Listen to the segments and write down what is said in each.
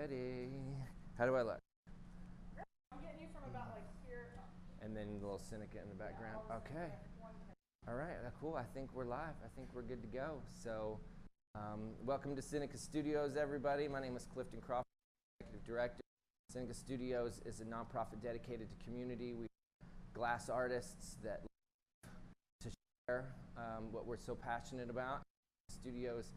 Ready? How do I look? I'm getting you from about like here. And then a little SiNaCa in the background. Okay. All right. Cool. I think we're live. I think we're good to go. So, welcome to SiNaCa Studios, everybody. My name is Clifton Crawford, Executive Director. SiNaCa Studios is a nonprofit dedicated to community. We glass artists that love to share what we're so passionate about. Studios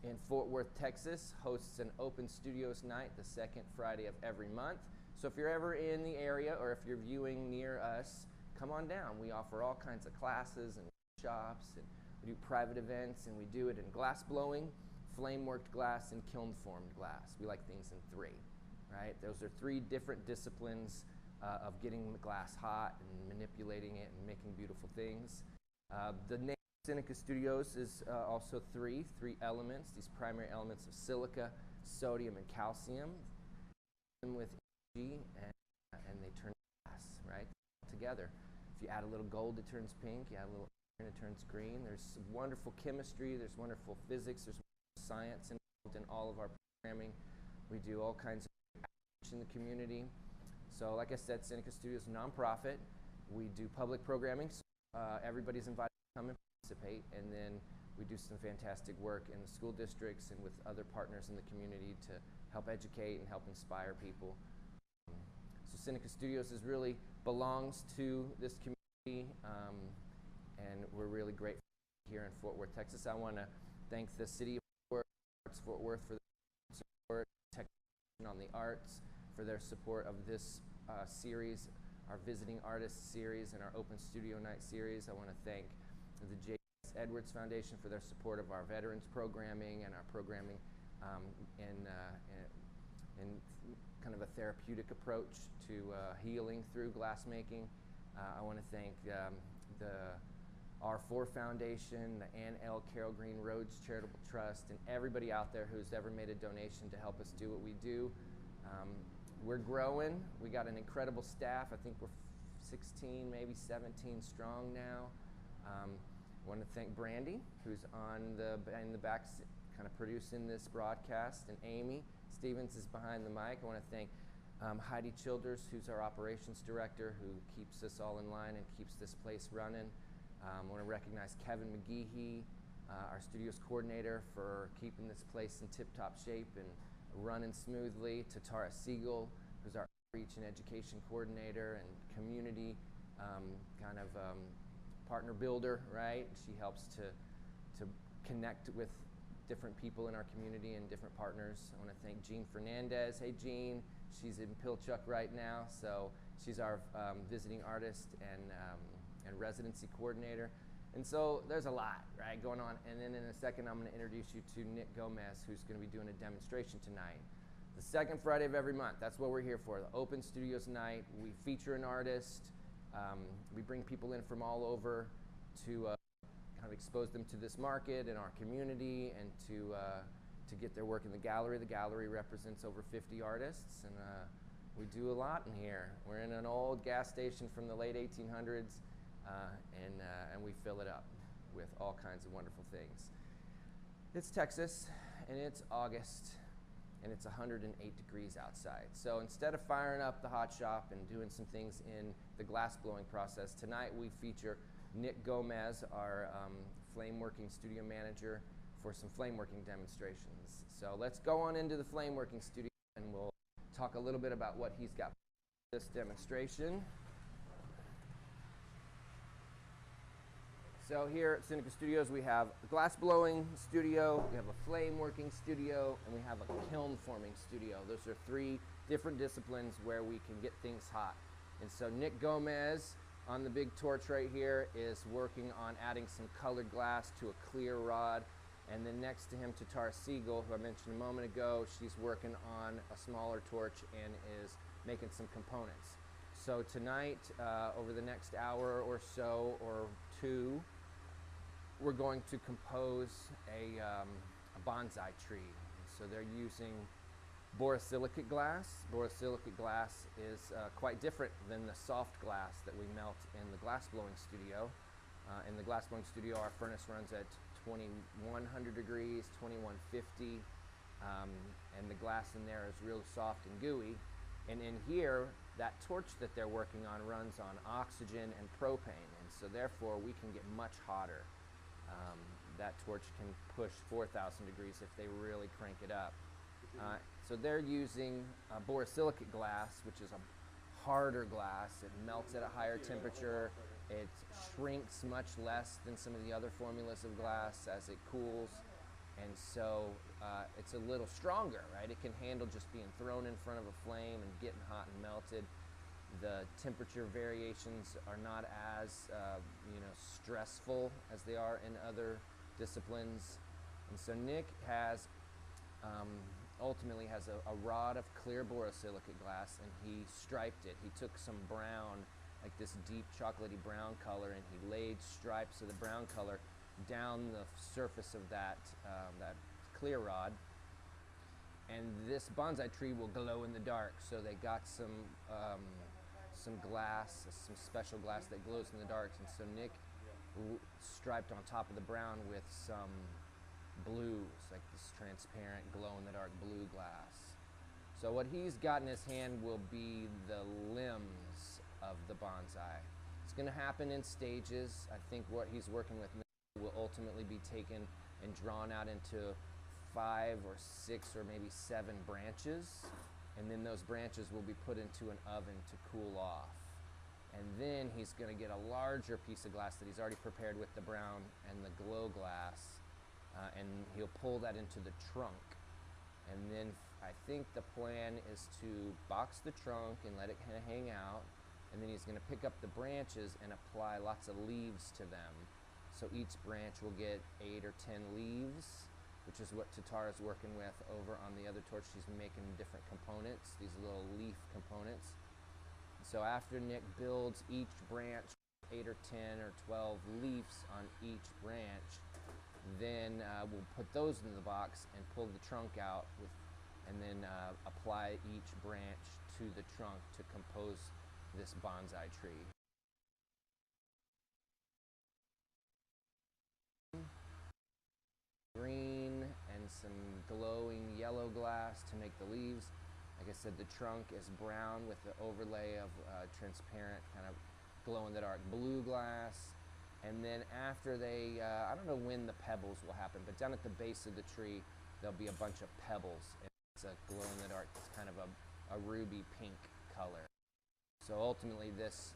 in Fort Worth, Texas hosts an open studios night the second Friday of every month. So if you're ever in the area or if you're viewing near us, come on down. We offer all kinds of classes and workshops, and we do private events, and we do it in glass blowing, flame worked glass, and kiln formed glass. We like things in three, right? Those are three different disciplines of getting the glass hot and manipulating it and making beautiful things. The name SiNaCa Studios is also three elements, these primary elements of silica, sodium, and calcium with energy, and they turn glass, right, together. If you add a little gold, it turns pink. You add a little iron, it turns green. There's wonderful chemistry. There's wonderful physics. There's science involved in all of our programming. We do all kinds of outreach in the community. So like I said, SiNaCa Studios is a nonprofit. We do public programming, so everybody's invited to come and participate, and then we do some fantastic work in the school districts and with other partners in the community to help educate and help inspire people. So SiNaCa Studios really belongs to this community, and we're really grateful here in Fort Worth, Texas. I want to thank the City of Fort Worth for their support, Technician on the Arts for their support of this series, our Visiting Artists series and our Open Studio Night series. I want to thank the J.S. Edwards Foundation for their support of our veterans programming and our programming in kind of a therapeutic approach to healing through glassmaking. I want to thank the R4 Foundation, the Ann L. Carroll Green Roads Charitable Trust, and everybody out there who's ever made a donation to help us do what we do. We're growing. We got an incredible staff. I think we're 16, maybe 17 strong now. I want to thank Brandy, who's in the back kind of producing this broadcast, and Amy Stevens is behind the mic. I want to thank Heidi Childers, who's our operations director, who keeps us all in line and keeps this place running. I want to recognize Kevin McGeehee, our studios coordinator, for keeping this place in tip-top shape and running smoothly. To Tara Siegel, who's our outreach and education coordinator and community partner builder, right? She helps to connect with different people in our community and different partners. I want to thank Jean Fernandez. Hey, Jean. She's in Pilchuck right now, so she's our visiting artist and residency coordinator. And so there's a lot, right, going on. And then in a second, I'm going to introduce you to Nick Gomez, who's going to be doing a demonstration tonight. The second Friday of every month, that's what we're here for, the Open Studios Night. We feature an artist. We bring people in from all over to kind of expose them to this market and our community, and to get their work in the gallery. The gallery represents over 50 artists, and we do a lot in here. We're in an old gas station from the late 1800s, and we fill it up with all kinds of wonderful things. It's Texas, and it's August, and it's 108 degrees outside. So instead of firing up the hot shop and doing some things in the glass blowing process, tonight we feature Nick Gomez, our flame working studio manager, for some flame working demonstrations. So let's go on into the flame working studio, and we'll talk a little bit about what he's got for this demonstration. So here at SiNaCa Studios, we have a glass blowing studio, we have a flame working studio, and we have a kiln forming studio. Those are three different disciplines where we can get things hot. And so Nick Gomez, on the big torch right here, is working on adding some colored glass to a clear rod. And then next to him, Tara Siegel, who I mentioned a moment ago, she's working on a smaller torch and is making some components. So tonight, over the next hour or so, or two, we're going to compose a bonsai tree. So they're using borosilicate glass. Borosilicate glass is quite different than the soft glass that we melt in the glass blowing studio. In the glass blowing studio, our furnace runs at 2100 degrees, 2150, and the glass in there is real soft and gooey. And in here, that torch that they're working on runs on oxygen and propane, and so therefore we can get much hotter. That torch can push 4,000 degrees if they really crank it up. So they're using borosilicate glass, which is a harder glass. It melts at a higher temperature. It shrinks much less than some of the other formulas of glass as it cools. And so it's a little stronger, right? It can handle just being thrown in front of a flame and getting hot and melted. The temperature variations are not as stressful as they are in other disciplines. And so Nick has ultimately has a rod of clear borosilicate glass, and he striped it. He took some brown, like this deep chocolatey brown color, and he laid stripes of the brown color down the surface of that clear rod. And this bonsai tree will glow in the dark, so they got some glass, some special glass that glows in the dark. And so Nick striped on top of the brown with some blues, like this transparent glow-in-the-dark blue glass. So what he's got in his hand will be the limbs of the bonsai. It's going to happen in stages. I think what he's working with will ultimately be taken and drawn out into 5 or 6 or maybe 7 branches, and then those branches will be put into an oven to cool off. And then he's going to get a larger piece of glass that he's already prepared with the brown and the glow glass, and he'll pull that into the trunk. And then I think the plan is to box the trunk and let it kind of hang out, and then he's going to pick up the branches and apply lots of leaves to them. So each branch will get 8 or 10 leaves, which is what Tatara's working with over on the other torch. She's making different components, these little leaf components. So after Nick builds each branch, 8 or 10 or 12 leaves on each branch, then we'll put those in the box and pull the trunk out and then apply each branch to the trunk to compose this bonsai tree. Green and some glowing yellow glass to make the leaves. Like I said, the trunk is brown with the overlay of transparent kind of glow-in-the-dark blue glass. And then after they, I don't know when the pebbles will happen, but down at the base of the tree, there'll be a bunch of pebbles. And it's a glow-in-the-dark, it's kind of a ruby pink color. So ultimately this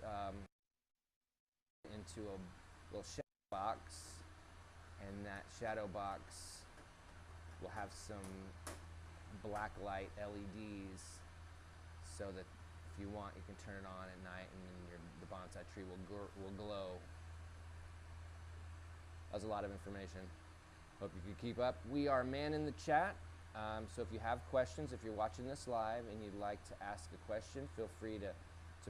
into a little shadow box, and that shadow box will have some black light LEDs so that if you want, you can turn it on at night and then the bonsai tree will glow. That was a lot of information. Hope you could keep up. We are manning the chat, so if you have questions, if you're watching this live and you'd like to ask a question, feel free to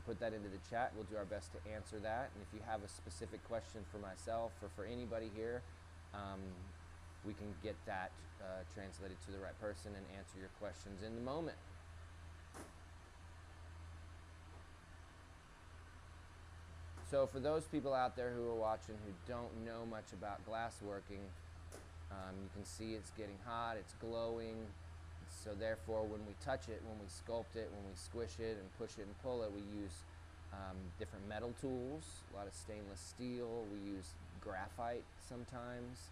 put that into the chat. We'll do our best to answer that. And if you have a specific question for myself or for anybody here, we can get that translated to the right person and answer your questions in the moment. So for those people out there who are watching who don't know much about glassworking, you can see it's getting hot, it's glowing. So therefore, when we touch it, when we sculpt it, when we squish it and push it and pull it, we use different metal tools, a lot of stainless steel. We use graphite sometimes.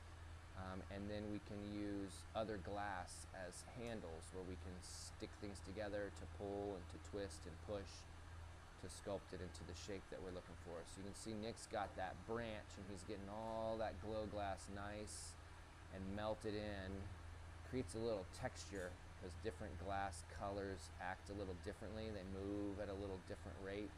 And then we can use other glass as handles where we can stick things together to pull and to twist and push to sculpt it into the shape that we're looking for. So you can see Nick's got that branch and he's getting all that glow glass nice and melted in. Creates a little texture because different glass colors act a little differently. They move at a little different rate.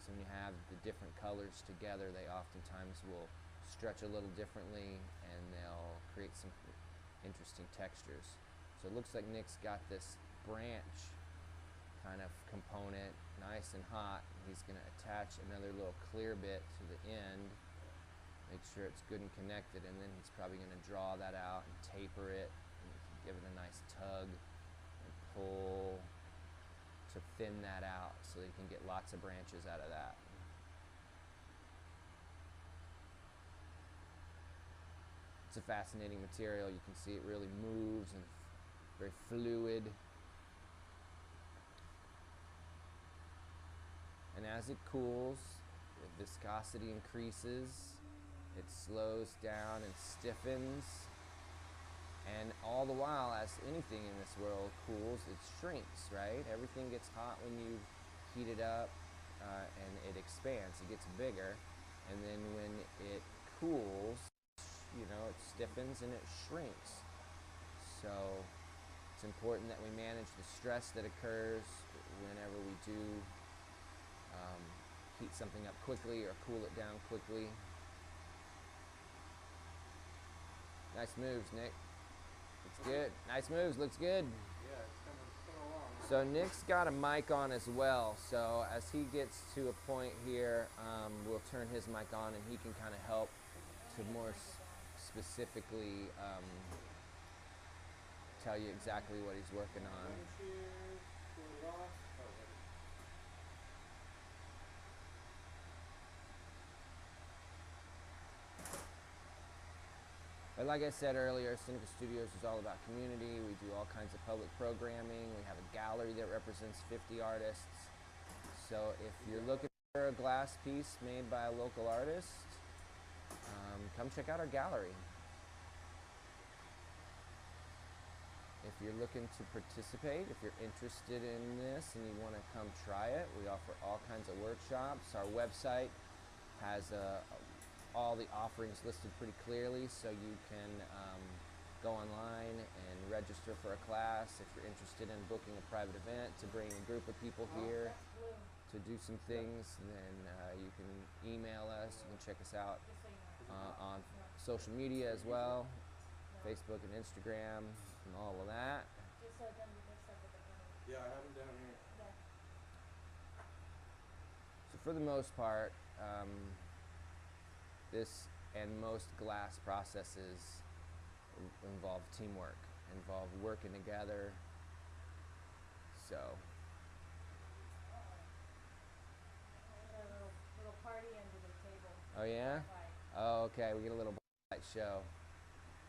So when you have the different colors together, they oftentimes will stretch a little differently and they'll create some interesting textures. So it looks like Nick's got this branch kind of component nice and hot. He's going to attach another little clear bit to the end, make sure it's good and connected, and then he's probably going to draw that out and taper it and give it a nice tug and pull to thin that out so that you can get lots of branches out of that. It's a fascinating material. You can see it really moves and very fluid. And as it cools, the viscosity increases, it slows down and stiffens. And all the while, as anything in this world cools, it shrinks, right? Everything gets hot when you heat it up, and it expands, it gets bigger. And then when it cools, you know, it stiffens and it shrinks. So it's important that we manage the stress that occurs whenever we do heat something up quickly or cool it down quickly. Nice moves, Nick. Looks good. Nice moves, looks good. Yeah, it's coming along. So Nick's got a mic on as well, so as he gets to a point here, we'll turn his mic on and he can kind of help to more specifically tell you exactly what he's working on. But like I said earlier, SiNaCa Studios is all about community. We do all kinds of public programming. We have a gallery that represents 50 artists. So if you're looking for a glass piece made by a local artist, come check out our gallery. If you're looking to participate, if you're interested in this and you want to come try it, we offer all kinds of workshops. Our website has all the offerings listed pretty clearly, so you can go online and register for a class. If you're interested in booking a private event to bring a group of people here to do some things, then you can email us. You can check us out on social media as well, Facebook and Instagram and all of that. Yeah, I have them down here. So for the most part, this and most glass processes involve teamwork, involve working together. So Little party under the table. oh yeah? Oh, okay, we get a little light show.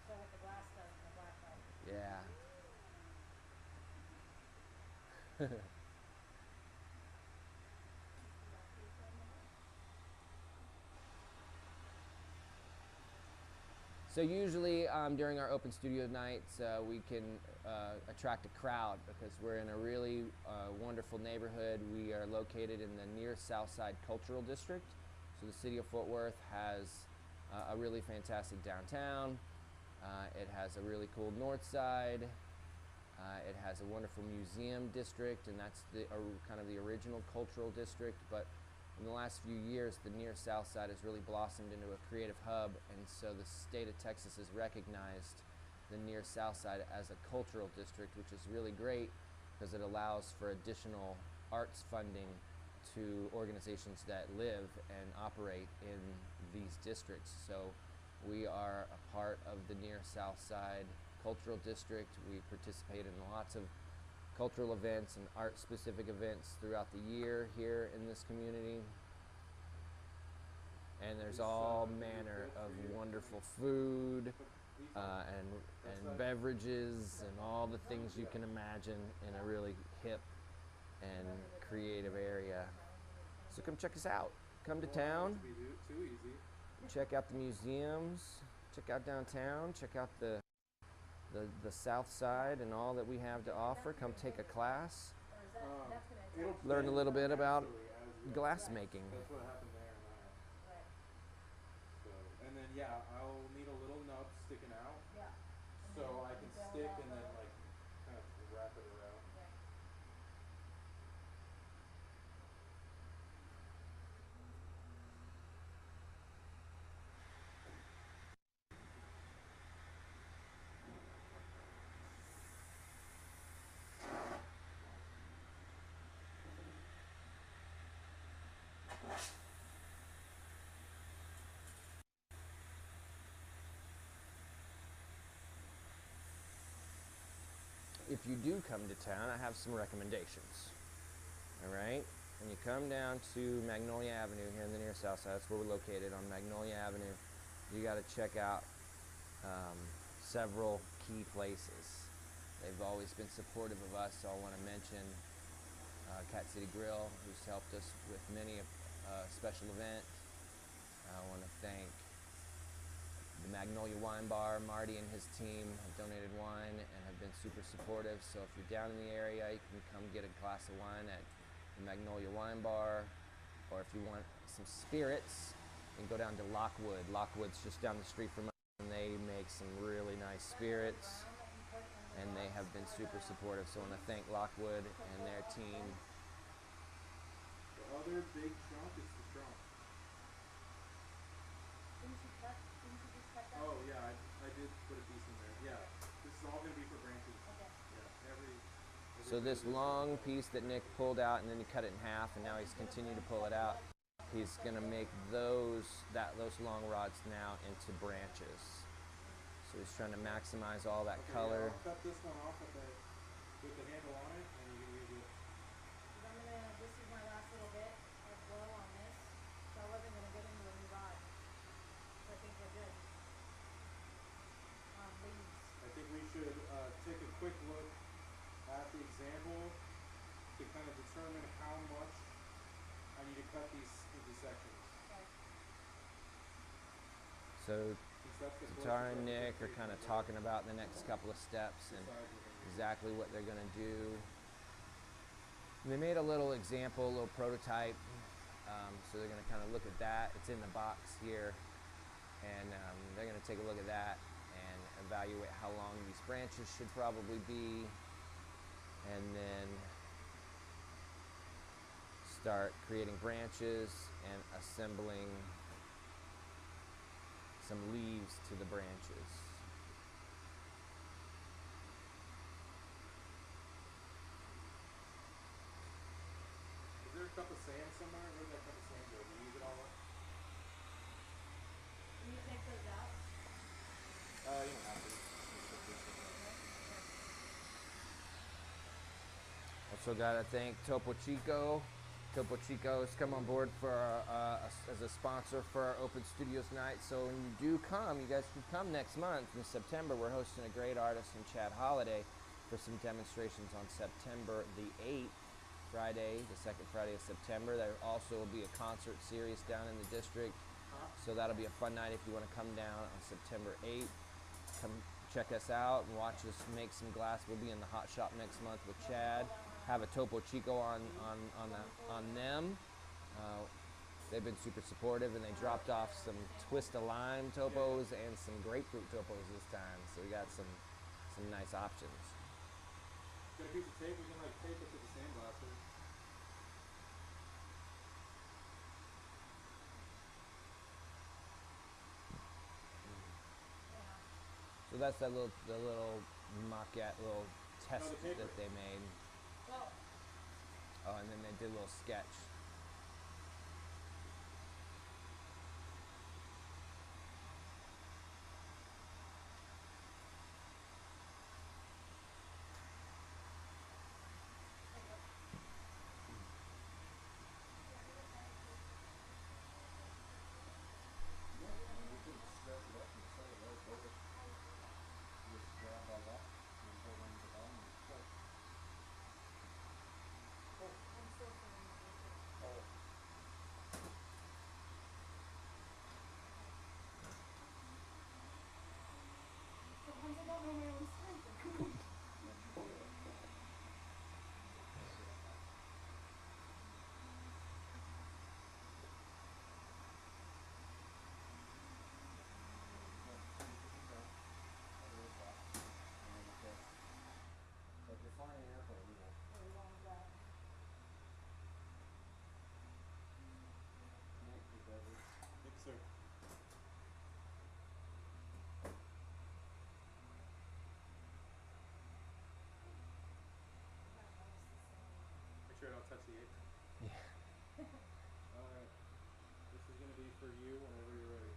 So what the glass does in the black light. Yeah. So usually during our open studio nights, we can attract a crowd because we're in a really wonderful neighborhood. We are located in the near South Side Cultural District. So the city of Fort Worth has a really fantastic downtown. It has a really cool north side. It has a wonderful museum district, and that's the kind of the original cultural district. But in the last few years, the near South Side has really blossomed into a creative hub, and so the state of Texas has recognized the near South Side as a cultural district, which is really great because it allows for additional arts funding to organizations that live and operate in these districts. So we are a part of the near South Side Cultural District. We participate in lots of cultural events and art-specific events throughout the year here in this community. And there's all manner of wonderful food and beverages and all the things you can imagine in a really hip and creative area. So come check us out. Come to town. Check out the museums. Check out downtown. Check out the South Side and all that we have to offer. Come take a class. Learn a little bit about glass making. That's what happened there. So, and then yeah, I'll need a little nub sticking out. Yeah. So I can stick and then like kind of wrap it around. If you do come to town, I have some recommendations. All right? When you come down to Magnolia Avenue here in the near South Side, that's where we're located on Magnolia Avenue, you got to check out several key places. They've always been supportive of us, so I want to mention Cat City Grill, who's helped us with many special events. I want to thank the Magnolia Wine Bar. Marty and his team have donated wine and have been super supportive. So if you're down in the area, you can come get a glass of wine at the Magnolia Wine Bar. Or if you want some spirits, you can go down to Lockwood. Lockwood's just down the street from us, and they make some really nice spirits. And they have been super supportive. So I want to thank Lockwood and their team. The other big chunk is the trunk. Didn't you just cut that? Oh yeah, I did put a piece in there. Yeah, this is all gonna be for branches. Okay. Yeah, every So this long piece that Nick pulled out, and then he cut it in half, and now he's continuing to pull it out. He's gonna make those long rods now into branches. So he's trying to maximize all that Okay, color. Yeah, I'll cut this one off with the handle on it, and you can use it. This is my last little bit of blow on this, so I wasn't gonna get into a new rod. So I think we're good. On leaves. I think we should take a quick look at the example to kind of determine how much I need to cut these into sections. Okay. So Since that's the Tara closest and I can Nick get are to kind of the talking about the next couple of steps and size we're gonna use. exactly what they're gonna do. And they made a little example, a little prototype. So they're gonna kind of look at that. It's in the box here, and they're gonna take a look at that and evaluate how long these branches should probably be, and then start creating branches and assembling some leaves to the branches. Is there a cup of sand somewhere? Where'd that cup of sand go? Did you use it all up? Can you take those out? You don't have to. Also gotta thank Topo Chico. Topo Chico has come on board for as a sponsor for our Open Studios night. So when you do come, you guys should come next month in September. We're hosting a great artist in Chad Holiday for some demonstrations on September the 8th, Friday, the second Friday of September. There also will be a concert series down in the district. So that'll be a fun night if you want to come down on September 8th. Come check us out and watch us make some glass. We'll be in the hot shop next month with Chad. Have a Topo Chico on them. They've been super supportive, and they dropped off some twist of lime topos and some grapefruit topos this time. So we got some nice options. Got a piece of tape? We can like tape it to the sandblaster. So that's the little maquette, little test the paper. that they made. Well, Oh, and then they did a little sketch. sometimes I don't know my own strength. Very long that. Yes, sir. Make sure I don't touch the apron. Yeah. Alright. This is gonna be for you whenever you're ready.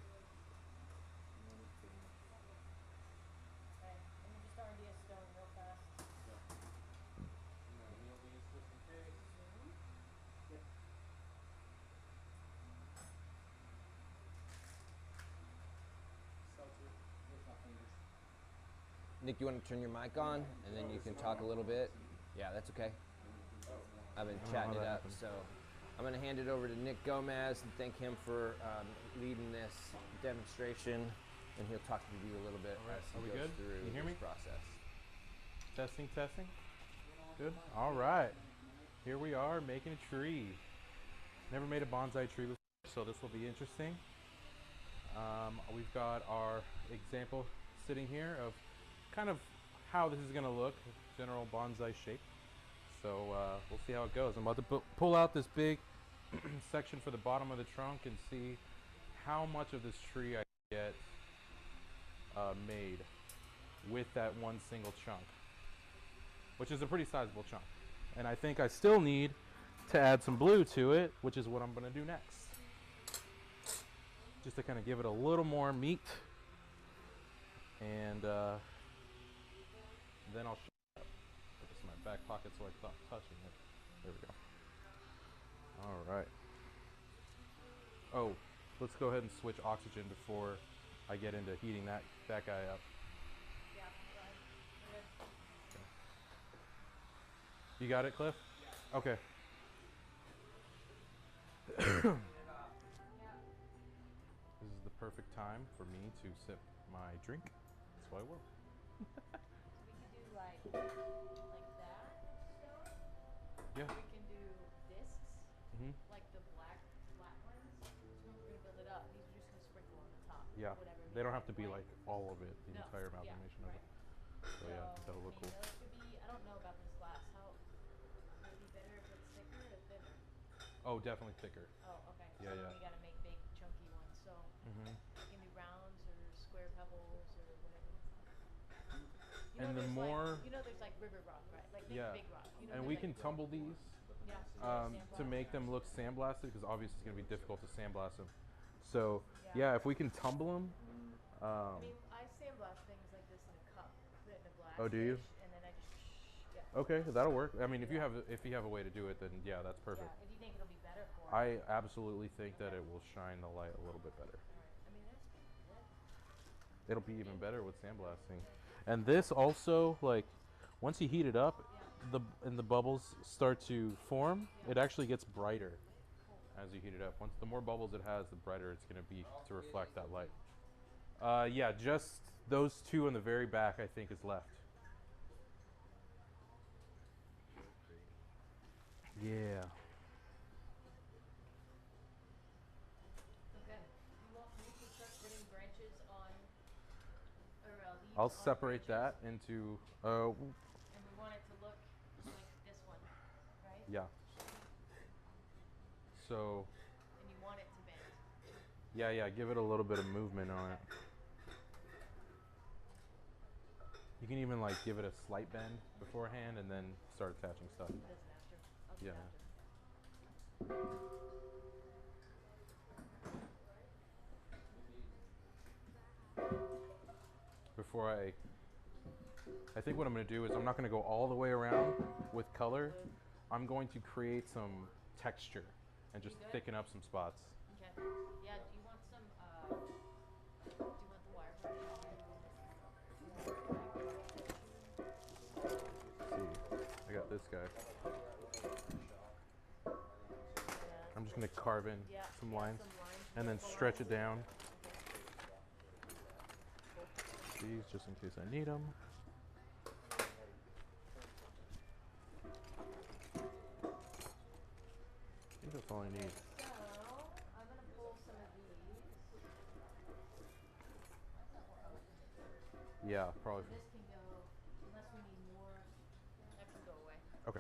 Okay, let me just R&D a stone real fast. Yeah. I'm gonna kneel these just in case. Zoom. Yep. Seltzer. Where's my fingers? Nick, you want to turn your mic on, and then you can talk a little bit? Yeah, that's okay. I've been chatting it up, so I'm going to hand it over to Nick Gomez and thank him for leading this demonstration, and he'll talk to you a little bit All right. as Are he we goes good? through You hear this me? process. Testing, testing. Good. All right. Here we are making a tree. Never made a bonsai tree before, so this will be interesting. We've got our example sitting here of kind of how this is going to look, general bonsai shape. So we'll see how it goes. I'm about to pull out this big section for the bottom of the trunk and see how much of this tree I get made with that one single chunk, which is a pretty sizable chunk. And I think I still need to add some blue to it, which is what I'm going to do next. Just to kind of give it a little more meat. And then I'll show it. Put this in my back pocket so I stop touching it. There we go. All right. Oh, let's go ahead and switch oxygen before I get into heating that guy up. Yeah, go ahead. We're good. You got it, Cliff? Okay. This is the perfect time for me to sip my drink, so I will. We could do like that stone. Yeah. We can do discs, Mm-hmm. like the black flat ones. So we're gonna build it up. These are just gonna sprinkle on the top. Yeah. Whatever. They don't have to make be white. like all of it, the No, entire yeah, amalgamation of right. it. So yeah, that'll look I mean, cool. those could be. I don't know about this glass. How would it be better if it's thicker or thinner? Oh, definitely thicker. Oh, okay. Yeah, So yeah. then we gotta make big chunky ones. So Mm-hmm. we can do rounds or square pebbles or whatever. You And know, the there's more, like, there's like river rock, right? Like big, yeah, big rock. You know, and there's we like, can tumble these yeah, to make them look sandblasted, because obviously it's gonna be difficult to sandblast them. So yeah, if we can tumble them. I mean, I sandblast things like this in a cup, put it in a glass. Oh, do you? dish, and then I just yeah. Okay, that'll work. I mean, if you have a way to do it, then yeah, that's perfect. Yeah, if you think it'll be better for it. I absolutely think that it will shine the light a little bit better. Alright. I mean, that's pretty good. It'll be even better with sandblasting. And this also, like, once you heat it up, and the bubbles start to form, it actually gets brighter as you heat it up. Once the more bubbles it has, the brighter it's going to be to reflect that light. Yeah, just those two in the very back, I think, is left. Yeah. Okay. You want me to start putting branches on, or leaves I'll on separate branches? that into, And we want it to look like this one, right? yeah. So, And you want it to bend. yeah, give it a little bit of movement on it. You can even like give it a slight bend beforehand and then start attaching stuff. It doesn't have to. I'll do Yeah. after. Before I think what I'm going to do is I'm not going to go all the way around with color. I'm going to create some texture and just thicken up some spots. Okay. Yeah, do you want some, do you want the wire brush? See, I got this guy. I'm just going to carve in some lines and then stretch it down. These just in case I need them. I think that's all I need. So, I'm going to pull some of these. Yeah, probably. This can go, unless we need more, that can go away. Okay.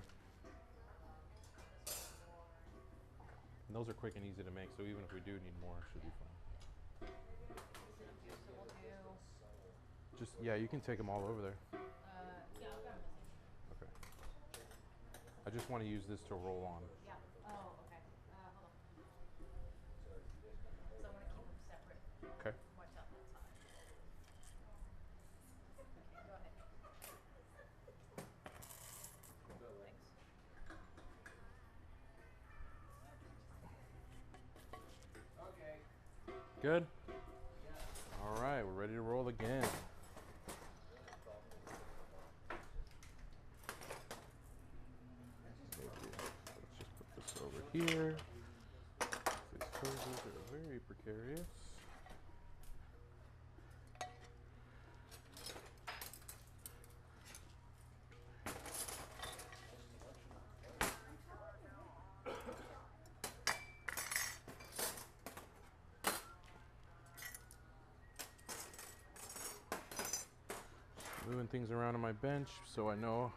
And those are quick and easy to make, so even if we do need more, it should be fine. So we'll do, Just, yeah, you can take them all over there. yeah, I'll grab this. Okay. I just want to use this to roll on. Yeah. Oh, okay. Hold on. So I want to keep them separate. Okay. Watch out that side. Okay, go ahead. Thanks. Okay. Good? All right, we're ready to roll again. here. These hoses are very precarious. Moving things around on my bench so I know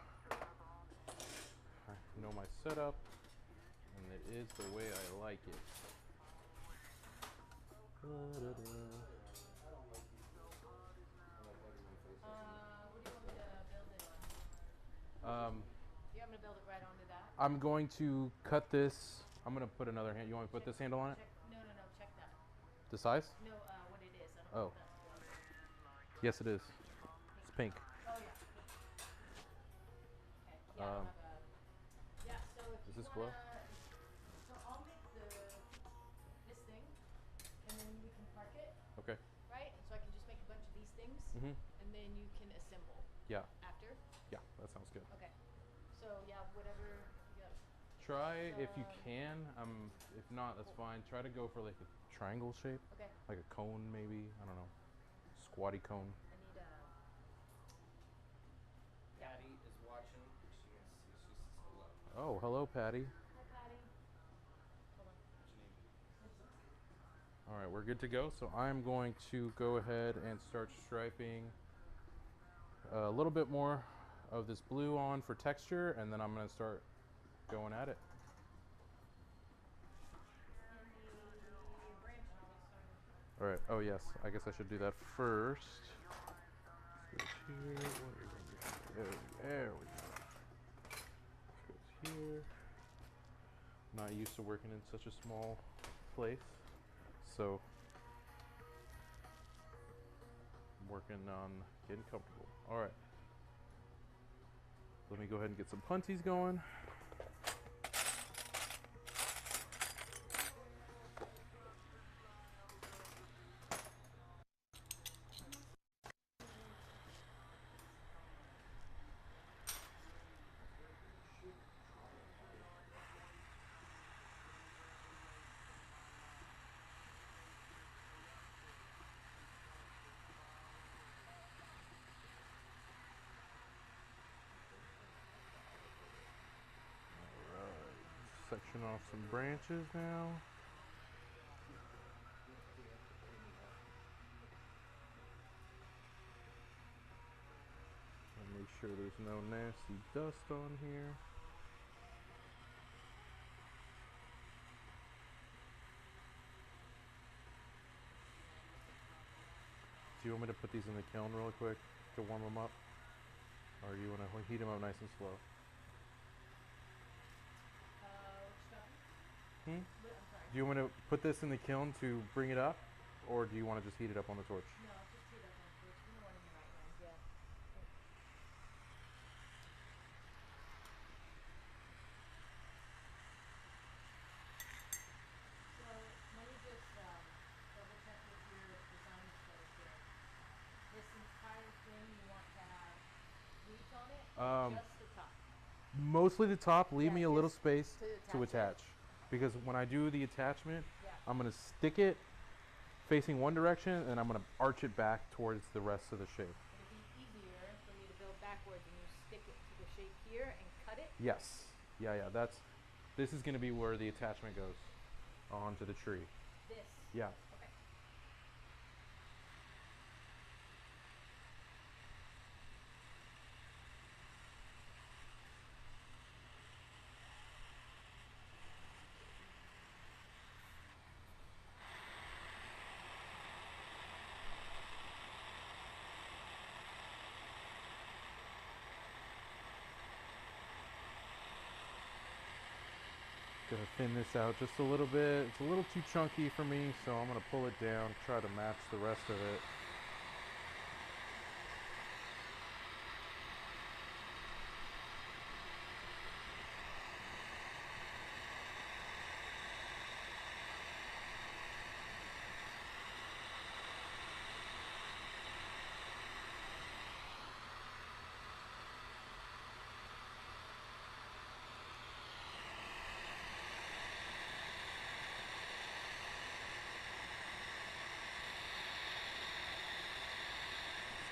my setup, and it is the way I like it. What do you want me to build it on? You want me to build it right onto that? I'm going to cut this. I'm going to put another hand. You want me to put this handle on it? No, check that. The size? No, what it is. I don't know Oh. what that's for. Yes, it is. It's pink. Oh, yeah. Okay. Yeah, I'll have a. Yeah, so if Does you this glow? so I'll make this thing, and then we can park it, Okay. right? So I can just make a bunch of these things, Mm-hmm. and then you can assemble Yeah. after. Yeah, that sounds good. Okay. So yeah, whatever. Yeah. Try if you So, can. If not, that's fine. Try to go for like a triangle shape, Okay. like a cone maybe. I don't know. Squatty cone. I need a. Patty is watching. She says hello. Oh, hello, Patty. Hi, Patty. Hold on. All right, we're good to go. So I'm going to go ahead and start striping a little bit more of this blue on for texture, and then I'm going to start going at it. And the branch and all this stuff. All right. Oh yes, I guess I should do that first. Let's go here. What are we gonna do? There we go. Let's go here. Not used to working in such a small place, so I'm working on getting comfortable. All right. Let me go ahead and get some punties going. Section off some branches now. And make sure there's no nasty dust on here. Do you want me to put these in the kiln real quick to warm them up? Or do you want to heat them up nice and slow? What you talking? Hmm? I'm sorry. Do you want me to put this in the kiln to bring it up? Or do you want to just heat it up on the torch? No, just heat up on the torch. You know what in the right hands, yeah. So let me just double check with your design code here. This entire thing you want to have leaves on it, or just the top? Mostly the top. Leave Yeah, me a little just space to to attach attach. Because when I do the attachment, Yeah. I'm going to stick it facing one direction and I'm going to arch it back towards the rest of the shape. It'd be easier for me to build backwards and you stick it to the shape here and cut it. Yes. Yeah, this is going to be where the attachment goes onto the tree. This. Yeah. Okay. Gonna thin this out just a little bit. It's a little too chunky for me, so I'm gonna pull it down, try to match the rest of it.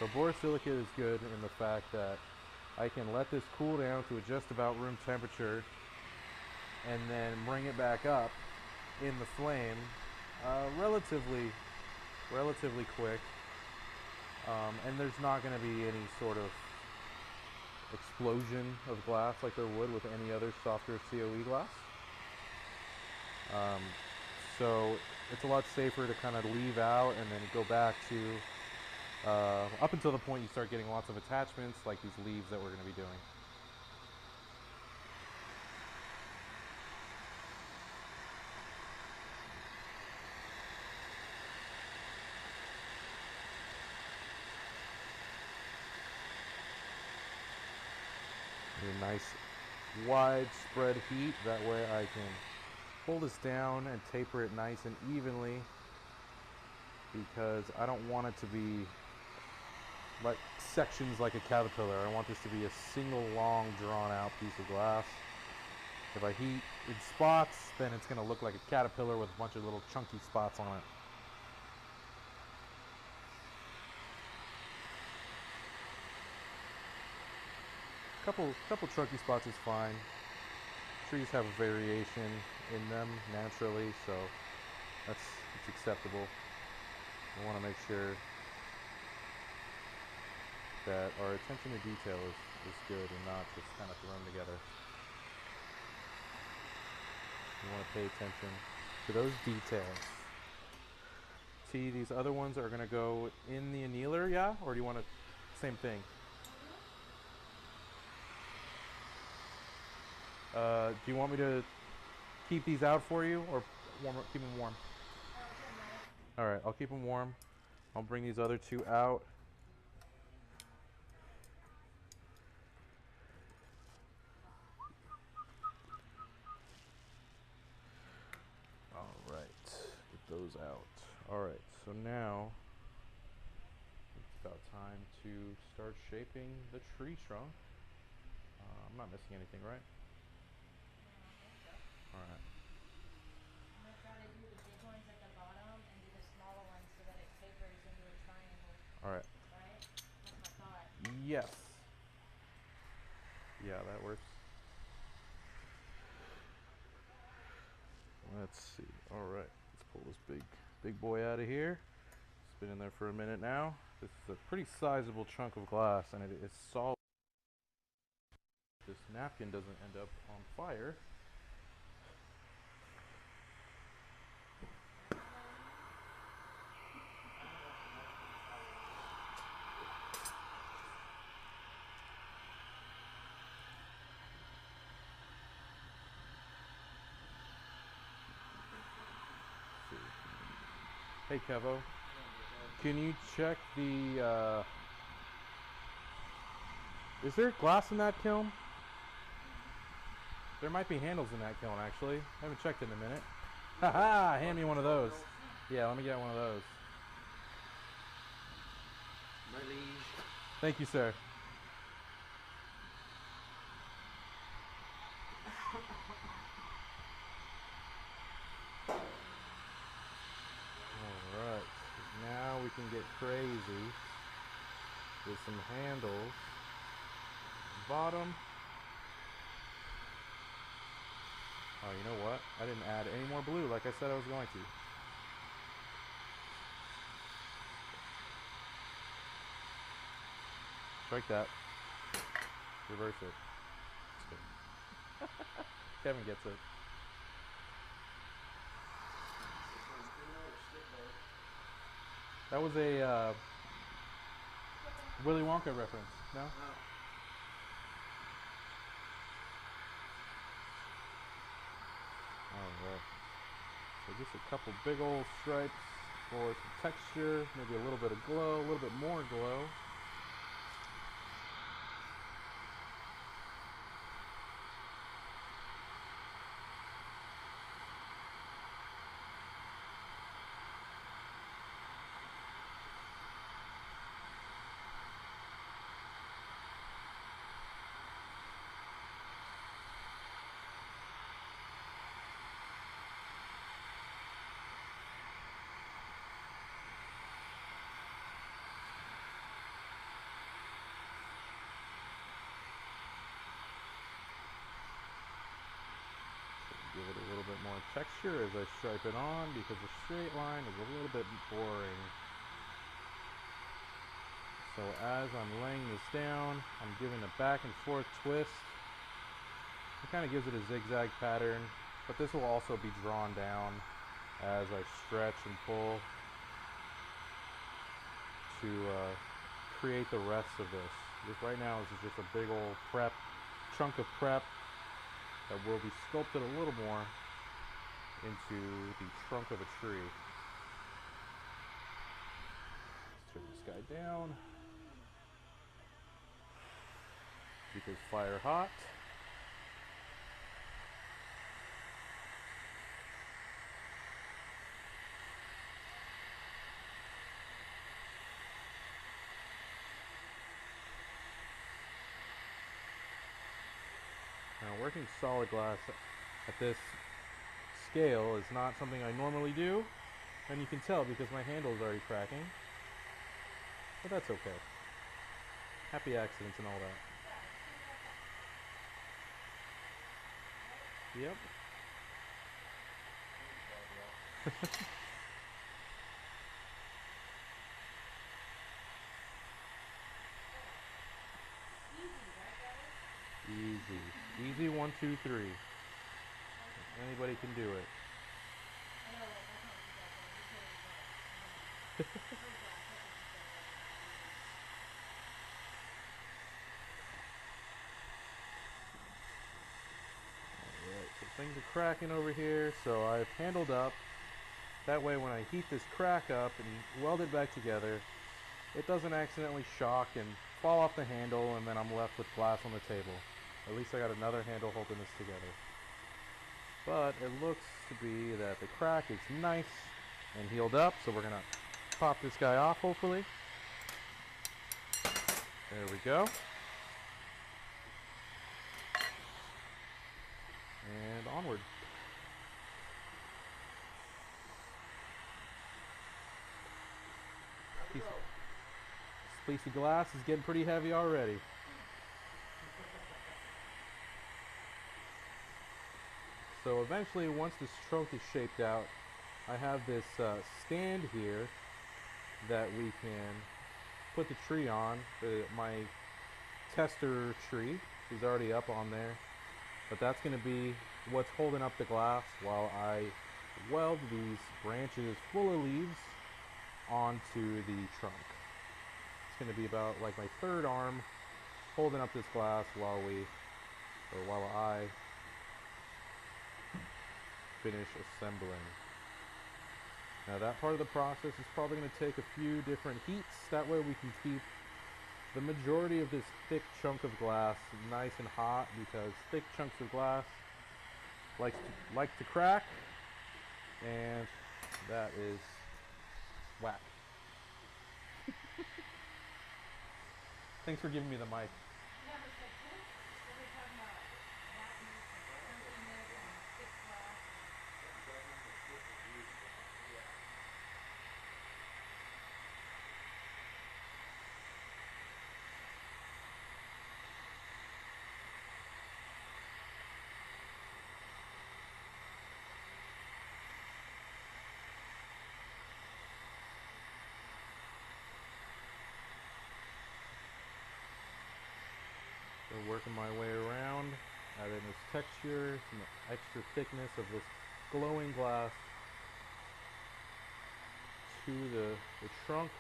So borosilicate is good in the fact that I can let this cool down to just about room temperature and then bring it back up in the flame relatively quick. And there's not going to be any sort of explosion of glass like there would with any other softer COE glass. So it's a lot safer to kind of leave out and then go back to up until the point you start getting lots of attachments like these leaves that we're going to be doing. A nice widespread heat, that way I can pull this down and taper it nice and evenly, because I don't want it to be like sections like a caterpillar. I want this to be a single long drawn out piece of glass. If I heat in spots, then it's going to look like a caterpillar with a bunch of little chunky spots on it. Couple chunky spots is fine. Trees have a variation in them naturally, so it's acceptable. I want to make sure that our attention to detail is good and not just kind of thrown together. You want to pay attention to those details. See, these other ones are going to go in the annealer, yeah? Or do you want to, same thing? Do you want me to keep these out for you or keep them warm? All right, I'll keep them warm. I'll bring these other two out. All right, get those out. All right, so now it's about time to start shaping the tree trunk. I'm not missing anything, right? All right. I'm going to try to do the big ones at the bottom and do the smaller ones so that it tapers into a triangle. All right. Right? That's my thought. Yes. Yeah, that works. Let's see. All right. Let's pull this big boy out of here. It's been in there for a minute now. This is a pretty sizable chunk of glass, and it is solid. This napkin doesn't end up on fire. Hey Kevo, can you check the, is there glass in that kiln? There might be handles in that kiln actually. I haven't checked in a minute. Haha, hand me one of those. Yeah, let me get one of those. My liege. Thank you, sir. Alright, now we can get crazy with some handles. Bottom. Oh, you know what? I didn't add any more blue like I said I was going to. Strike that. Reverse it. Kevin gets it. That was a Willy Wonka reference, no? Alright. So just a couple big old stripes for some texture, maybe a little bit of glow, a little bit more glow. texture as I stripe it on because a straight line is a little bit boring. So as I'm laying this down, I'm giving a back and forth twist. It kind of gives it a zigzag pattern, but this will also be drawn down as I stretch and pull to create the rest of this. This right now is just a big old chunk of prep that will be sculpted a little more into the trunk of a tree. Let's turn this guy down. Because fire hot. Now, working solid glass at this scale is not something I normally do, and you can tell because my handle is already cracking, but that's okay. Happy accidents and all that. Yep. Easy. Easy 1, 2, 3. Anybody can do it. Alright, so things are cracking over here, so I've handled up. That way when I heat this crack up and weld it back together, it doesn't accidentally shock and fall off the handle and then I'm left with glass on the table. At least I got another handle holding this together. But it looks to be that the crack is nice and healed up, so we're gonna pop this guy off hopefully. There we go. And onward. This piece of glass is getting pretty heavy already. So eventually, once this trunk is shaped out, I have this stand here that we can put the tree on. My tester tree is already up on there, but that's going to be what's holding up the glass while I weld these branches full of leaves onto the trunk. It's going to be about like my third arm holding up this glass while I finish assembling. Now that part of the process is probably going to take a few different heats. That way we can keep the majority of this thick chunk of glass nice and hot, because thick chunks of glass like to crack, and that is whack. Thanks for giving me the mic. So working my way around, adding this texture, some extra thickness of this glowing glass to the trunk.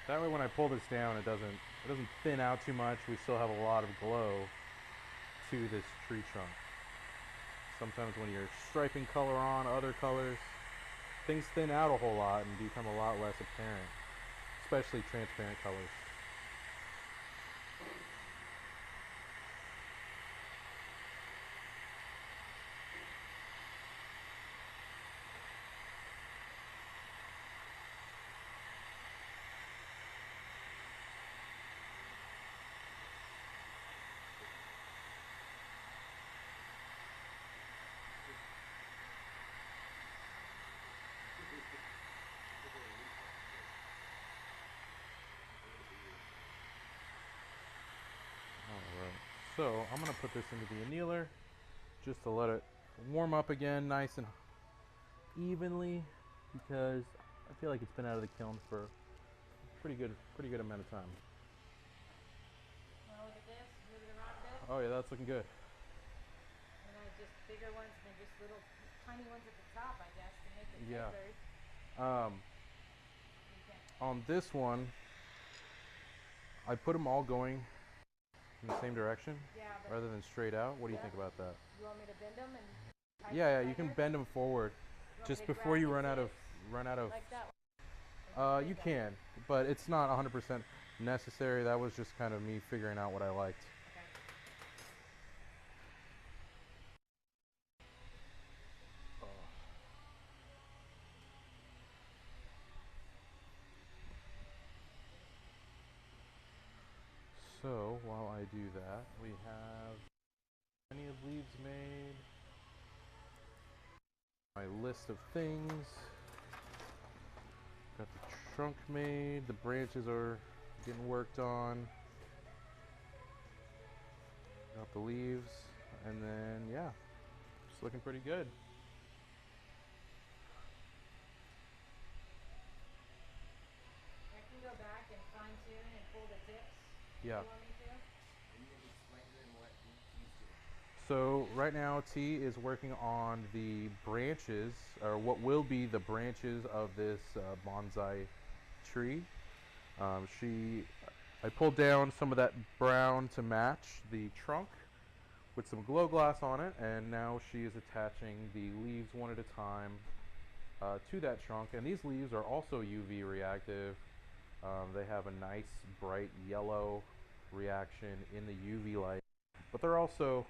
That way when I pull this down, it doesn't thin out too much. We still have a lot of glow to this tree trunk. Sometimes when you're striping color on other colors, things thin out a whole lot and become a lot less apparent, especially transparent colors. Alright, so I'm going to put this into the annealer just to let it warm up again nice and evenly because I feel like it's been out of the kiln for a pretty good amount of time. Wanna look at this? Move it around a bit. Oh yeah, that's looking good. And then just bigger ones and then just little tiny ones at the top, I guess, to make it Yeah. tapered. You can On this one, I put them all going in the same direction yeah, but rather than straight out. What do you Yeah. think about that? you want me to bend them and tighten Yeah, them you can tighter? bend them forward You want just me to before grab you the run out of tips like that one? Or You just can, but it's not 100% necessary. That was just kind of me figuring out what I liked. Okay. So while I do that, we have plenty of leaves made. My list of things. Got the trunk made. The branches are getting worked on. Got the leaves, and then yeah, it's looking pretty good. I can go back and fine tune and pull the tips. Yeah. If you want me to? And you need to explain to them what he's doing. So right now T is working on the branches, or what will be the branches of this bonsai tree. I pulled down some of that brown to match the trunk with some glow glass on it, and now she is attaching the leaves one at a time to that trunk. And these leaves are also UV reactive. They have a nice bright yellow reaction in the UV light, but they're also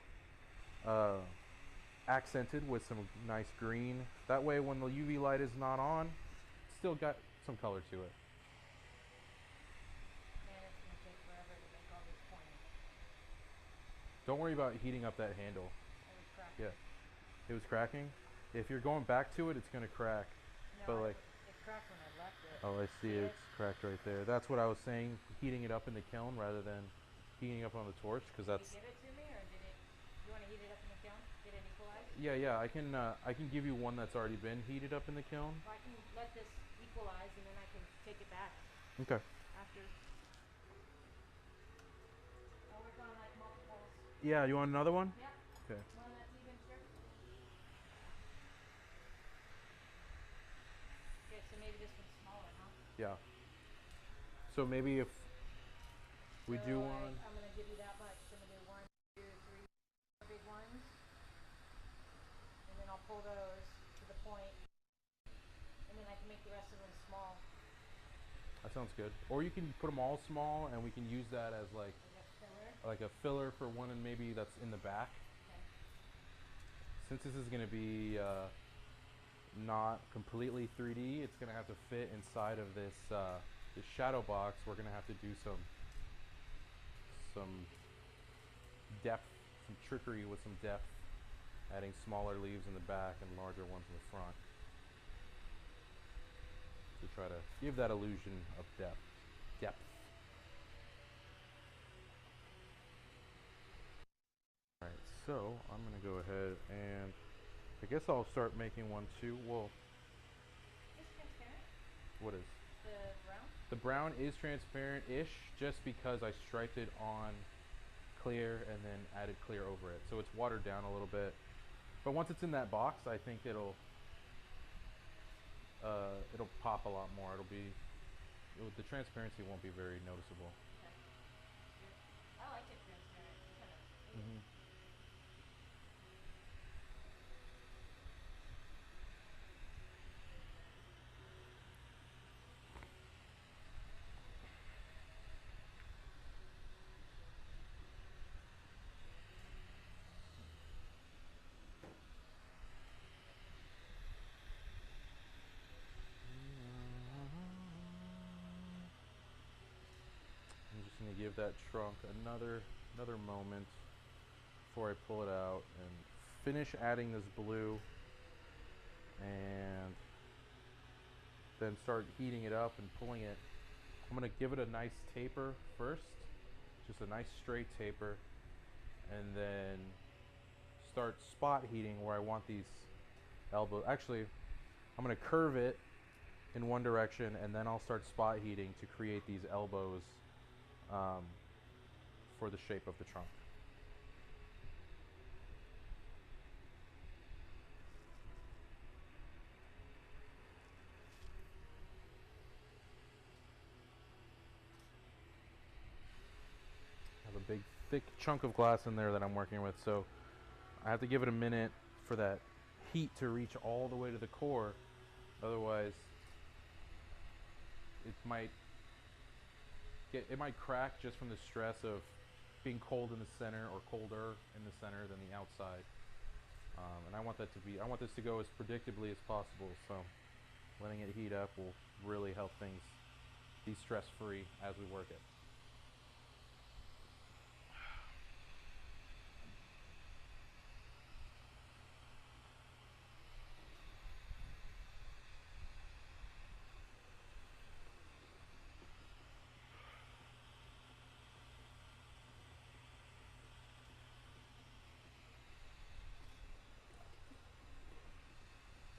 accented with some nice green. That way when the UV light is not on, it's still got some color to it. Man, it's gonna take forever to make all these pointing. Don't worry about heating up that handle. I was cracking. Yeah, it was cracking. If you're going back to it, it's gonna crack. No, But like, it cracked when I left it. oh, I see, See it? it's cracked right there. That's what I was saying, heating it up in the kiln rather than heating up on the torch, because Did that's, you give it to me, or did it? You want to heat it up in the kiln? Get it equalized? yeah, I can give you one that's already been heated up in the kiln. Well, I can let this equalize, and then I can take it back Okay. after. I'll work on like multiples. Yeah, you want another one? Yep. Okay. One that's even, sure. Okay, so maybe this one's smaller, huh? Yeah. So maybe if we So do one. I'm gonna give you that much. I'm gonna do 1, 2, 3, 4 big ones, and then I'll pull those to the point, and then I can make the rest of them small. That sounds good. Or you can put them all small, and we can use that as Like a filler. like a filler for one, and maybe that's in the back. Okay. Since this is going to be not completely 3D, it's going to have to fit inside of this this shadow box. We're going to have to do some depth, some trickery with some depth, adding smaller leaves in the back and larger ones in the front to try to give that illusion of depth. Alright, so I'm going to go ahead and I guess I'll start making one too. Well, Is transparent? what is? The brown? The brown is transparent-ish just because I striped it on clear and then added clear over it. So it's watered down a little bit. But once it's in that box, I think it'll pop a lot more. The transparency won't be very noticeable. Okay. I like it transparent. It's kind of. Mm-hmm. I'm just going to give that trunk another moment before I pull it out and finish adding this blue and then start heating it up and pulling it. I'm going to give it a nice taper first, just a nice straight taper, and then start spot heating where I want these elbows. Actually, I'm going to curve it in one direction, and then I'll start spot heating to create these elbows for the shape of the trunk. I have a big thick chunk of glass in there that I'm working with, so I have to give it a minute for that heat to reach all the way to the core. Otherwise, it might crack just from the stress of being cold in the center or colder in the center than the outside. And I want this to go as predictably as possible. So letting it heat up will really help things be stress free as we work it.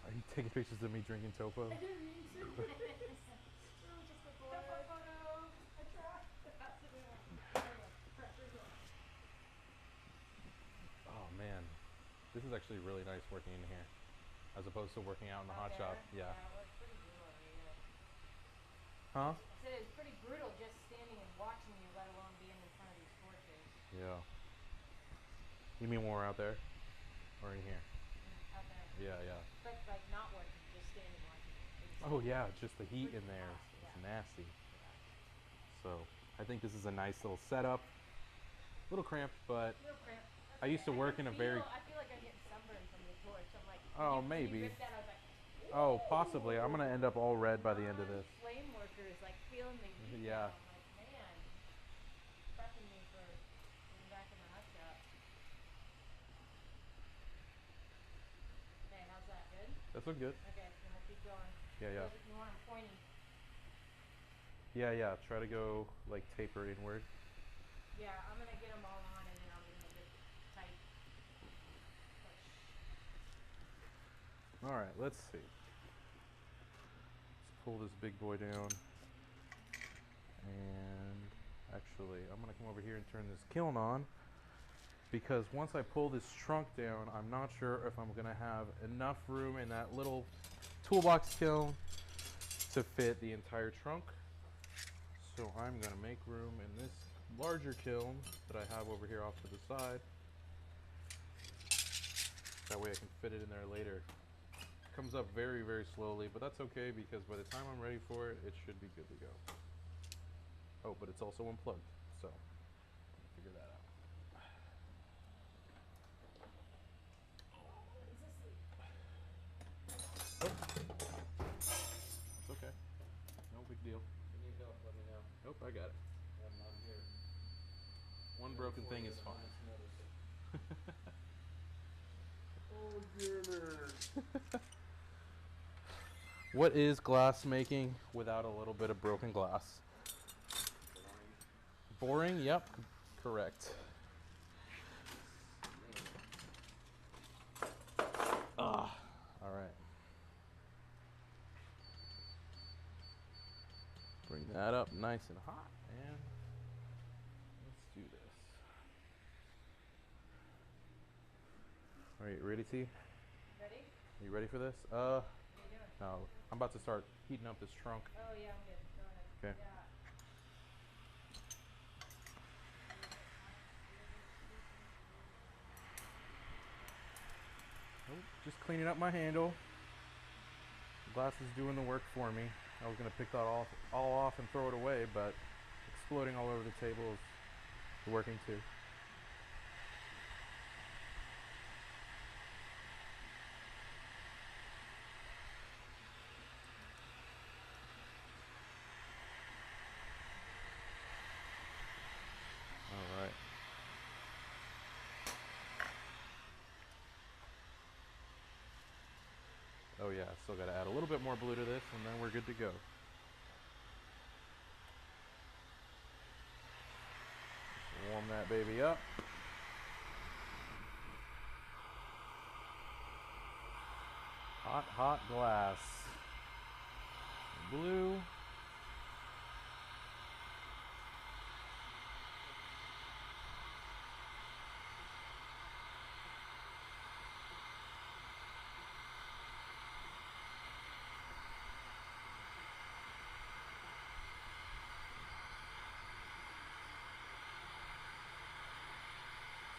Are you taking pictures of me drinking topo? I didn't mean to. It was just a blur. Photo. I tried. That's a good one. Pressure's on. Oh man, this is actually really nice working in here, as opposed to working out in the hot shop. Yeah. Yeah, well, it's pretty brutal over here. Huh? I said it's pretty brutal just standing and watching you, let alone being in front of these torches. Yeah. You mean when we're out there, or in here? Out there. Yeah, yeah. But like not working, just standing watching you. Oh yeah, just the heat in Freaking there hot, is yeah. nasty. So I think this is a nice little setup. A little cramped, but Real cramp. I used to work in a very. I feel like I'm getting sunburned from the torch. I'm like, Oh, when maybe. you ripped that, I was like, Oh, possibly. I'm gonna end up all red by the end of this. Flame workers, like feeling the heat. Yeah. Now. I'm like, man, prepping me for getting back in the hot shop. Okay, how's that? Good? That's look good. Okay, then we'll keep going. Yeah, yeah. You want them pointy. Yeah, yeah. Try to go like taper inward. Yeah, I'm gonna get them all on and then I'll get them a bit tight. Push. All right. Let's see. Let's pull this big boy down. And actually, I'm gonna come over here and turn this kiln on, because once I pull this trunk down, I'm not sure if I'm gonna have enough room in that little toolbox kiln to fit the entire trunk. So I'm gonna make room in this larger kiln that I have over here off to the side. That way I can fit it in there later. It comes up very, very slowly, but that's okay because by the time I'm ready for it, it should be good to go. Oh, but it's also unplugged, so figure that out. Oh. It's okay. No big deal. If you need help, let me know. Nope, I got it. I'm here. One broken thing is fine. Oh goodness. What is glass making without a little bit of broken glass? Boring? Yep, correct. All right. Bring that up nice and hot, and let's do this. All right, ready, T? Ready? You ready for this? What are you doing? No, I'm about to start heating up this trunk. Oh yeah, I'm good. Go ahead. Okay. Yeah. Oh, just cleaning up my handle. The glass is doing the work for me. I was gonna pick that all off and throw it away, but exploding all over the table is working too. All right. Oh yeah, still gotta add a little bit more blue to this, and then we're good to go. Just warm that baby up. hot glass. Blue.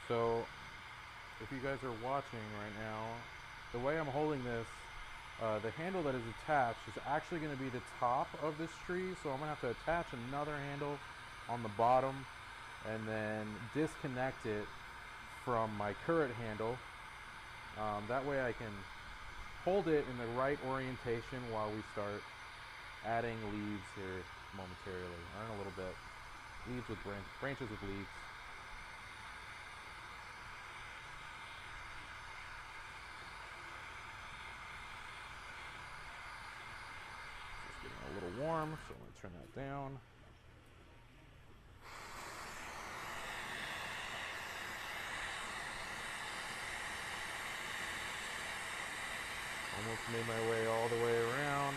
So, if you guys are watching right now, the way I'm holding this, the handle that is attached is actually going to be the top of this tree, so I'm going to have to attach another handle on the bottom and then disconnect it from my current handle. That way I can hold it in the right orientation while we start adding leaves here momentarily, or in a little bit. Leaves with branches with leaves. It's getting a little warm, so I'm going to turn that down. Almost made my way all the way around,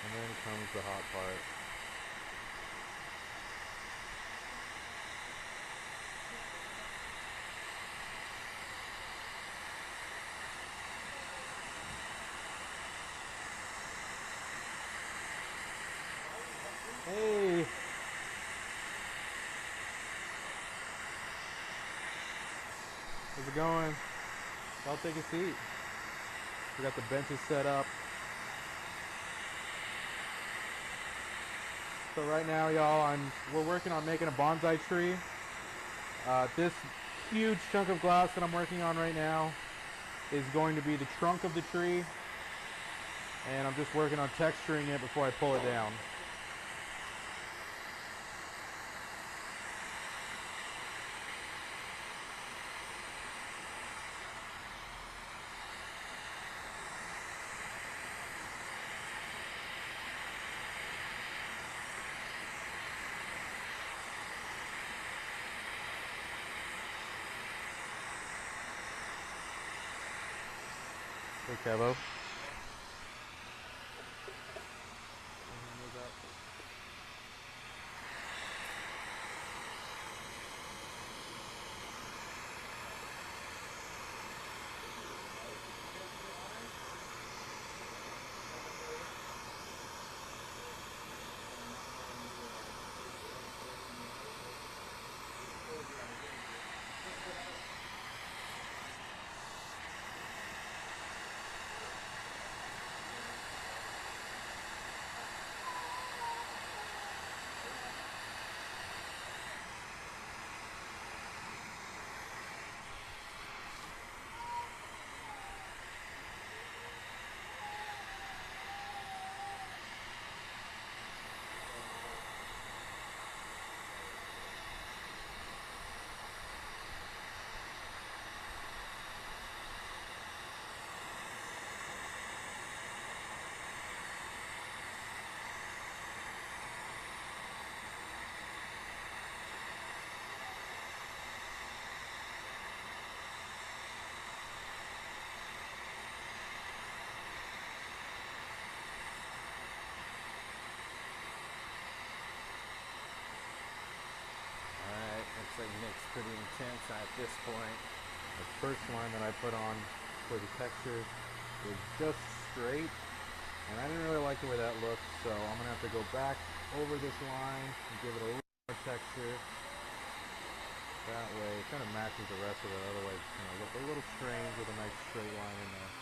and then comes the hot part. Hey! How's it going? Y'all take a seat. We got the benches set up. So right now, y'all, we're working on making a bonsai tree. This huge chunk of glass that I'm working on right now is going to be the trunk of the tree, and I'm just working on texturing it before I pull it down. Hey, Kevo. Looks like Nick's pretty intense at this point. The first line that I put on for the texture is just straight, and I didn't really like the way that looked, so I'm going to have to go back over this line and give it a little more texture. That way it kind of matches the rest of it, otherwise it's going to look a little strange with a nice straight line in there.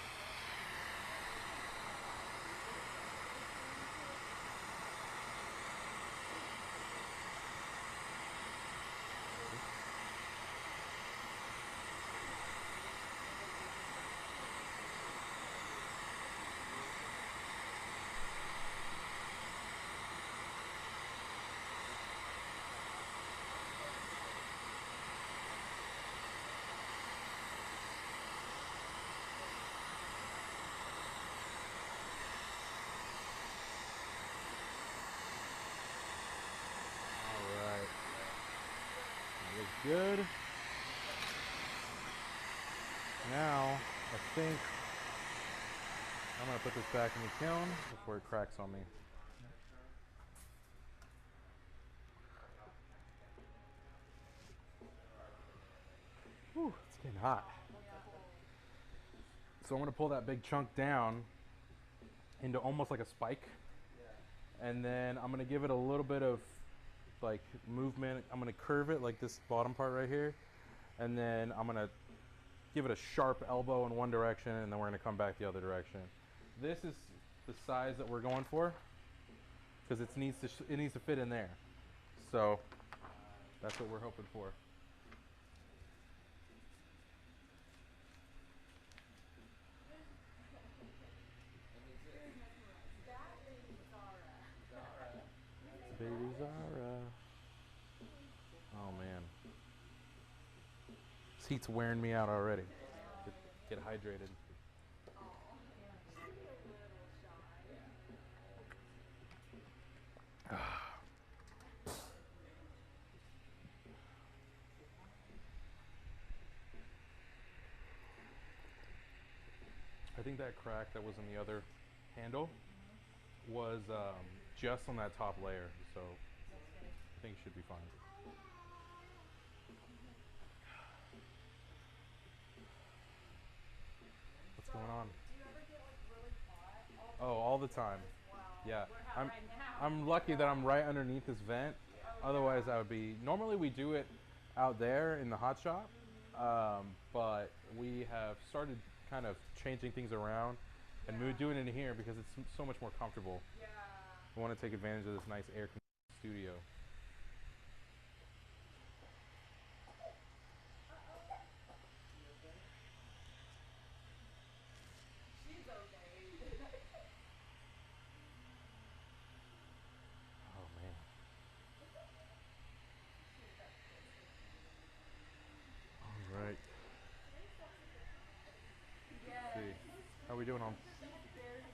Good. Now, I think I'm gonna put this back in the kiln before it cracks on me. Whew, it's getting hot. So I'm gonna pull that big chunk down into almost like a spike, and then I'm gonna give it a little bit of like movement. I'm gonna curve it like this bottom part right here, and then I'm gonna give it a sharp elbow in one direction, and then we're gonna come back the other direction. This is the size that we're going for because it needs to fit in there. So that's what we're hoping for. Baby Zara. Oh man. This heat's wearing me out already. Get hydrated. I think that crack that was in the other handle was just on that top layer, so I think it should be fine. What's going on? Do you ever get like really hot? Oh, all the time. Wow. Yeah, We're hot right now. I'm lucky that I'm right underneath this vent. Otherwise, I would be. Normally, we do it out there in the hot shop, but we have started kind of changing things around and doing it in here because it's so much more comfortable. Yeah. I want to take advantage of this nice air conditioned studio. She's okay. Oh man. All right. Yeah. See, how are we doing on?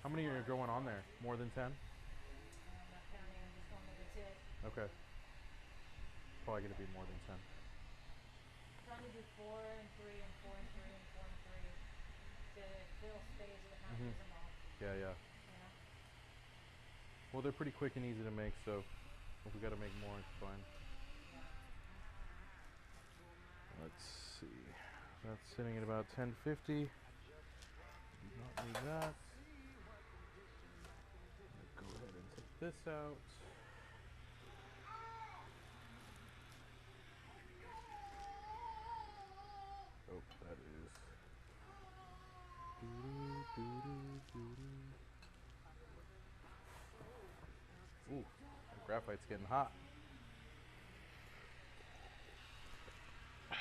How many are going on there? More than 10? I'm not counting. I'm just going with the tip. Okay. Probably gonna be more than 10. Trying to do 4 and 3 and 4 and 3 and 4 and 3 to fill space but not use them all. Yeah, yeah. You know? Well, they're pretty quick and easy to make, so if we gotta make more, it's fine. Let's see. That's sitting at about 1050. Do not need that. Go ahead and take this out. Oh, that is. Ooh, the graphite's getting hot. As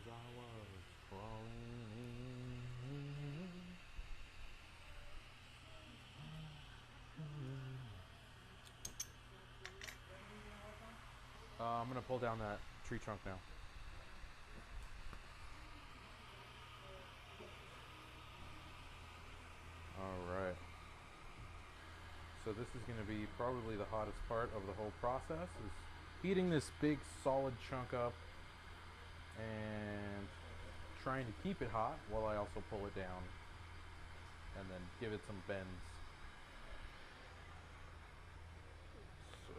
I was crawling in. I'm gonna pull down that tree trunk now. Alright. So this is gonna be probably the hottest part of the whole process, is heating this big solid chunk up and trying to keep it hot while I also pull it down and then give it some bends. So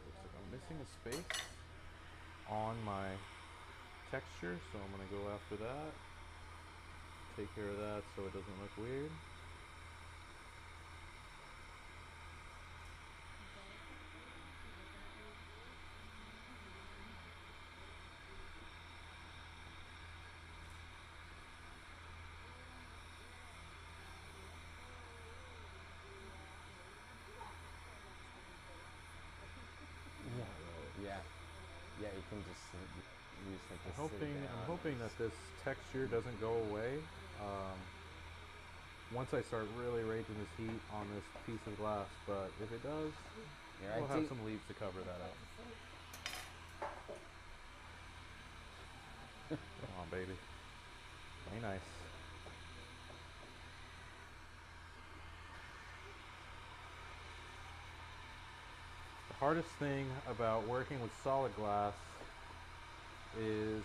looks like I'm missing a space on my texture, so I'm gonna go after that. Take care of that so it doesn't look weird. Yeah. Yeah, you can just use like this. I'm hoping that this texture doesn't go away. Once I start really raising this heat on this piece of glass, but if it does, we'll have some leaves to cover that up. Come on, baby. Be nice. The hardest thing about working with solid glass is,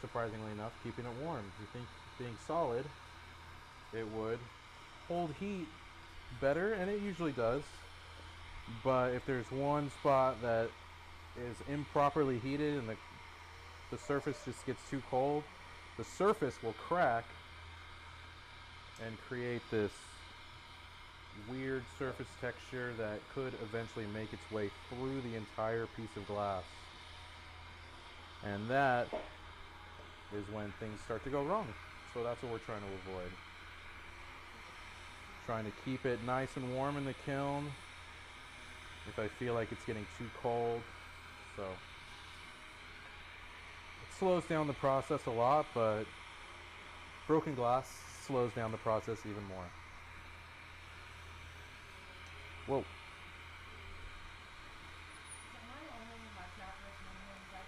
surprisingly enough, keeping it warm. You think being solid, it would hold heat better, and it usually does. But if there's one spot that is improperly heated and the surface just gets too cold, the surface will crack and create this weird surface texture that could eventually make its way through the entire piece of glass. And that is when things start to go wrong. So that's what we're trying to avoid. Trying to keep it nice and warm in the kiln if I feel like it's getting too cold. So it slows down the process a lot, but broken glass slows down the process even more. Whoa. Am I only like not listening when like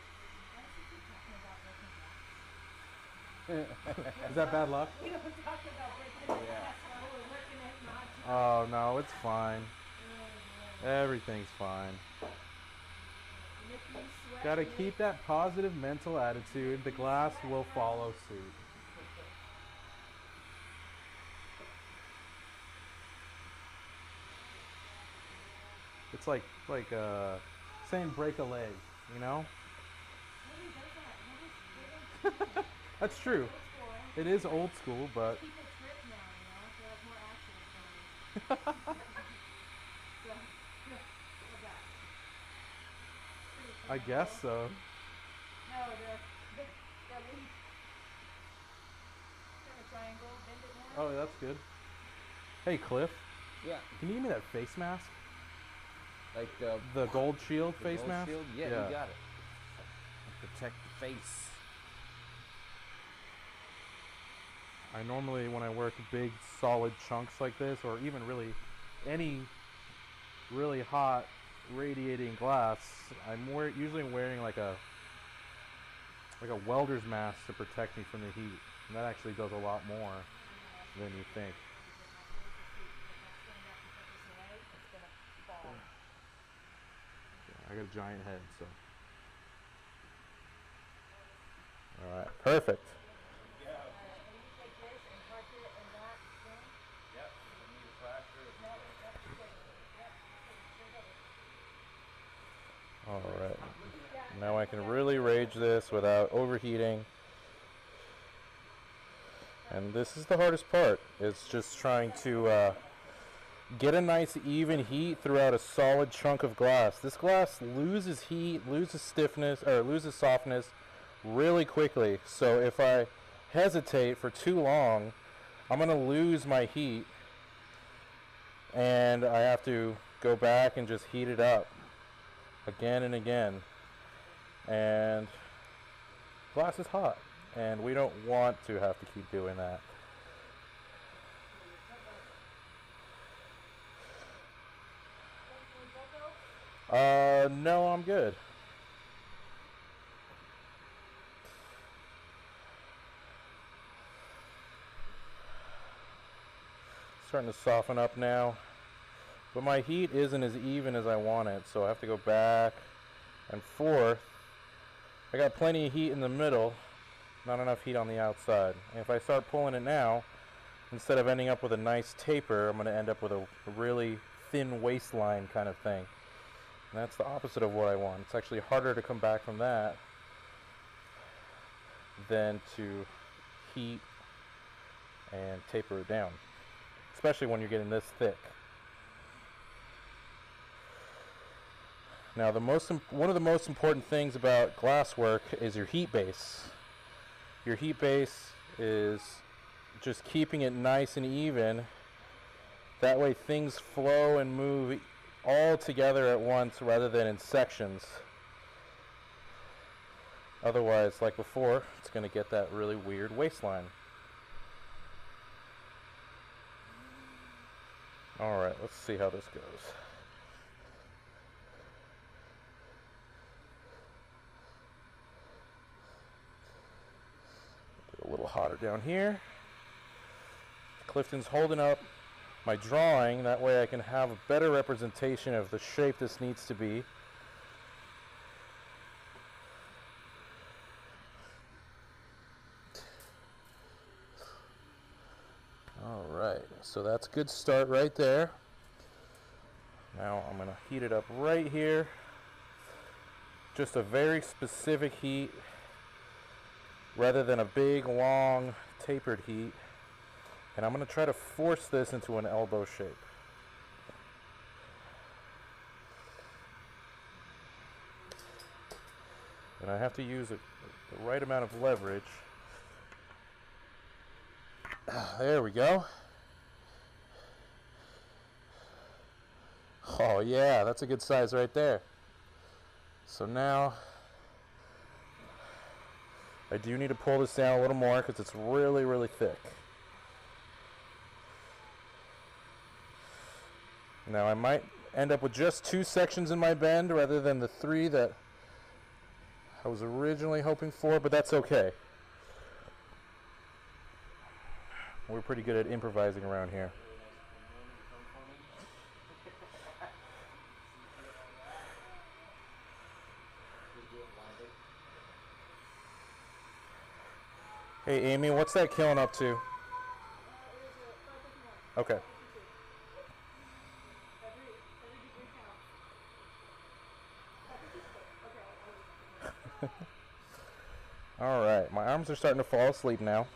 why does he keep talking about breaking glass? Is that bad luck? We don't talk about breaking glass while we're working at Nacho. Oh no, it's fine. Everything's fine. And if you sweat, Gotta you keep that positive mental attitude. The glass will follow suit. It's like saying break a leg, you know? nobody does that. They don't That's true. old school. It is old school, but People trip now, you know, so that's more accidents than so, what's that? I guess so. No, the leaf. Kind of triangle, bend it more. Oh, that's good. Hey, Cliff, Yeah. can you give me that face mask? Like The gold shield the face gold mask? shield? Yeah, you got it. Protect the face. I normally, when I work big solid chunks like this, or even really any really hot radiating glass, I'm usually wearing like a welder's mask to protect me from the heat. And that actually does a lot more than you think. I got a giant head, so. All right, perfect. All right. Now I can really rage this without overheating. And this is the hardest part. It's just trying to get a nice even heat throughout a solid chunk of glass. This glass loses heat, loses stiffness, or loses softness really quickly. So if I hesitate for too long, I'm going to lose my heat. And I have to go back and just heat it up again and again. And glass is hot, and we don't want to have to keep doing that. No, I'm good. Starting to soften up now. But my heat isn't as even as I want it, so I have to go back and forth. I got plenty of heat in the middle, not enough heat on the outside. And if I start pulling it now, instead of ending up with a nice taper, I'm going to end up with a really thin waistline kind of thing. And that's the opposite of what I want. It's actually harder to come back from that than to heat and taper it down, especially when you're getting this thick. Now, one of the most important things about glass work is your heat base. Your heat base is just keeping it nice and even. That way things flow and move all together at once rather than in sections. Otherwise, like before, it's going to get that really weird waistline. Alright, let's see how this goes. A little hotter down here. Clifton's holding up my drawing, that way I can have a better representation of the shape this needs to be. So that's a good start right there. Now I'm going to heat it up right here. Just a very specific heat rather than a big, long, tapered heat. And I'm going to try to force this into an elbow shape. And I have to use the right amount of leverage. There we go. Oh yeah, that's a good size right there. So now I do need to pull this down a little more because it's really, really thick. Now I might end up with just 2 sections in my bend rather than the 3 that I was originally hoping for, but that's okay. We're pretty good at improvising around here. Hey Amy, what's that kiln up to? Okay. All right, my arms are starting to fall asleep now.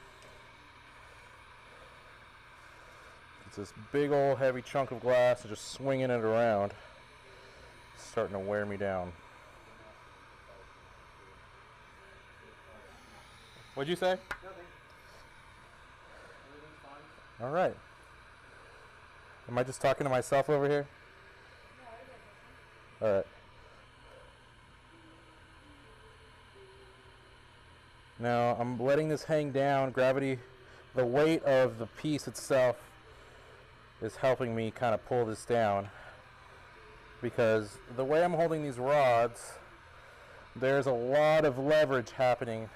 It's this big old heavy chunk of glass and just swinging it around. It's starting to wear me down. What'd you say? Nothing. Everything's fine. All right. Am I just talking to myself over here? All right. Now I'm letting this hang down. Gravity, the weight of the piece itself is helping me kind of pull this down, because the way I'm holding these rods, there's a lot of leverage happening,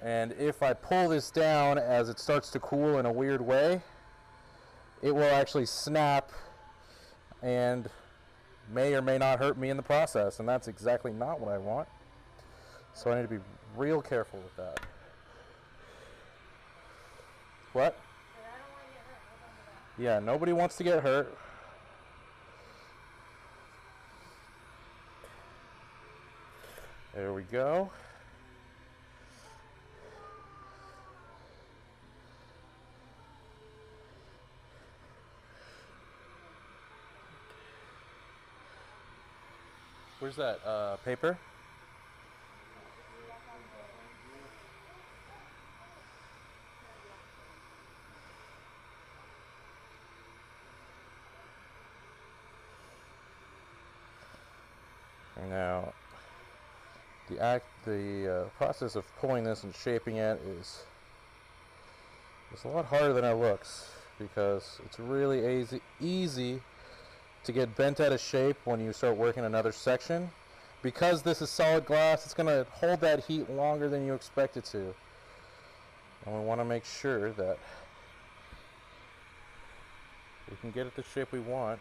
and if I pull this down as it starts to cool in a weird way, it will actually snap and may or may not hurt me in the process, and that's exactly not what I want. So I need to be real careful with that. What? Yeah, nobody wants to get hurt. There we go. Where's that paper? Now, the process of pulling this and shaping it is a lot harder than it looks, because it's really easy to get bent out of shape when you start working another section. Because this is solid glass, it's going to hold that heat longer than you expect it to. And we want to make sure that we can get it the shape we want.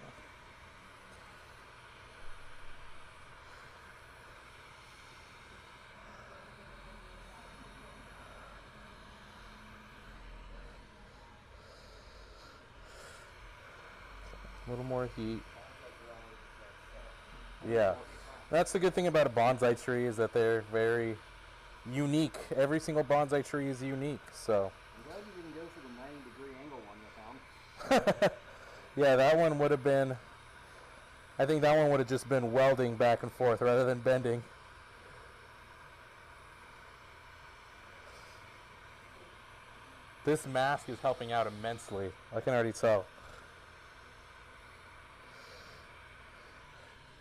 A little more heat. Yeah, that's the good thing about a bonsai tree, is that they're very unique. Every single bonsai tree is unique. So. I'm glad you didn't go for the 90-degree angle one you found. Yeah, that one would have been. I think that one would have just been welding back and forth rather than bending. This mask is helping out immensely. I can already tell.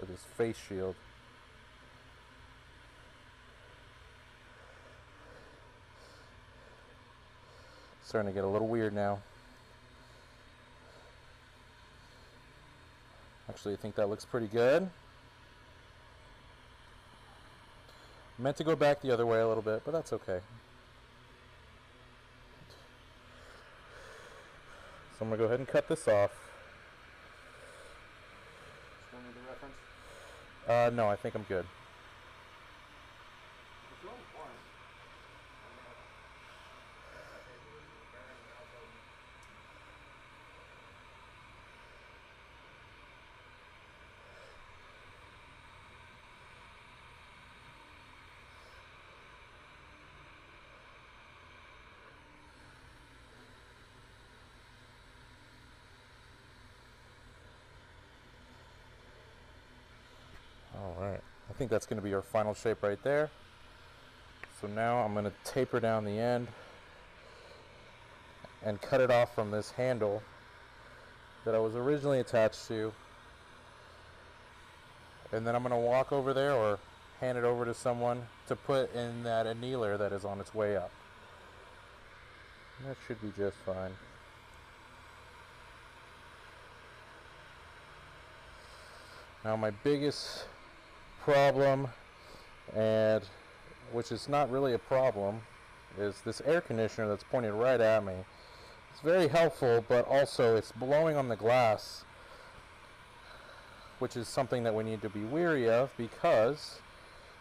With his face shield. Starting to get a little weird now. Actually, I think that looks pretty good. Meant to go back the other way a little bit, but that's okay. So I'm going to go ahead and cut this off. Still need the reference? No, I think I'm good. It's really boring. I think that's going to be our final shape right there. So now I'm going to taper down the end and cut it off from this handle that I was originally attached to. And then I'm going to walk over there or hand it over to someone to put in that annealer that is on its way up. That should be just fine. Now my biggest problem, and which is not really a problem, is this air conditioner that's pointed right at me. It's very helpful, but also it's blowing on the glass, which is something that we need to be wary of because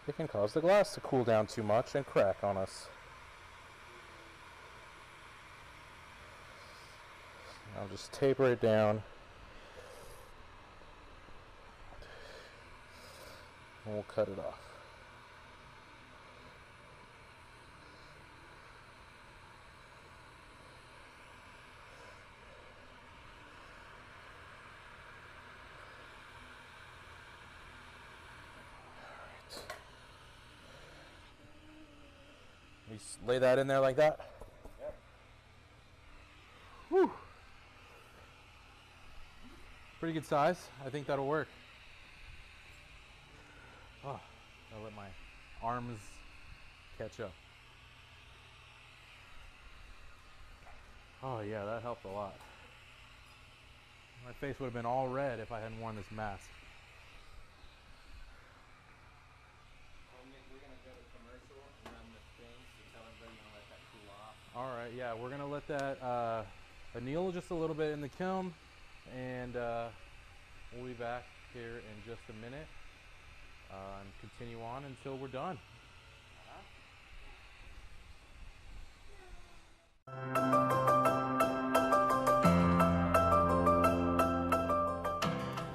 it can cause the glass to cool down too much and crack on us. I'll just taper it down. And we'll cut it off. You lay that in there like that? Yep. Whew. Pretty good size. I think that'll work. Oh, I'll let my arms catch up. Oh yeah, that helped a lot. My face would have been all red if I hadn't worn this mask. We're going to go to commercial and run the thing, so tell everybody to let that cool off. All right, yeah, we're gonna let that anneal just a little bit in the kiln, and we'll be back here in just a minute and continue on until we're done.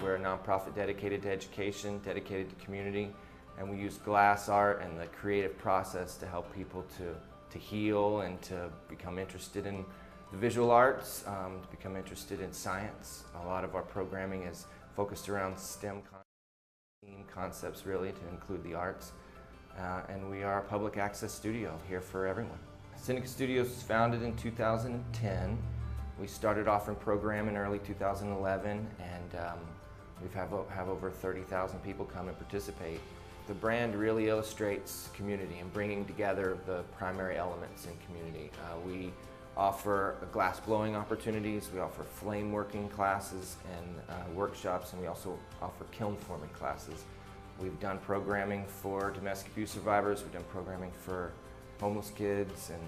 We're a nonprofit dedicated to education, dedicated to community, and we use glass art and the creative process to help people to heal and to become interested in the visual arts, to become interested in science. A lot of our programming is focused around STEM concepts, really, to include the arts. And we are a public access studio here for everyone. SiNaCa Studios was founded in 2010. We started off in program in early 2011, and we have over 30,000 people come and participate. The brand really illustrates community and bringing together the primary elements in community. We offer glass blowing opportunities, we offer flame working classes and workshops, and we also offer kiln forming classes. We've done programming for domestic abuse survivors, we've done programming for homeless kids and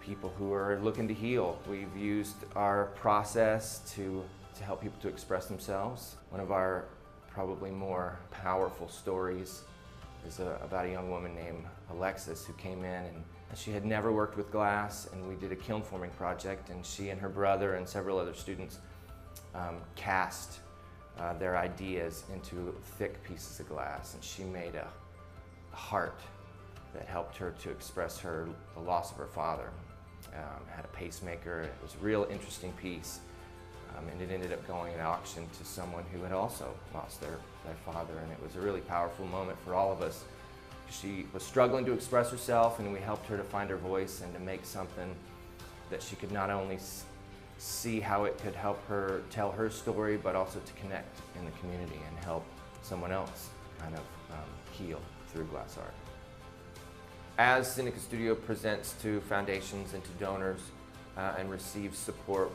people who are looking to heal. We've used our process to help people to express themselves. One of our probably more powerful stories is about a young woman named Alexis who came in, and she had never worked with glass, and we did a kiln forming project, and she and her brother and several other students cast their ideas into thick pieces of glass, and she made a heart that helped her to express the loss of her father. Had a pacemaker. It was a real interesting piece, and it ended up going at auction to someone who had also lost their father, and it was a really powerful moment for all of us. She was struggling to express herself, and we helped her to find her voice and to make something that she could not only see how it could help her tell her story, but also to connect in the community and help someone else kind of heal through glass art. As SiNaCa Studio presents to foundations and to donors and receives support,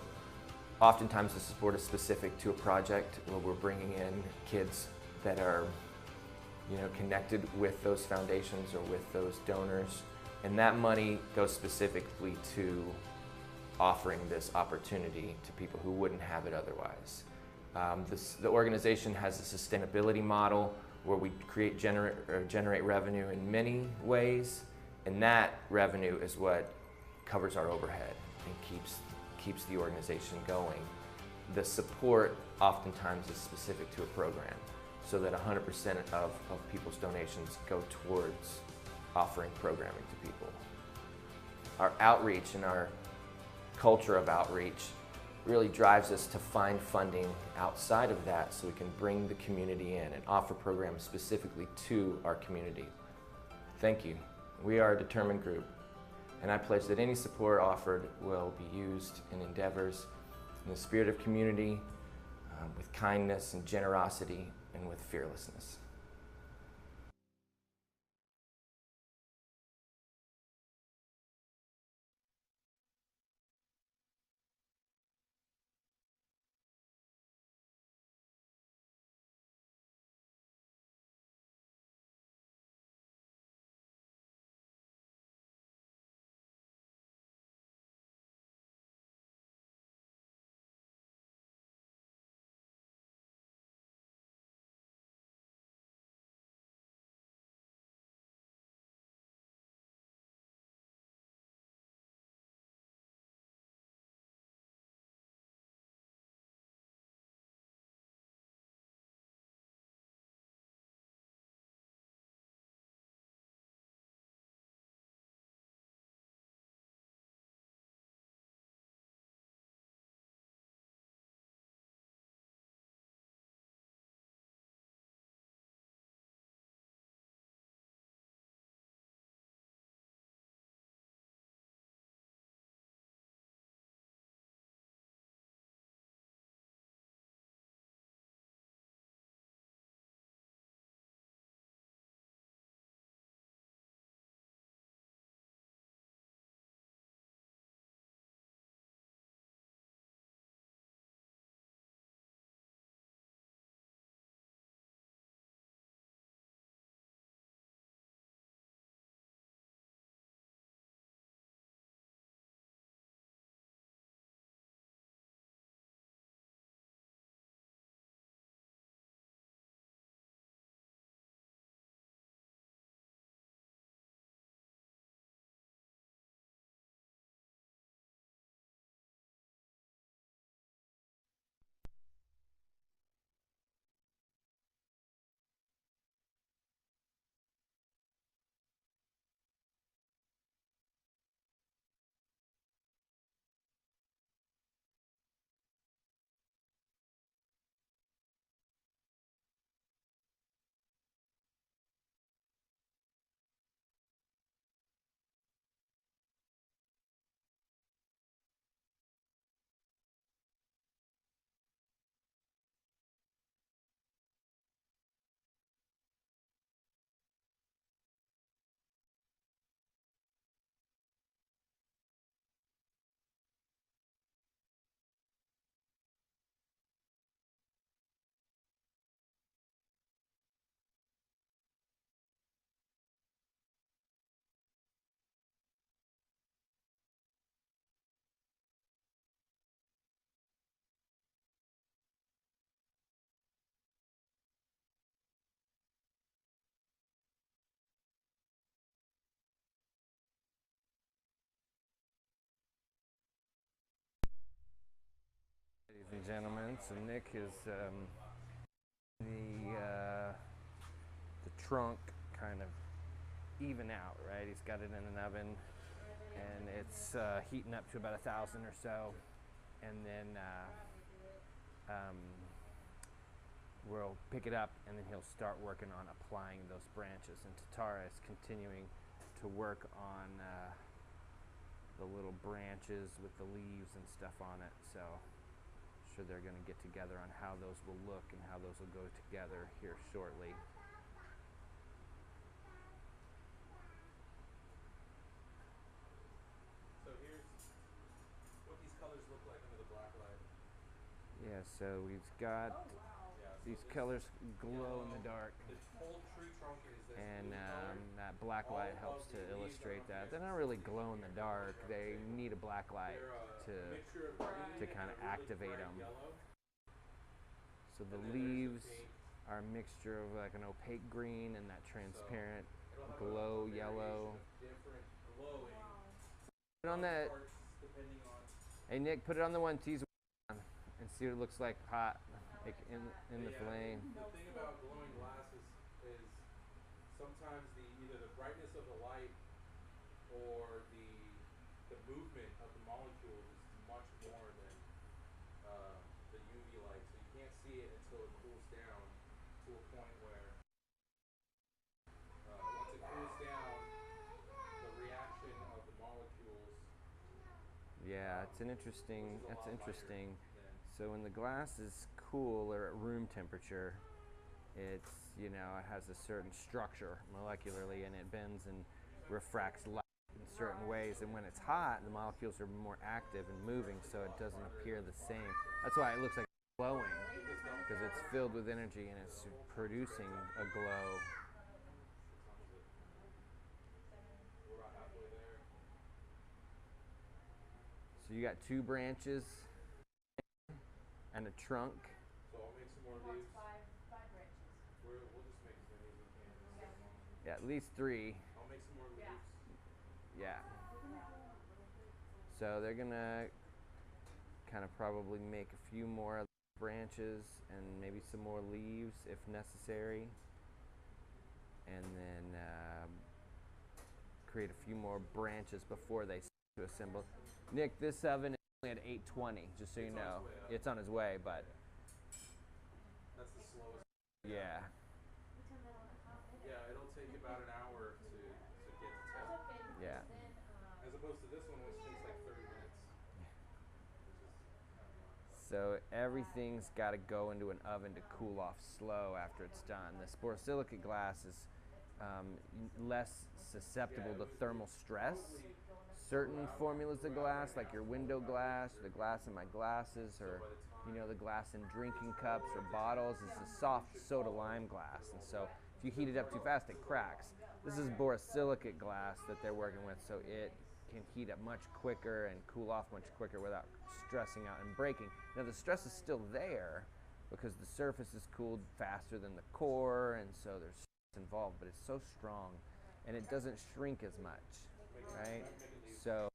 oftentimes the support is specific to a project where we're bringing in kids that are connected with those foundations or with those donors, and that money goes specifically to offering this opportunity to people who wouldn't have it otherwise. The organization has a sustainability model where we generate revenue in many ways, and that revenue is what covers our overhead and keeps the organization going. The support oftentimes is specific to a program, so that 100% of people's donations go towards offering programming to people. Our outreach and our culture of outreach really drives us to find funding outside of that so we can bring the community in and offer programs specifically to our community. Thank you. We are a determined group, and I pledge that any support offered will be used in endeavors in the spirit of community, with kindness and generosity, and with fearlessness. Ladies and gentlemen, so Nick is the trunk kind of even out, right? He's got it in an oven, and it's heating up to about 1,000 or so, and then we'll pick it up, and then he'll start working on applying those branches. And Tatara is continuing to work on the little branches with the leaves and stuff on it. So sure they're going to get together on how those will look and how those will go together here shortly. So here's what these colors look like under the black light. Yeah, so we've got these colors glow in the dark, The whole tree trunk is this and blue color. that black light helps to illustrate that. They're not really glow in the dark. They need a black light They're a mixture of green to and kind of a really activate bright them. yellow. So the And then there's the leaves pink. are a mixture of like an opaque green and that transparent It'll have glow a yellow. variation of different glowing Put on that. parts depending on. Hey Nick, put it on the one tease on and see what it looks like hot, like in the flame. The thing about glowing glass is sometimes either the brightness of the light or the movement of the molecules is much more than see it until it cools down to a point where once it cools down, the reaction of the molecules. Yeah, it's an interesting. Which is a That's lot interesting. lighter So when the glass is cool or at room temperature, it's it has a certain structure molecularly, and it bends and refracts light in certain ways. And when it's hot, the molecules are more active and moving, so it doesn't appear the same. That's why it looks like it's glowing, because it's filled with energy and it's producing a glow. We're about halfway there. So you got 2 branches and a trunk. So I'll make some more He wants leaves. five branches. We'll just make as many as we can. Yeah, at least 3. I'll make some more leaves. Yeah. So they're gonna kind of probably make a few more branches and maybe some more leaves if necessary, and then create a few more branches before they start to assemble. Nick, this oven is only at 820, just so you know. It's on its way, but That's the slowest. yeah. Yeah, it'll take about an hour to get to temp. Yeah. As opposed to this one, which takes like 30 minutes. Which is kind of nice. So everything's got to go into an oven to cool off slow after it's done. The borosilicate glass is less susceptible to thermal stress. Certain formulas of glass, like your window glass, or the glass in my glasses, or the glass in drinking cups or bottles, is a soft soda lime glass, and so if you heat it up too fast, it cracks. This is borosilicate glass that they're working with, so it can heat up much quicker and cool off much quicker without stressing out and breaking. Now the stress is still there because the surface is cooled faster than the core, and so there's stress involved, but it's so strong and it doesn't shrink as much, right? So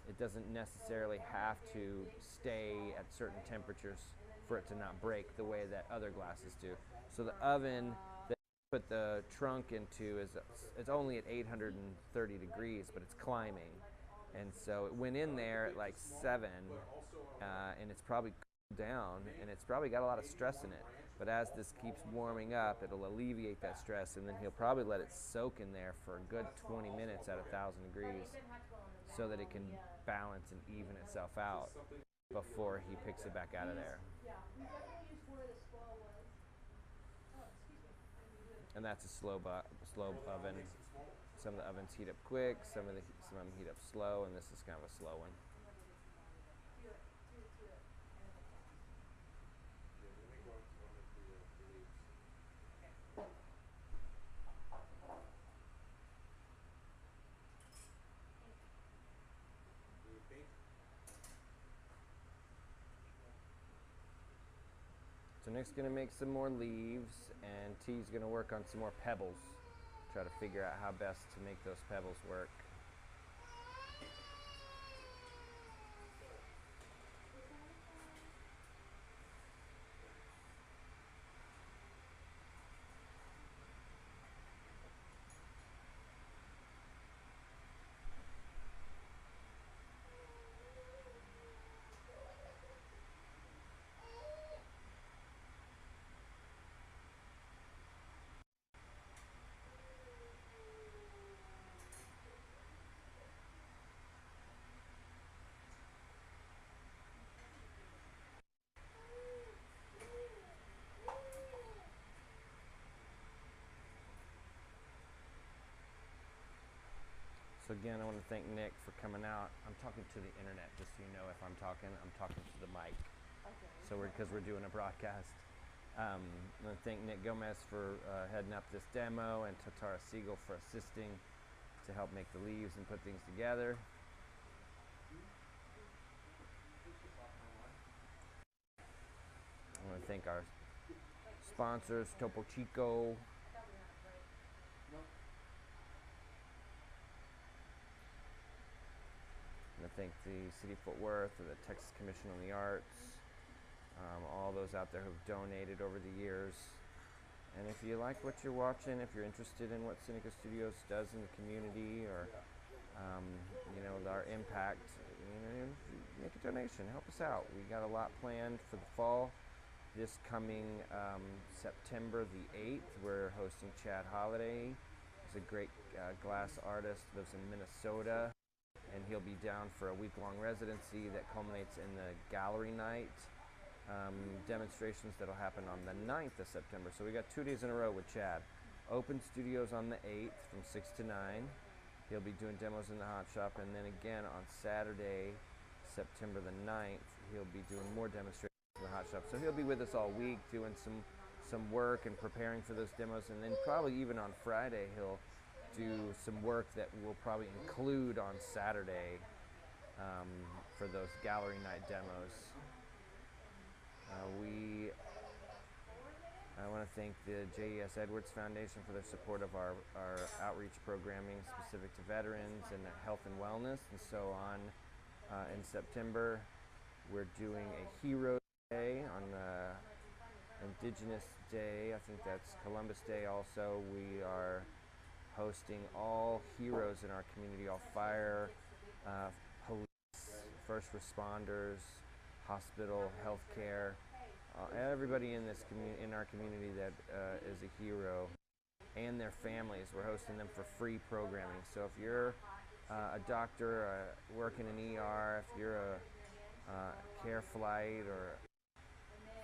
it doesn't necessarily have to stay at certain temperatures for it to not break the way that other glasses do. So the oven that you put the trunk into it's only at 830 degrees, but it's climbing. And so it went in there at like 7, and it's probably cooled down, and it's probably got a lot of stress in it. But as this keeps warming up, it'll alleviate that stress, and then he'll probably let it soak in there for a good 20 minutes at 1,000 degrees so that it can balance and even itself out before he picks it back out of there. And that's a slow oven. Some of the ovens heat up quick, some of them heat up slow, and this is kind of a slow one. So Nick's gonna make some more leaves, and T's gonna work on some more pebbles. Try to figure out how best to make those pebbles work. So again, I want to thank Nick for coming out. I'm talking to the internet, just so you know. If I'm talking to the mic. Okay. So because we're doing a broadcast. I want to thank Nick Gomez for heading up this demo, and Tatara Siegel for assisting to help make the leaves and put things together. I want to thank our sponsors, Topo Chico. I thank the City of Fort Worth, and the Texas Commission on the Arts, all those out there who've donated over the years. And if you like what you're watching, if you're interested in what SiNaCa Studios does in the community, or our impact, make a donation, help us out. We got a lot planned for the fall. this coming September the 8th, we're hosting Chad Holiday. He's a great glass artist, lives in Minnesota, and he'll be down for a week-long residency that culminates in the gallery night demonstrations that'll happen on the 9th of September. So we got 2 days in a row with Chad. Open studios on the 8th from 6 to 9. He'll be doing demos in the hot shop, and then again on Saturday, September the 9th, he'll be doing more demonstrations in the hot shop. So he'll be with us all week doing some work and preparing for those demos, and then probably even on Friday he'll do some work that we'll probably include on Saturday for those gallery night demos. I want to thank the J.E.S. Edwards Foundation for their support of our outreach programming specific to veterans and health and wellness. And so on in September, we're doing a Hero Day on Indigenous Day. I think that's Columbus Day also. We are hosting all heroes in our community, all fire, police, first responders, hospital, healthcare, everybody in this in our community that is a hero, and their families. We're hosting them for free programming. So if you're a doctor working in ER, if you're a care flight or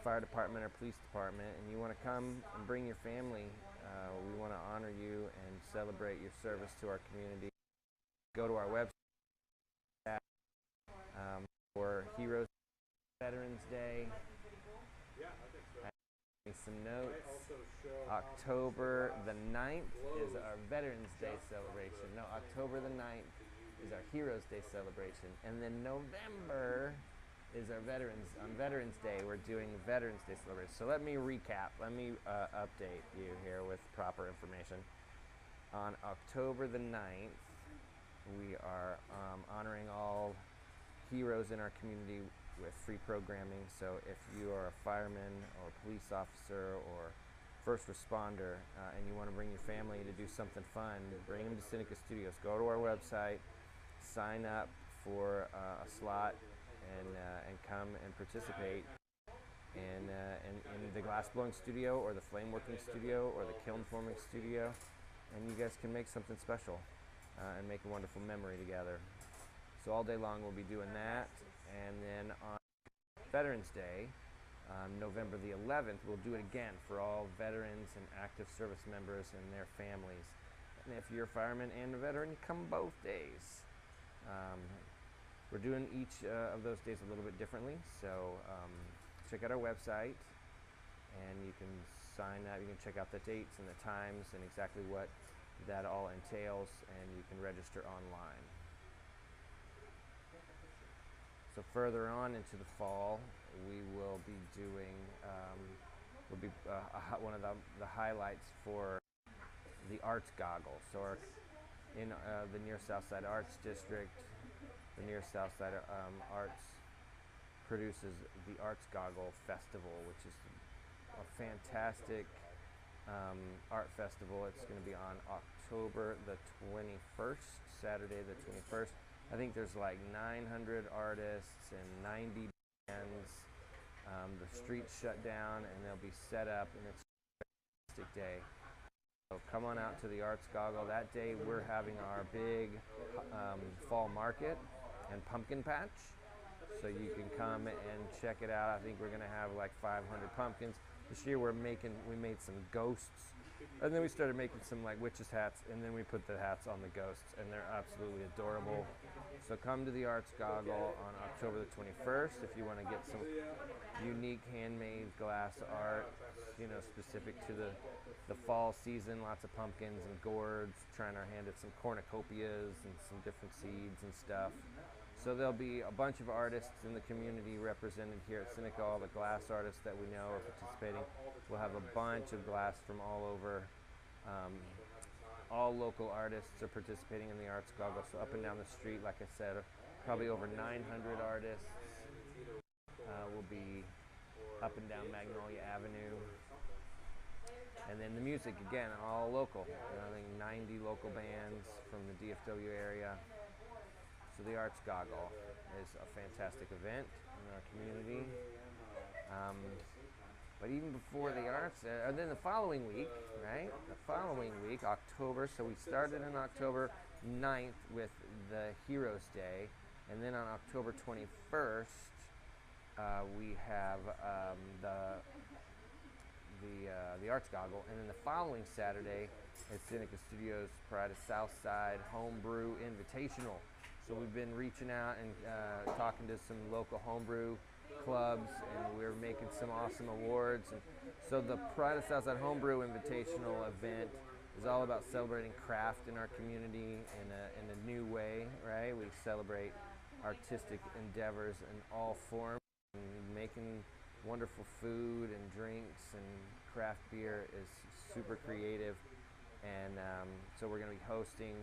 fire department or police department, and you want to come and bring your family, we want to honor you and celebrate your service to our community. Go to our website for Heroes Veterans Day. Some notes. October the 9th is our Veterans Day celebration. No, October the 9th is our Heroes Day celebration. And then November is our on Veterans Day, we're doing Veterans Day celebration. So let me recap. Let me update you here with proper information. On October the 9th, we are honoring all heroes in our community with free programming. So if you are a fireman or police officer or first responder and you want to bring your family to do something fun, bring them to SiNaCa Studios. Go to our website, sign up for a slot, and come and participate in the glass blowing studio or the flame working studio or the kiln forming studio, and you guys can make something special and make a wonderful memory together. So all day long we'll be doing that. And then on Veterans Day, November the 11th, we'll do it again for all veterans and active service members and their families. And if you're a fireman and a veteran, you come both days. We're doing each of those days a little bit differently. So check out our website, and you can sign up. You can check out the dates and the times and exactly what that all entails, and you can register online. So further on into the fall, we will be doing, one of the highlights for the Arts Goggle. So in the Near South Side Arts District, the Near South Side Arts produces the Arts Goggle Festival, which is a fantastic art festival. It's going to be on October the 21st, Saturday the 21st. I think there's like 900 artists and 90 bands. The streets shut down and they'll be set up, and it's a fantastic day. So come on out to the Arts Goggle. That day we're having our big fall market and pumpkin patch. So you can come and check it out. I think we're gonna have like 500 pumpkins. This year we made some ghosts. And then we started making some like witches hats, and then we put the hats on the ghosts, and they're absolutely adorable. So come to the Arts Goggle on October the 21st if you want to get some unique handmade glass art, specific to the fall season. Lots of pumpkins and gourds, trying our hand at some cornucopias and some different seeds and stuff. So there'll be a bunch of artists in the community represented here at SiNaCa. All the glass artists that we know are participating. We'll have a bunch of glass from all over. All local artists are participating in the Arts Goggle. So up and down the street, like I said, probably over 900 artists will be up and down Magnolia Avenue. And then the music, again, all local. I think 90 local bands from the DFW area. So the Arts Goggle is a fantastic event in our community. But even before the arts, and then the following week, right? The following week, October. So we started on October 9th with the Heroes Day, and then on October 21st, we have the Arts Goggle, and then the following Saturday is SiNaCa Studios Pride of Southside Homebrew Invitational. So we've been reaching out and talking to some local homebrew clubs, and we're making some awesome awards. And so the Pride of Southside Homebrew Invitational event is all about celebrating craft in our community in a new way, right? We celebrate artistic endeavors in all forms, and making wonderful food and drinks, and craft beer is super creative. And so we're going to be hosting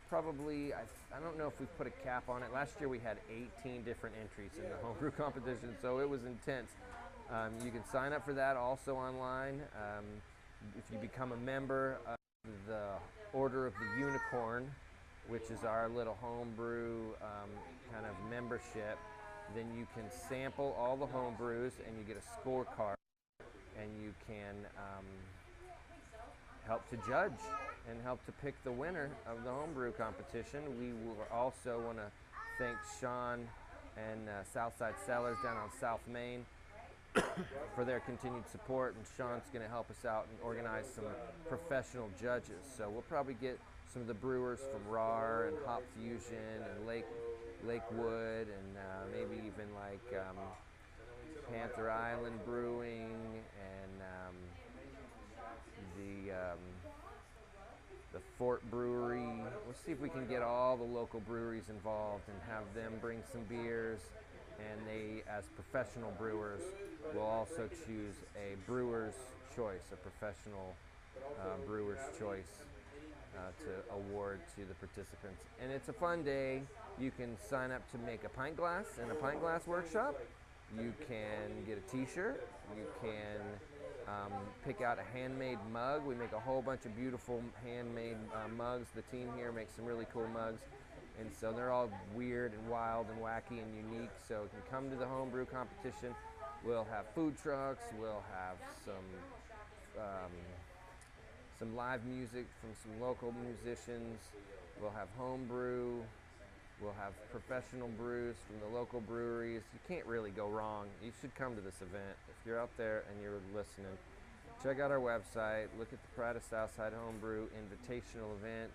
probably, I don't know if we've put a cap on it. Last year we had 18 different entries in the homebrew competition, so it was intense. You can sign up for that also online. If you become a member of the Order of the Unicorn, which is our little homebrew kind of membership, then you can sample all the homebrews and you get a scorecard, and you can help to judge and help to pick the winner of the homebrew competition. We will also want to thank Sean and Southside Cellars down on South Main for their continued support, and Sean's going to help us out and organize some professional judges. So we'll probably get some of the brewers from RAR and Hop Fusion and Lakewood, and maybe even like Panther Island Brewing, and the Fort Brewery. We'll see if we can get all the local breweries involved and have them bring some beers, and they, as professional brewers, will also choose a brewer's choice, a professional brewer's choice to award to the participants. And it's a fun day. You can sign up to make a pint glass in a pint glass workshop. You can get a t-shirt. You can pick out a handmade mug. We make a whole bunch of beautiful handmade mugs. The team here makes some really cool mugs. And so they're all weird and wild and wacky and unique. So you can come to the homebrew competition. We'll have food trucks. We'll have some live music from some local musicians. We'll have homebrew. We'll have professional brews from the local breweries. You can't really go wrong. You should come to this event. If you're out there and you're listening, check out our website, look at the Pride of Southside Homebrew Invitational event,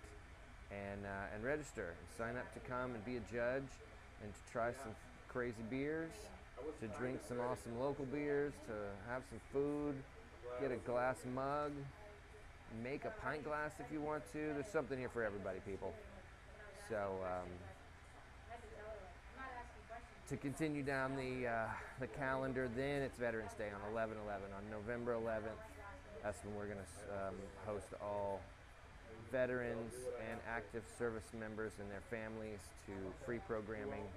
and register and sign up to come and be a judge, and to try some crazy beers, to drink some awesome local beers, to have some food, get a glass mug, make a pint glass if you want to. There's something here for everybody, people. So to continue down the calendar, then it's Veterans Day on 11/11. On November 11th, that's when we're going to host all veterans and active service members and their families to free programming.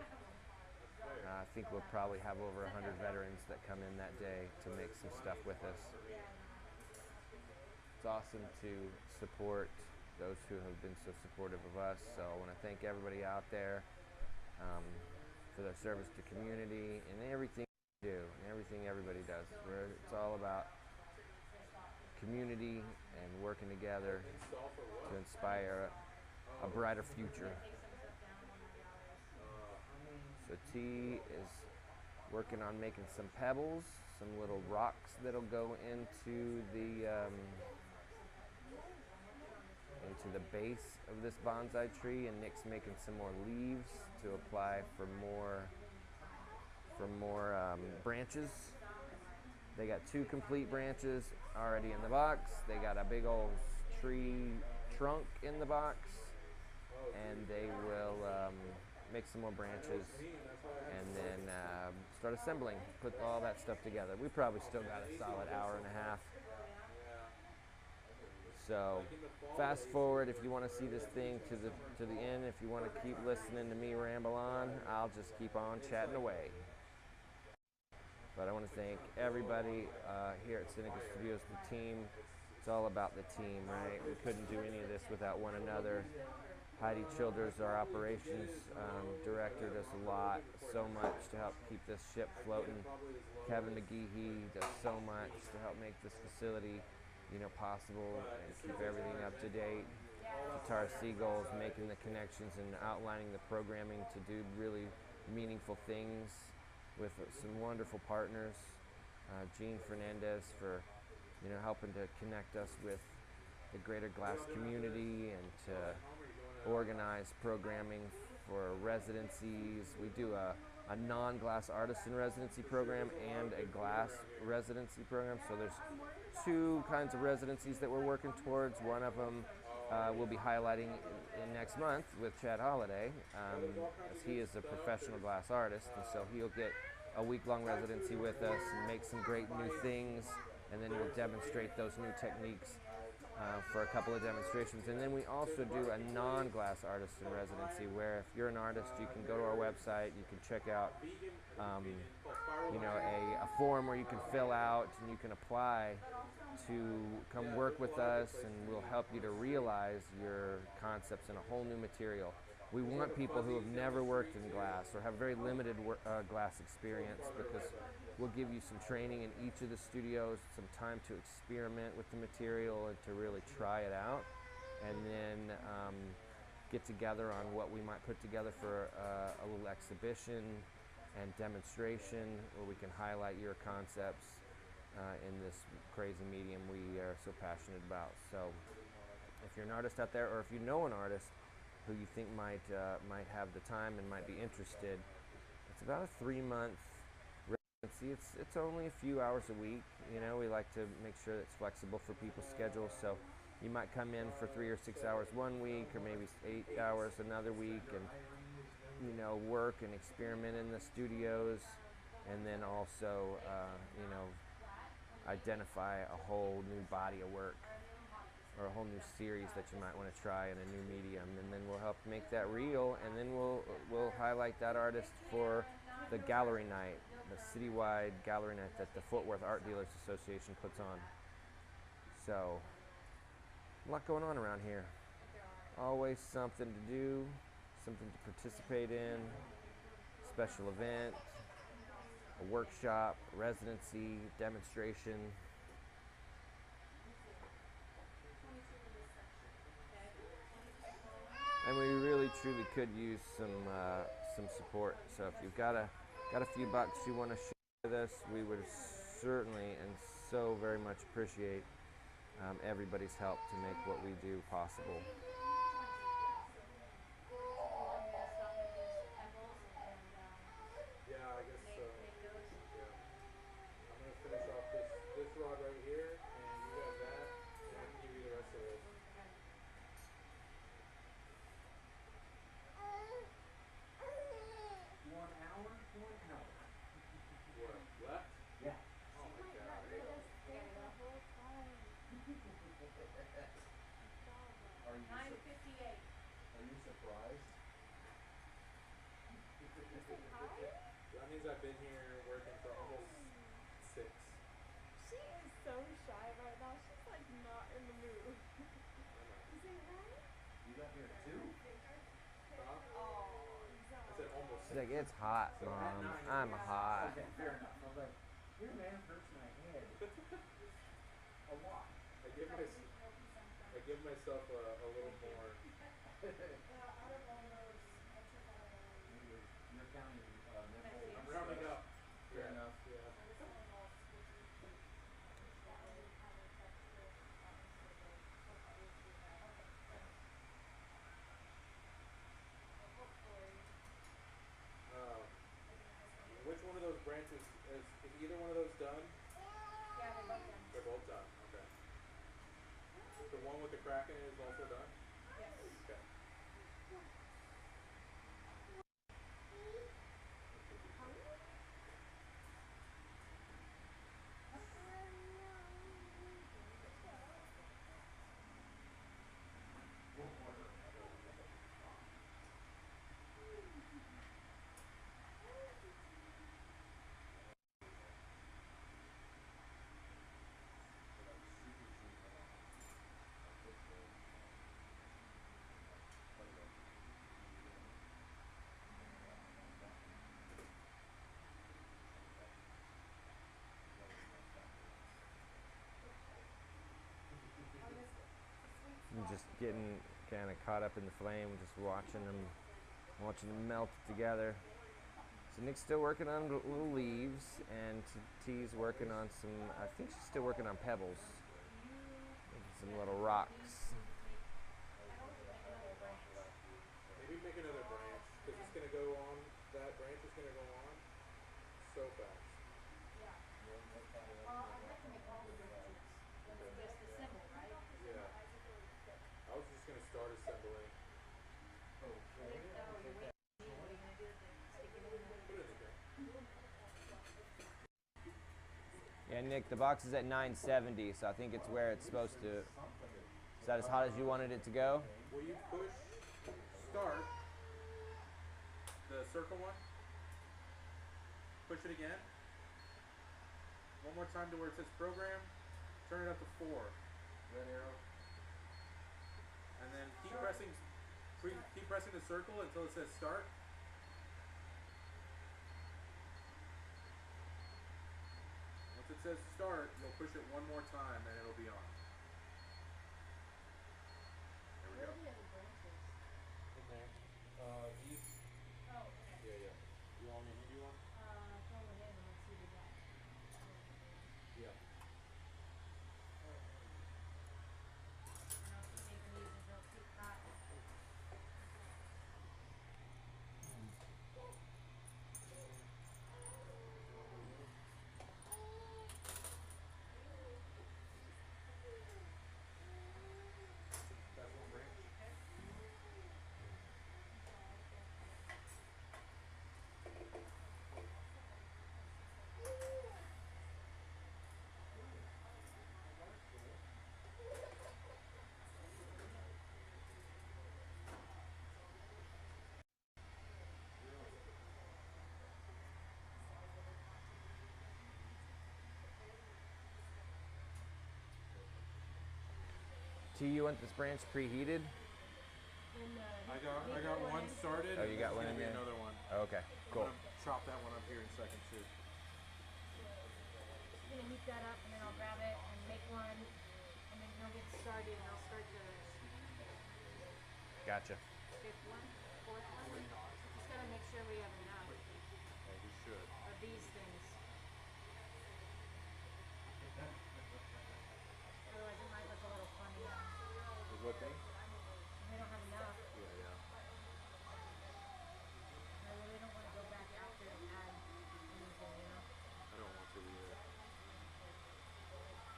I think we'll probably have over 100 veterans that come in that day to make some stuff with us. It's awesome to support those who have been so supportive of us. So I want to thank everybody out there for their service to community and everything we do and everything everybody does. It's all about community and working together to inspire a brighter future. So T is working on making some pebbles, some little rocks that'll go into the base of this bonsai tree, and Nick's making some more leaves to apply for more branches. They got 2 complete branches already in the box. They got a big old tree trunk in the box, and they will make some more branches and then start assembling, put all that stuff together. We probably still got a solid hour and a half. So fast forward if you want to see this thing to the end. If you want to keep listening to me ramble on, I'll just keep on chatting away. But I want to thank everybody here at SiNaCa Studios, the team. It's all about the team, right? We couldn't do any of this without one another. Heidi Childers, our operations director, does a lot, so much to help keep this ship floating. Kevin McGehee does so much to help make this facility, possible and keep everything up to date. Guitar Seagulls making the connections and outlining the programming to do really meaningful things with some wonderful partners. Gene Fernandez for helping to connect us with the greater glass community and to organize programming for residencies. We do a non-glass artist in residency program and a glass residency program. So there's two kinds of residencies that we're working towards. One of them we'll be highlighting in next month with Chad Holliday, as he is a professional glass artist, and so he'll get a week-long residency with us and make some great new things, and then we'll demonstrate those new techniques for a couple of demonstrations. And then we also do a non-glass artist in residency, where if you're an artist, you can go to our website, you can check out a form where you can fill out and you can apply to come work with us, and we'll help you to realize your concepts in a whole new material. We want people who have never worked in glass or have very limited glass experience, because we'll give you some training in each of the studios, some time to experiment with the material and to really try it out, and then get together on what we might put together for a little exhibition and demonstration where we can highlight your concepts in this crazy medium we are so passionate about. So if you're an artist out there, or if you know an artist who you think might have the time and might be interested, it's about a 3-month residency. It's only a few hours a week. We like to make sure it's flexible for people's schedules. So you might come in for 3 or 6 hours one week, or maybe 8 hours another week, and work and experiment in the studios, and then also identify a whole new body of work or a whole new series that you might want to try in a new medium, and then we'll help make that real, and then we'll highlight that artist for the gallery night, the citywide gallery night that the Fort Worth Art Dealers Association puts on. So a lot going on around here. Always something to do, something to participate in, special event, a workshop, residency, demonstration. And we really truly could use some support. So if you've got a few bucks you want to share with us, we would certainly and so very much appreciate everybody's help to make what we do possible. Yeah, I guess so. Yeah. I'm gonna finish off this rod right here, and you got that, and I can give you the rest of this. What? Left? Yeah. Oh my god. Are you 9:58. are you surprised? That means I've been here working for almost 6. She is so shy right now. She's like not in the mood. You say hi? You got here at 2? Huh? Oh, I said almost She's 6. like, it's hot, Mom. I'm hot. Okay, fair enough. I was like, your man hurts my head. A lot. I give myself a little more. You're counting nipples. I'm rounding up. Fair Yeah. enough. Yeah. Which one of those branches is either one of those done? Yeah, they're both done. They're both done. Okay. The one with the crack in it is also done? Yes. Okay. just getting kind of caught up in the flame, just watching them melt together. So Nick's still working on little leaves, and T's working on some, I think she's still working on pebbles, some little rocks. Maybe make another branch, because it's going to go on, that branch is going to go on so fast. Yeah. I was just going to start assembling. Yeah, Nick, the box is at 970, so I think it's where it's supposed to. Is that as hot as you wanted it to go? Will you push start, the circle one? Push it again. One more time to where it says program. Turn it up to 4. Red arrow. And then keep pressing the circle until it says start. Once it says start, you'll push it one more time and it'll be on. There we go. In there. These. Yeah. You want me to do one? Yeah. That's one branch. T, you want this branch preheated? I got one started. Oh, you got one and in there's there? gonna be another one. Oh, okay, cool. I'm gonna chop that one up here in a second too. I'm gonna heat that up and then I'll grab it and make one, and then you'll get started and I'll start the Gotcha. 5th one, 4th one. Just gotta make sure we have enough Oh, we should. of these things. Otherwise it might look a little funny. With what thing? We don't have enough. Yeah. I really don't want to go back after and add anything, you know? I don't want to either.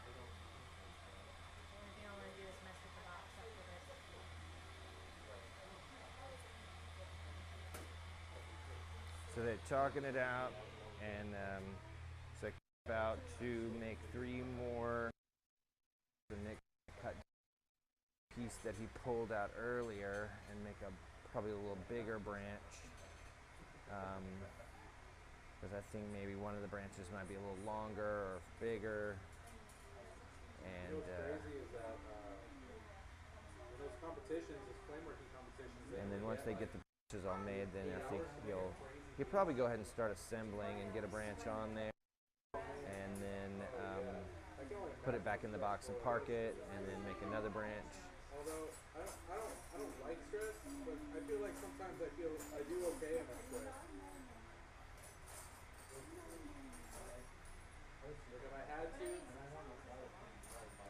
The only thing I want to do is mess with the box after this. So they're chalking it out, and so about to make 3 more. The Nick cut piece that he pulled out earlier and make probably a little bigger branch. Because I think maybe one of the branches might be a little longer or bigger. And You know what's crazy is that in those competitions, those flame working competitions, and then once they get the branches all made, then I think he'll probably go ahead and start assembling and get a branch on there, and then put it back in the box and park it, and then make another branch. Although I don't like stress, but I feel like sometimes I do okay in that stress. Like if I had to,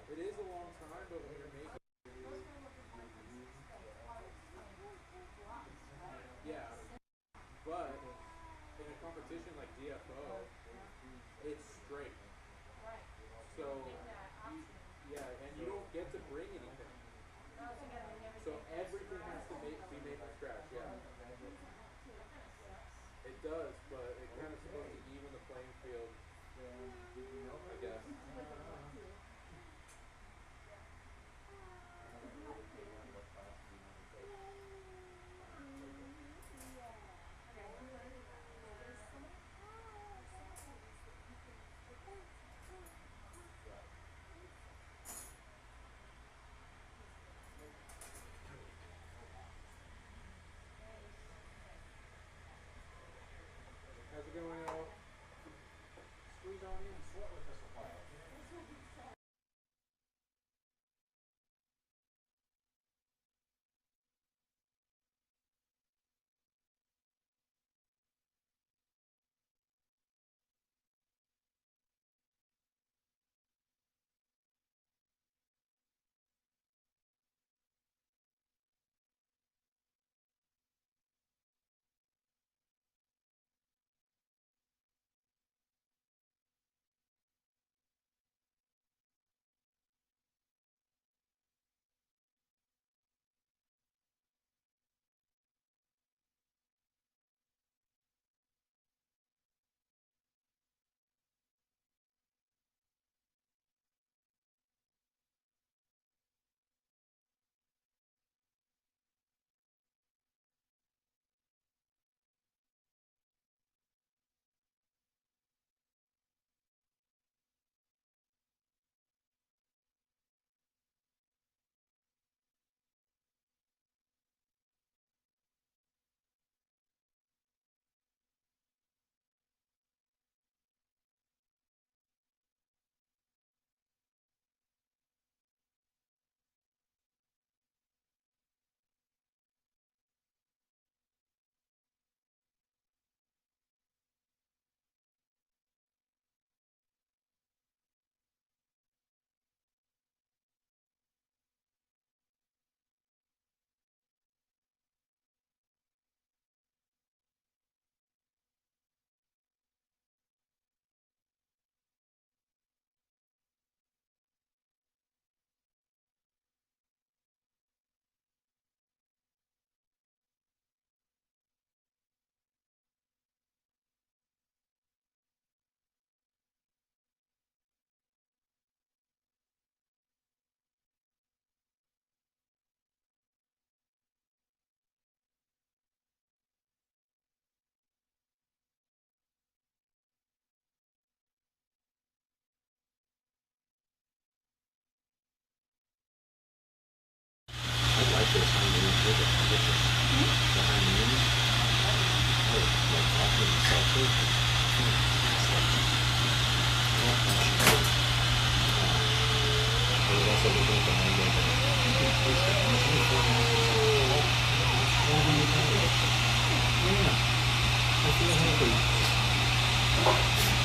it is a long time, but when you're making, yeah. But in a competition like DFO, it's straight. So and you don't get to bring anything. So everything has to be made from scratch. Yeah. It does, but it kind of supposed to even the playing field. I guess.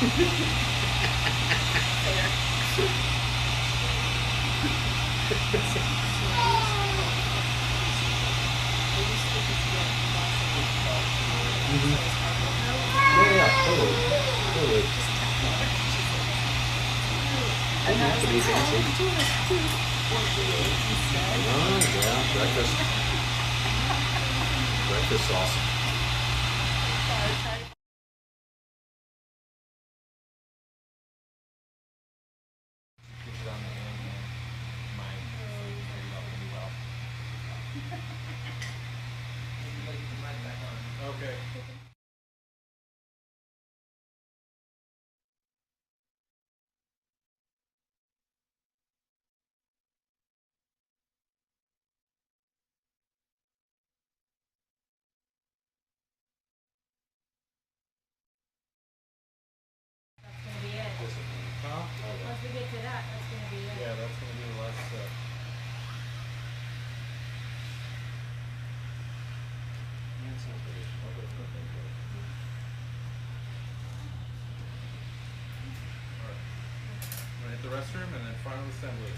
Yeah, totally. Totally. Doesn't have to be fancy. Oh, yeah, breakfast. Breakfast sauce. Keep it on the hand and mine very well, pretty well. Like, put mine back on. Okay. That's gonna be it. Huh? Once we get to that, that's gonna be it. Yeah, that's gonna be the last step. Alright. I'm gonna hit the restroom and then final assembly.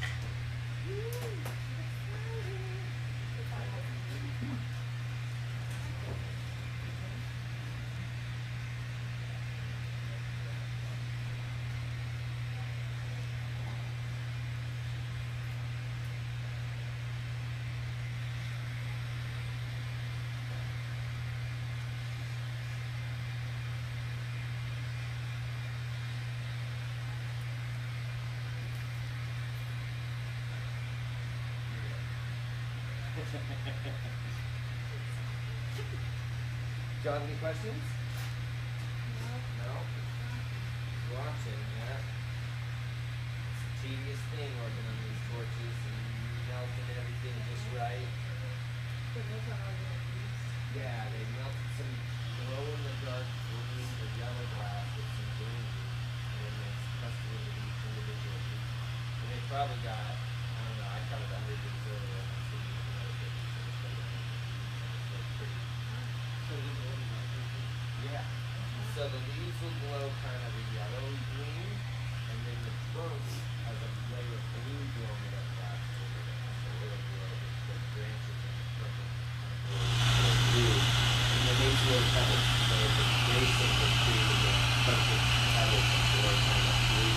John, any questions? No? Watching, yeah. It's a tedious thing working on these torches and melting everything just right. Yeah, they melted some glow in the dark green or yellow glass with some green, and then they custom into each individual piece. And they probably got, I don't know, I counted 100 these earlier, and I see another 50, so it's like 100. It's like pretty. Yeah. So the leaves will glow kind of a yellowy green, and then the trunk has a layer of blue glowing in that glass over it. So it'll glow the branches and the purple kind of blue. And then these will kind of the base of the tree will get perfect petals of glow kind of blue.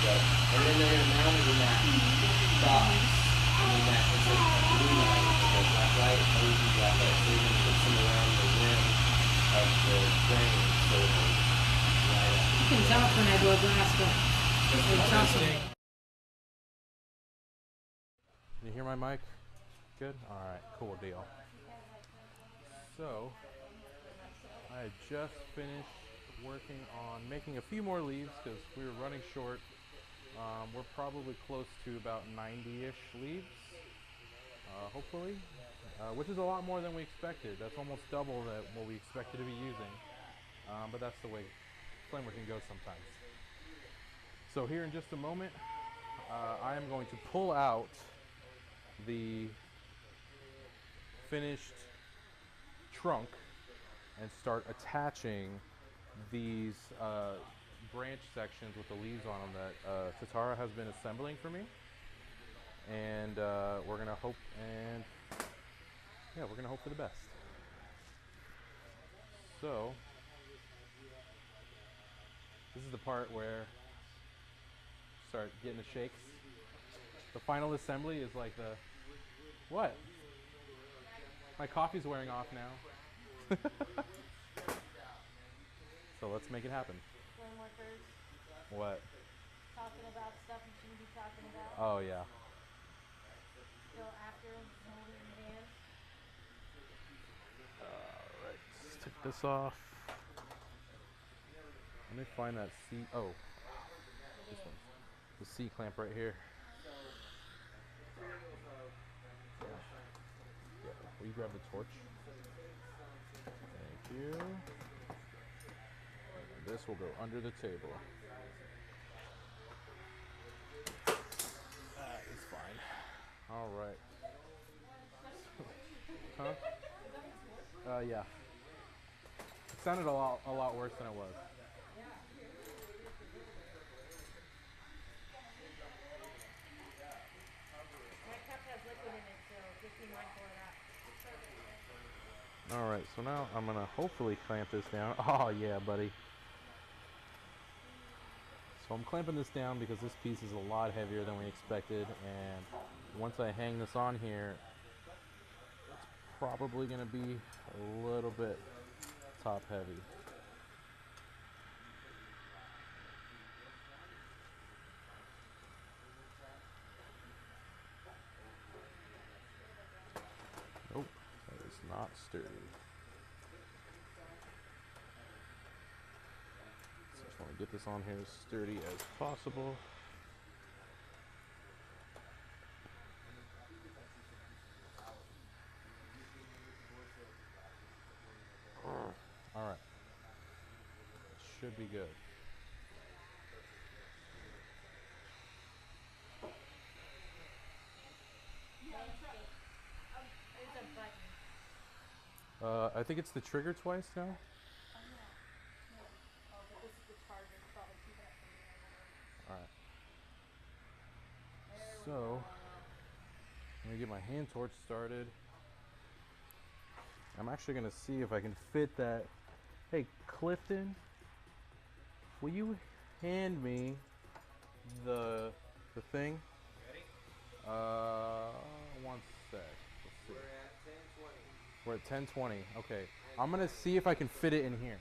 So, and then they're gonna mount it in that box. And then that is a blue light, like a black light, LED black light. So you're gonna put some around the rim of the frame so it'll light up. You can tell when I blow glass, but it's awesome. Can you hear my mic? Good? Alright, cool deal. So, I had just finished working on making a few more leaves because we were running short. We're probably close to about 90-ish leaves, hopefully, which is a lot more than we expected. That's almost double that what we expected to be using, but that's the way flame working goes sometimes. So here in just a moment, I am going to pull out the finished trunk and start attaching these branch sections with the leaves on them that Satara has been assembling for me, and we're gonna hope for the best. So this is the part where start getting the shakes. The final assembly is like the what? My coffee's wearing off now. So let's make it happen. Flame workers What? talking about stuff you shouldn't be talking about. Oh yeah. Still after holding your hand. Alright, let's take this off. Let me find that C. Oh, this one. The C clamp right here. Yeah. Will you grab the torch? Thank you. And this will go under the table. That is fine. Alright. Huh? Yeah. sounded a lot worse than it was. My cup has liquid in it, so just be mindful of that. All right, so now I'm gonna hopefully clamp this down. Oh yeah, buddy. So I'm clamping this down because this piece is a lot heavier than we expected, and once I hang this on here, it's probably gonna be a little bit top heavy. Nope, that is not sturdy. So just want to get this on here as sturdy as possible. All right, should be good. There's a button. I think it's the trigger twice now. Oh, but this is the charger. It's probably keeping it from me. All right. So let me get my hand torch started. I'm actually gonna see if I can fit that. Hey, Clifton, will you hand me the thing? Ready? One sec. Let's see. We're at 10:20. We're at 10:20. Okay. I'm gonna see if I can fit it in here.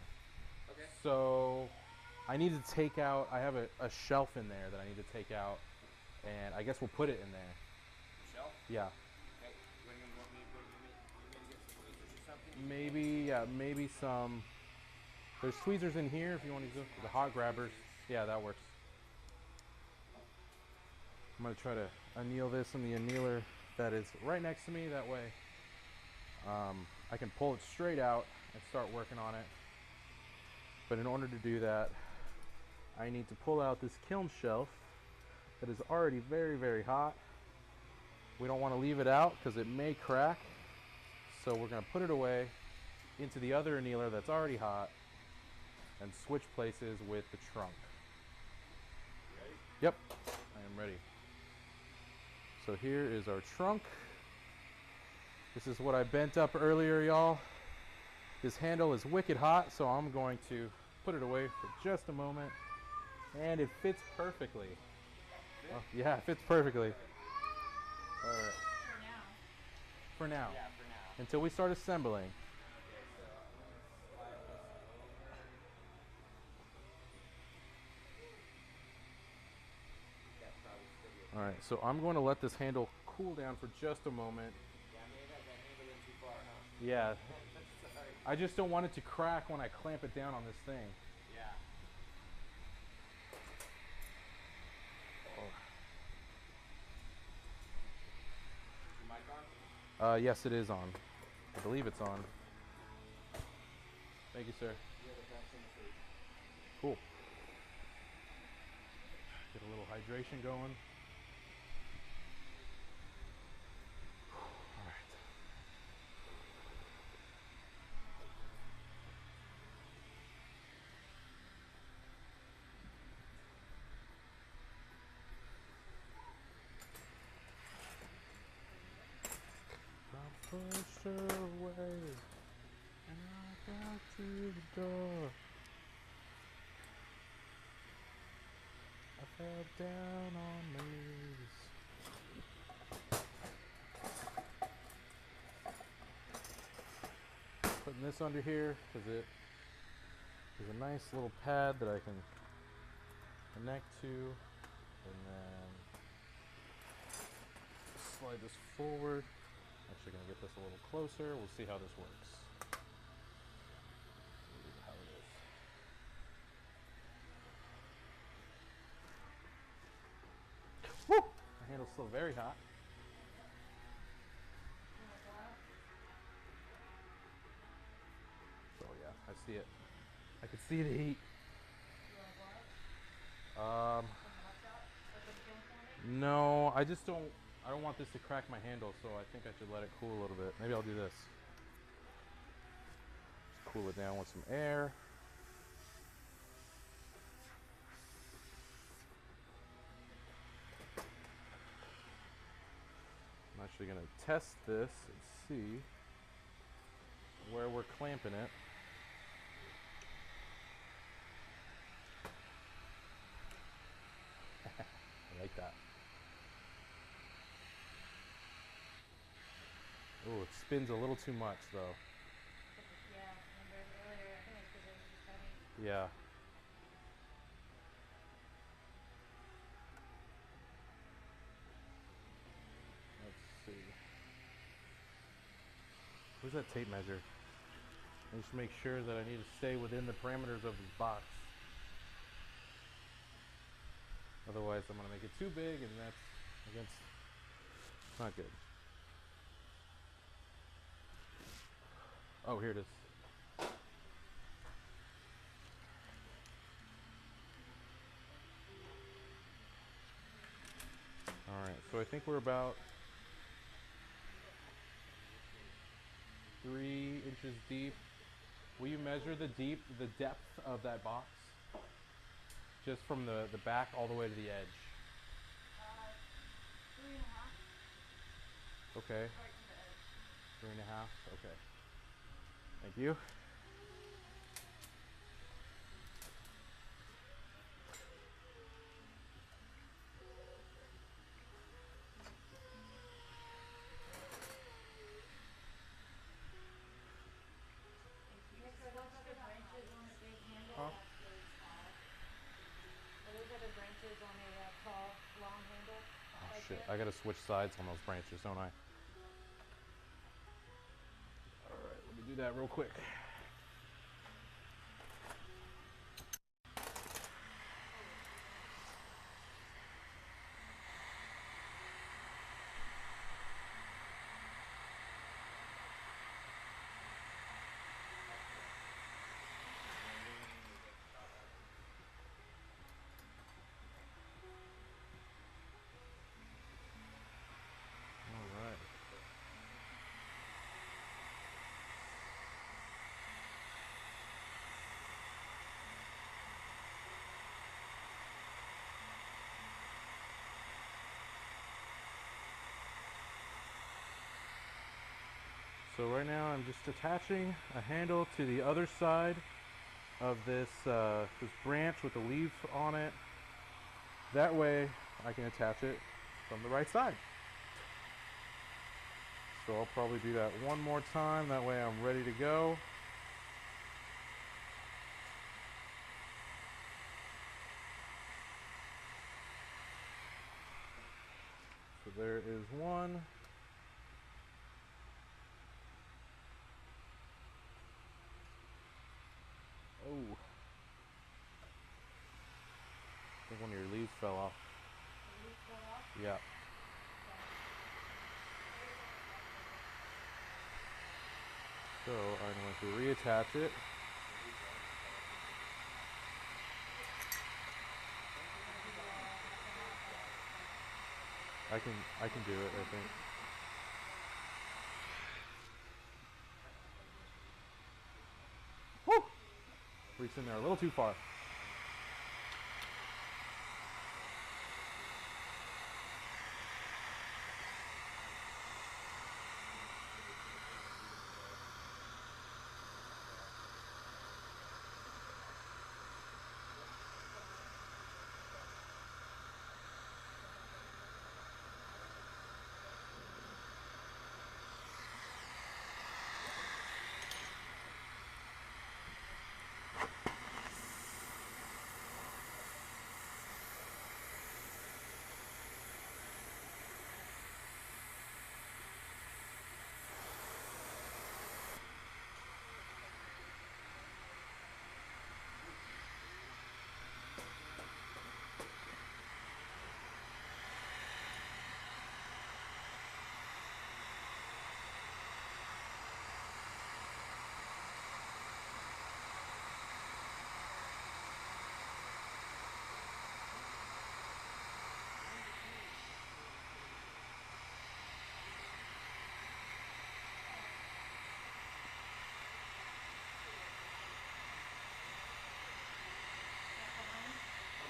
Okay. So I need to take out. I have a shelf in there that I need to take out, and I guess we'll put it in there. Shelf? Yeah. Okay. What do you want me to get some tweezers or something? Maybe, yeah, maybe some. There's tweezers in here if you want to use the hot grabbers. Yeah, that works. I'm gonna try to anneal this in the annealer that is right next to me. That way, I can pull it straight out and start working on it. But in order to do that, I need to pull out this kiln shelf that is already very, very hot. We don't want to leave it out because it may crack. So we're going to put it away into the other annealer that's already hot and switch places with the trunk. Ready? Yep, I am ready. So here is our trunk. This is what I bent up earlier, y'all. This handle is wicked hot, so I'm going to put it away for just a moment. And it fits perfectly. Oh, yeah, it fits perfectly. All right. For now. Yeah, for now. Until we start assembling. Okay, so I'm gonna slide this. That's probably still good. All right, so I'm going to let this handle cool down for just a moment. Yeah, I may have had that handle in too far, huh? Yeah, Sorry. I just don't want it to crack when I clamp it down on this thing. Yeah. Is your mic on? Yes, it is on. I believe it's on. Thank you, sir. You're the best in the food. Cool. Get a little hydration going. All right. I pushed her away and I got to the door. I fell down on my knees. Putting this under here because it is a nice little pad that I can connect to, and then slide this forward. Actually gonna get this a little closer. We'll see how this works. See how it is. Woo! The handle's still very hot. So yeah, I see it. I can see the heat. No, I just don't. I don't want this to crack my handle, so I think I should let it cool a little bit. Maybe I'll do this. cool it down with some air. I'm actually going to test this and see where we're clamping it. I like that. Oh, it spins a little too much though. Yeah, remember earlier, I think it's because it was just heavy. Yeah. Let's see. Where's that tape measure? I just make sure that I need to stay within the parameters of this box. Otherwise, I'm going to make it too big, and that's against. It's not good. Oh, here it is. All right, so I think we're about 3 inches deep. Will you measure the depth of that box? Just from the back all the way to the edge. 3.5. Okay. Right to the edge. 3.5. Okay. Thank you. Nick, are those other branches on the big handle? Huh? That's really small. Are those other branches on a tall, long handle? Oh Right shit! there? I gotta switch sides on those branches, don't I? All right, let me do that real quick. All right. So right now I'm just attaching a handle to the other side of this this branch with the leaf on it. That way I can attach it from the right side. So I'll probably do that one more time. That way I'm ready to go. So there is one. Oh. I think one of your leaves fell off. The leaf fell off? Yeah. So I'm going to reattach it. I can do it, I think. Woo! Reached in there a little too far.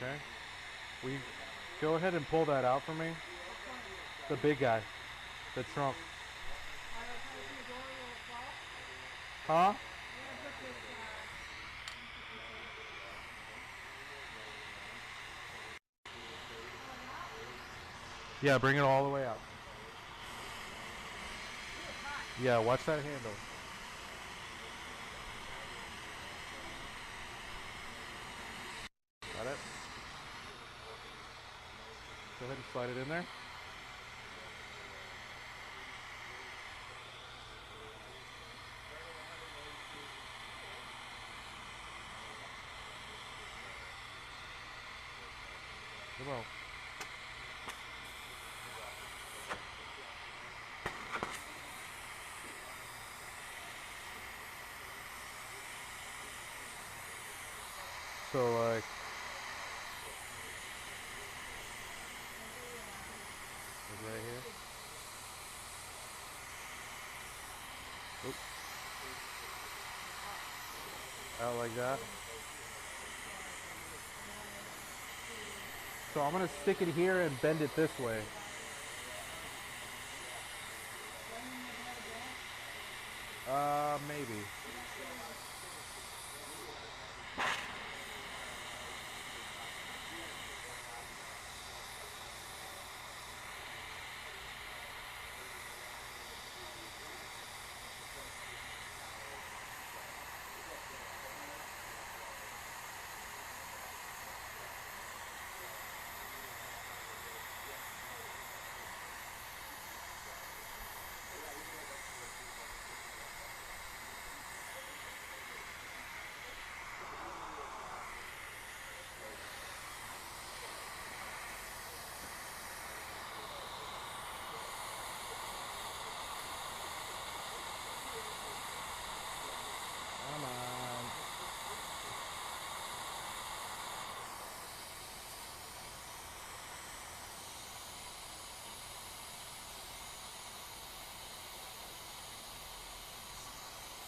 Okay. We go ahead and pull that out for me. The big guy. The trunk. Huh? Yeah, bring it all the way out. Yeah, watch that handle. Got it? Go ahead and slide it in there. Come on. So like right here. Oop. Out like that. So I'm gonna stick it here and bend it this way. Maybe. Come on.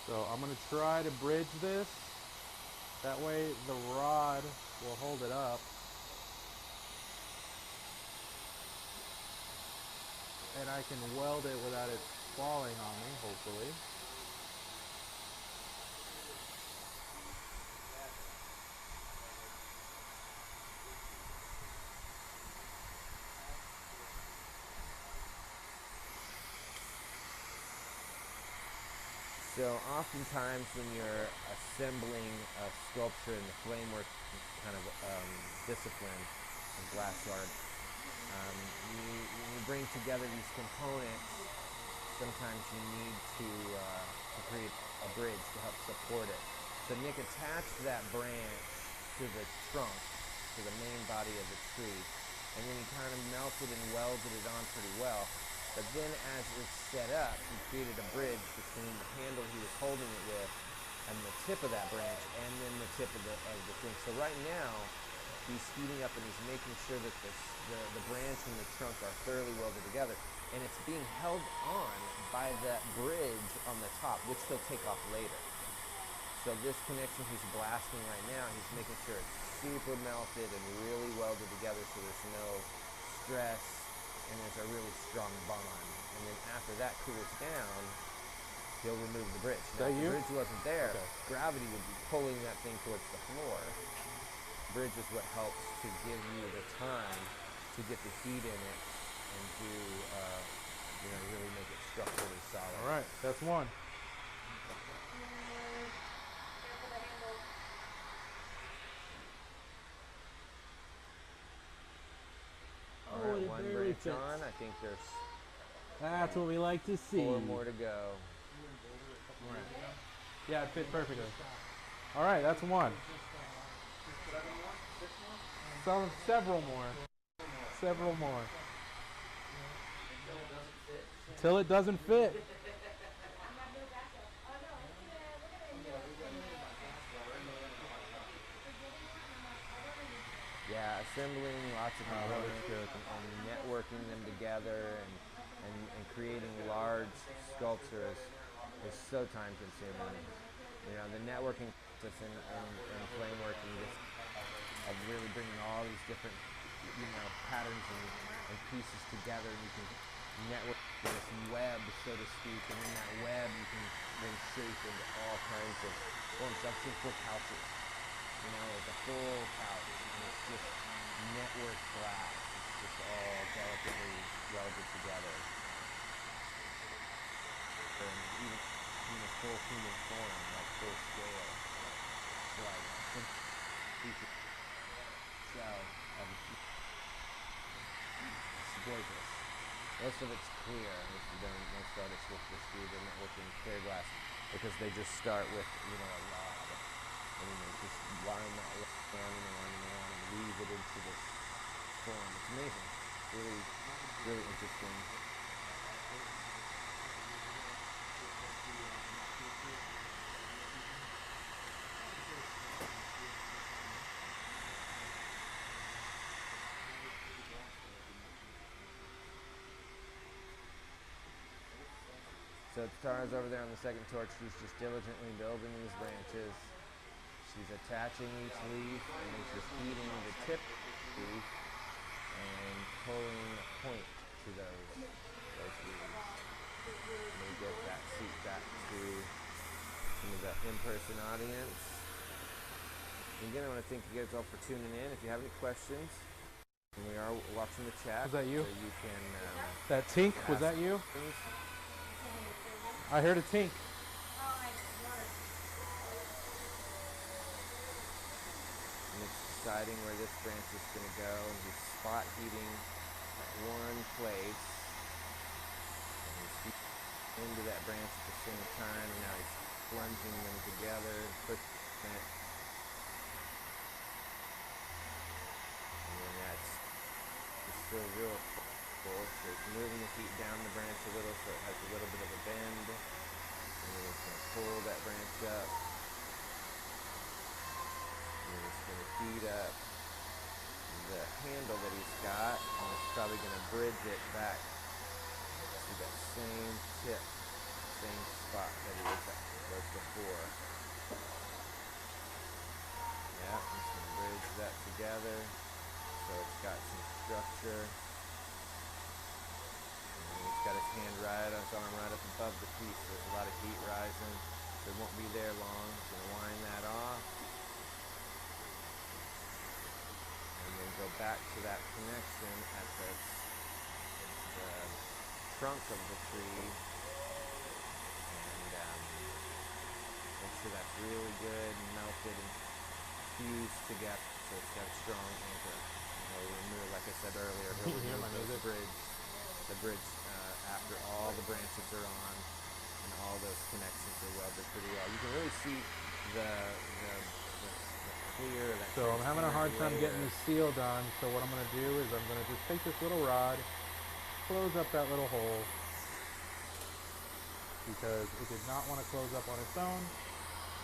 So I'm gonna try to bridge this. That way the rod will hold it up. And I can weld it without it falling on me, hopefully. So oftentimes when you're assembling a sculpture in the flamework kind of discipline of glass art, when you bring together these components, sometimes you need to create a bridge to help support it. So Nick attached that branch to the trunk, to the main body of the tree, and then he kind of melted and welded it on pretty well. But then as it's set up, he created a bridge between the handle he was holding it with and the tip of that branch and then the tip of the thing. So right now, he's speeding up and he's making sure that the branch and the trunk are thoroughly welded together. And it's being held on by that bridge on the top, which he'll take off later. So this connection he's blasting right now, he's making sure it's super melted and really welded together so there's no stress and there's a really strong bond. And then after that cools down, he'll remove the bridge. Now, if the bridge wasn't there, gravity would be pulling that thing towards the floor. Bridge is what helps to give you the time to get the heat in it and to really make it structurally solid. All right, that's one. Careful the handle. All right, one branch on. I think there's That's what we like to see. 4 more to go. Right. Yeah, it fit perfectly. All right, that's one. Several more. Several more. Until it doesn't fit. Yeah, assembling lots of components and networking them together and creating large sculptures is so time consuming. You know, the networking process and flame working just of really bringing all these different, patterns and pieces together, and you can network this web, so to speak, and in that web you can then shape into all kinds of forms. I've seen full couches, it's a full couch, and it's just network glass. It's just all delicately welded together. And even full human form, like full scale. Like feature shell of it's gorgeous. Most of it's clear. Most artists with this do the networking clear glass because they just start with a rod, and then they just wind that on and weave it into this form. It's amazing. Really, really interesting. So Tara's over there on the second torch. She's just diligently building these branches. She's attaching each leaf, and then she's heating the tip leaf and pulling a point to those leaves. And we get that seat back to some of the in-person audience. And again, I want to thank you guys all for tuning in. If you have any questions, and we are watching the chat. Was that you? So you can. That tink, was that you? Things. I heard a tink. And it's deciding where this branch is going to go, and he's spot heating at one place. And he's heating into that branch at the same time, and now he's plunging them together and pushing it. And then that's just so real cool. So it's moving the heat down the branch a little so it has a little bit of a bend. And then it's going to pull that branch up. And then it's going to heat up the handle that he's got. And it's probably going to bridge it back to that same tip, same spot that he was before. Yeah, I'm just going to bridge that together so it's got some structure. He's got his hand right on his arm right up above the piece. There's a lot of heat rising, so it won't be there long. He's going to wind that off. And then go back to that connection at the trunk of the tree. And make sure that's really good and melted and fused together so it's got a strong anchor. We'll remove, like I said earlier, he'll remove the bridge after all the branches are on and all those connections are welded pretty well. You can really see the clear. So I'm having a hard time getting this seal done. So what I'm going to do is I'm going to just take this little rod, close up that little hole because it did not want to close up on its own.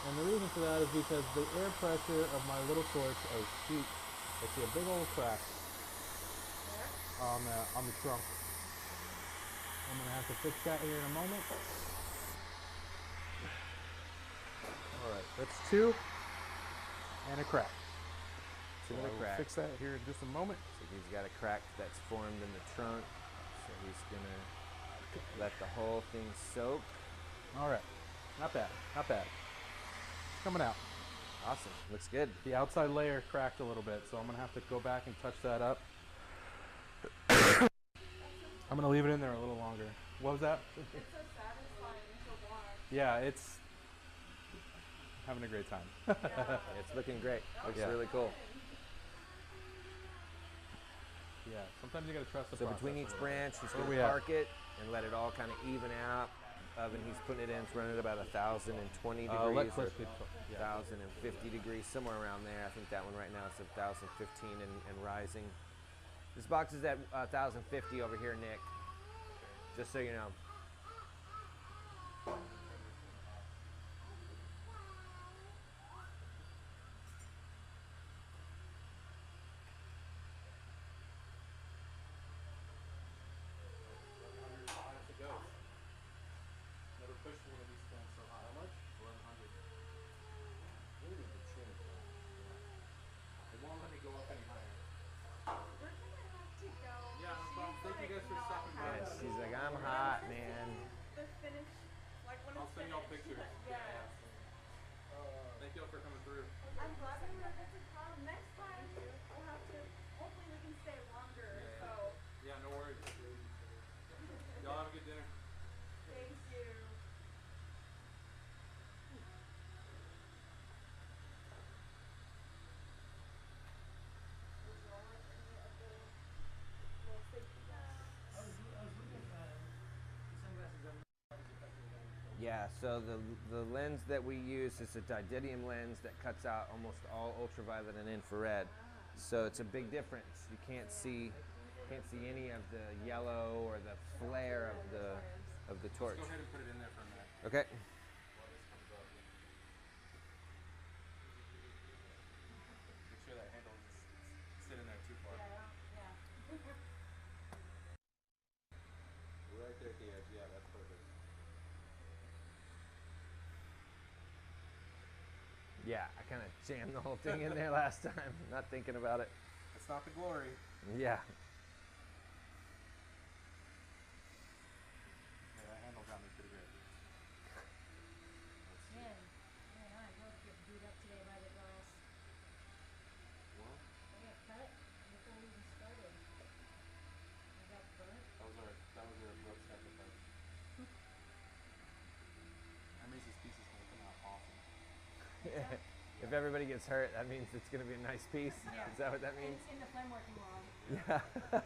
And the reason for that is because the air pressure of my little torch, oh shoot, I see a big old crack on the trunk. I'm going to have to fix that here in a moment. Alright, that's two and a crack. Two So and a crack. Fix that here in just a moment. So he's got a crack that's formed in the trunk. So he's going to let the whole thing soak. Alright, not bad, not bad. It's coming out. Awesome, looks good. The outside layer cracked a little bit, so I'm going to have to go back and touch that up. I'm going to leave it in there a little longer. What was that? It's so satisfying to watch. Yeah, it's having a great time. Yeah. It's looking great. Looks Yeah. really cool. Yeah, sometimes you got to trust the So process between a each little bit. branch, he's Where going we to at? park it and let it all kind of even out. Oven, he's putting it in, it's running at about 1,020 degrees Let or Cliff get to- yeah. 1,050 degrees, somewhere around there. I think that one right now is 1,015 and rising. This box is at 1,050 over here, Nick. Just so you know. Never pushed one of these things so high. How much? 1,100. We need to change that. It won't let me Yeah, so the lens that we use is a didymium lens that cuts out almost all ultraviolet and infrared. So it's a big difference. You can't see any of the yellow or the flare of the torch. Go ahead and put it in there for a minute. Okay. While this comes up. Make sure that handle doesn't sit in there too far. Yeah. Right there at the edge. Yeah, that's perfect. Yeah, I kind of jammed the whole thing in there last time, not thinking about it. That's not the glory. Yeah. Yeah, that handle got me pretty good. Man, I both get beat up today by the glass. Well, I got cut before we even started. I got burnt. that was our blood sacrifice. That means these pieces gonna come out awesome. If everybody gets hurt, that means it's going to be a nice piece. Yeah. Is that what that means? In the flame working world, Yeah.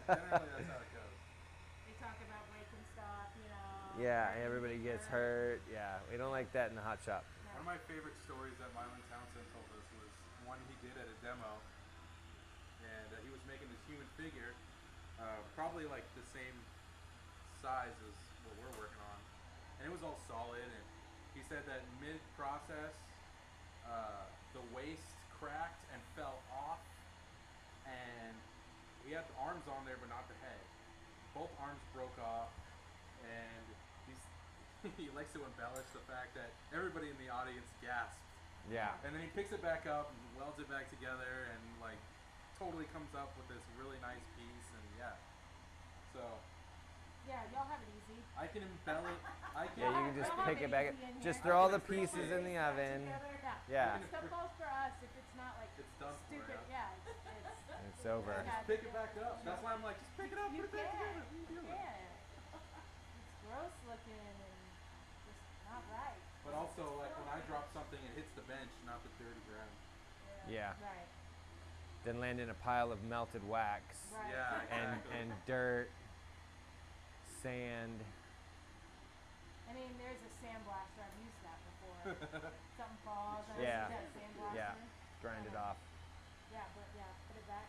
Generally, that's how it goes. they talk about breaking stuff, you know. Yeah, hurting everybody each gets other. hurt. Yeah, we don't like that in the hot shop. One of my favorite stories that Mylan Townsend told us was one he did at a demo, and he was making this human figure, probably like the same size as what we're working on, and it was all solid. And he said that mid-process, the waist cracked and fell off, and he had the arms on there but not the head. Both arms broke off, and he likes to embellish the fact that everybody in the audience gasped. Yeah. And then he picks it back up and welds it back together and like totally comes up with this really nice piece. And yeah, so Yeah, y'all have it easy. I can embellish. Yeah, you can just Y'all have pick it it back. easy in Just here. throw all the pieces in the oven. Yeah. It's so close for us if it's not like It's done for stupid. us. Yeah, it's It's over. Yeah. Pick it back up. That's why I'm like, just pick it up, you put it back can. together. You can. It's gross looking and just not right. But also, like when I drop something, it hits the bench, not the dirty ground. Yeah. Right. Then land in a pile of melted wax Right. Yeah, and exactly. dirt, sand. I mean, there's a sandblaster. I've used that before. Something falls. I Yeah. use that sandblaster. Yeah. Grind it off. Yeah, but yeah, put it back.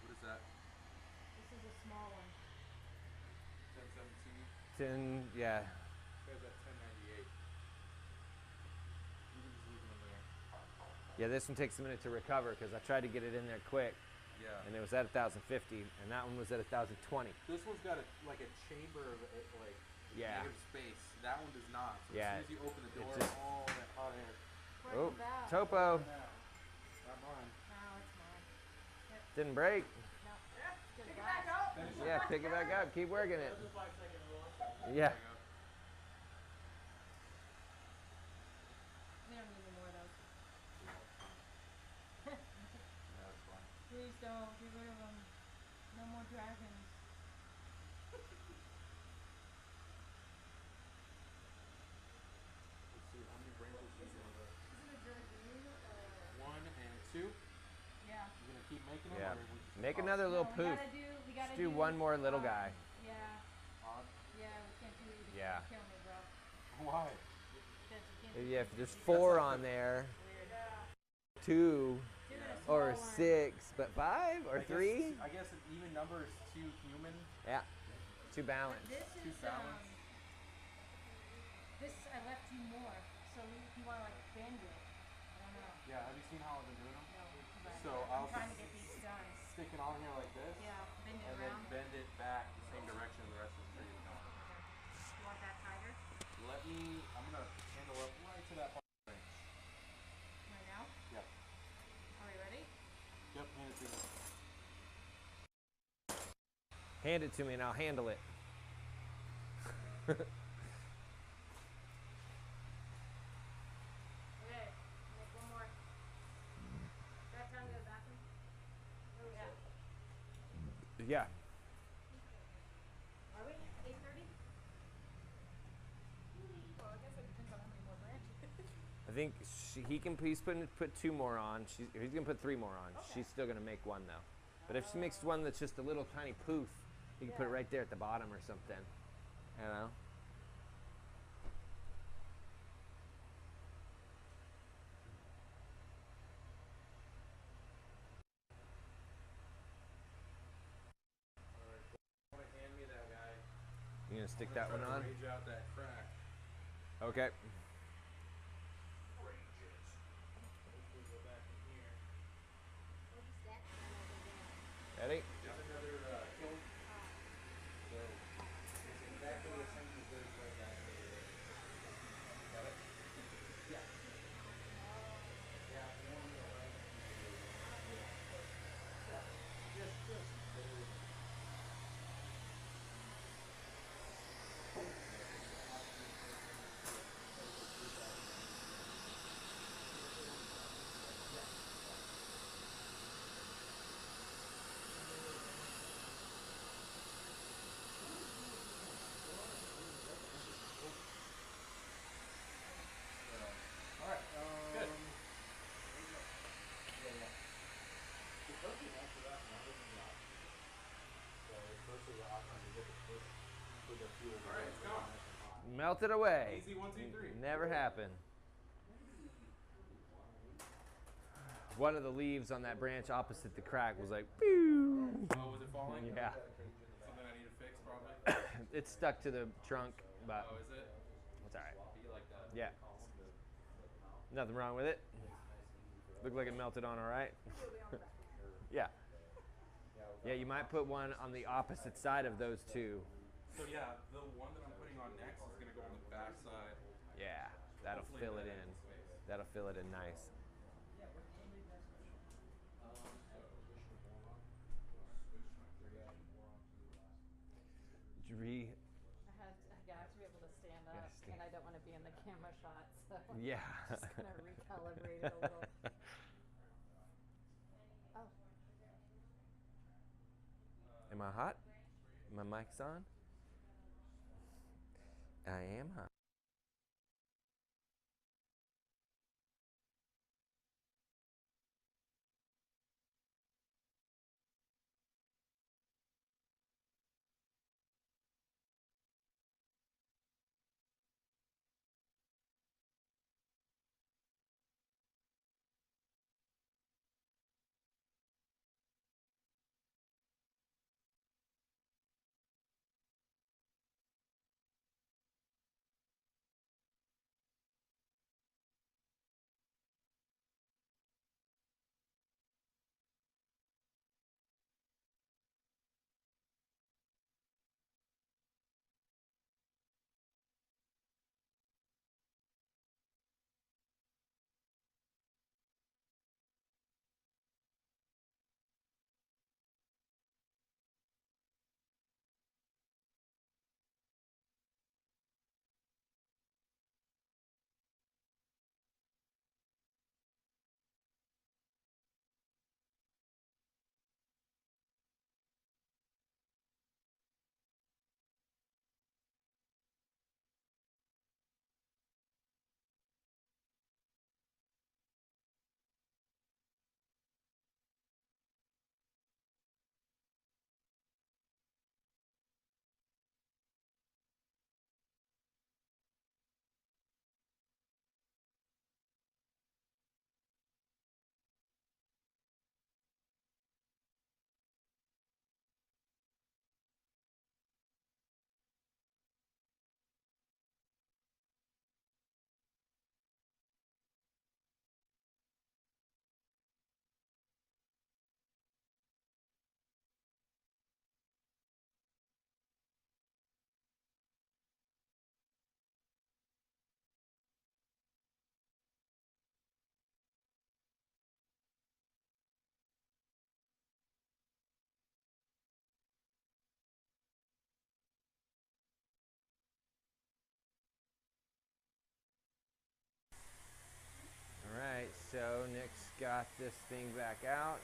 What is that? This is a small one. 1017. Yeah. There's that 1098. You can just leave them in there. Yeah, this one takes a minute to recover because I tried to get it in there quick, Yeah. and it was at 1,050, and that one was at 1,020. This one's got like a chamber of like Yeah. negative space. That one does not. So Yeah, as soon as you open the door, just- all that hot air. Break Oh, the valve. topo. Not mine. No, it's mine. Didn't break. No. Pick it back up. Yeah, pick it back up. Keep working it. Yeah. There you go. We don't need any more of those. Yeah, that's fine. Please don't get rid of them. No more dragons. Let's see, how many branches do you want? Is it a dragoon or? 1 and 2. You Yeah. gonna keep making them? Yeah. Or we just Make toss another them? little No, poof. we gotta do one more little guy. Yeah. Odd. Yeah, we can't do it. Yeah. Kill me, bro. Why? Because you can't do Yeah, if there's 4 on there, weird. 2 Do it a or small one. 6, but 5 or 3? I guess an even number is 2 human. Yeah. 2 balanced. This Too is balanced. this I left you more, so if you want to like bend it, I don't know. Yeah, have you seen how I've been doing them? No, but So I'm I'll trying to just get these done. stick it on here like this. Yeah, bend it And then around. bend it back the same direction the rest of the tree is going. You want that tighter Let me, I'm gonna handle up right to that part. right now? Yep. Are we ready? Yep, hand it to me. Hand it to me and I'll handle it. Okay, make one more. Got time to go to the bathroom? Oh yeah. Yeah. Are we? 8:30? Well, I guess it depends on how many more branches. I think he's put 2 more on. He's gonna put 3 more on. She's still gonna make one though. But if she makes one that's just a little tiny poof, You can put it Yeah. right there at the bottom or something. You know? Want to hand me that guy? You gonna stick I'm that gonna one try on? to range out that crack. Okay. Hopefully go back in here. Or just that one over there. Ready? There's another kiln. So it's exactly the same as those right back there. Got it? Yeah. Yeah, the one on the right. Just barely. Alright, good. Yeah. The first is actually that longer than the option. So the first is the option to get the push for the fuel. Alright, it's gone. Melt it away. Easy 1, 2, 3. Never happened. One of the leaves on that branch opposite the crack was like, pew. Oh, was it falling? Yeah. Something I need to fix, probably. It's stuck to the trunk, but Oh, is it? it's all right. Be like that. Yeah. Nothing wrong with it. Looked like it melted on all right. Yeah. Yeah, you might put one on the opposite side of those two. So yeah, the one that I'm putting on next is gonna go on the back side. Yeah, that'll Hopefully fill it that in. has space. That'll fill it in nice. Did you I have to be able to stand Yeah, up, stand. and I don't want to be in the camera shot, so Yeah. just gonna recalibrate it a little. Oh, Am I hot? My mic's on? I am hot. All right, so Nick's got this thing back out,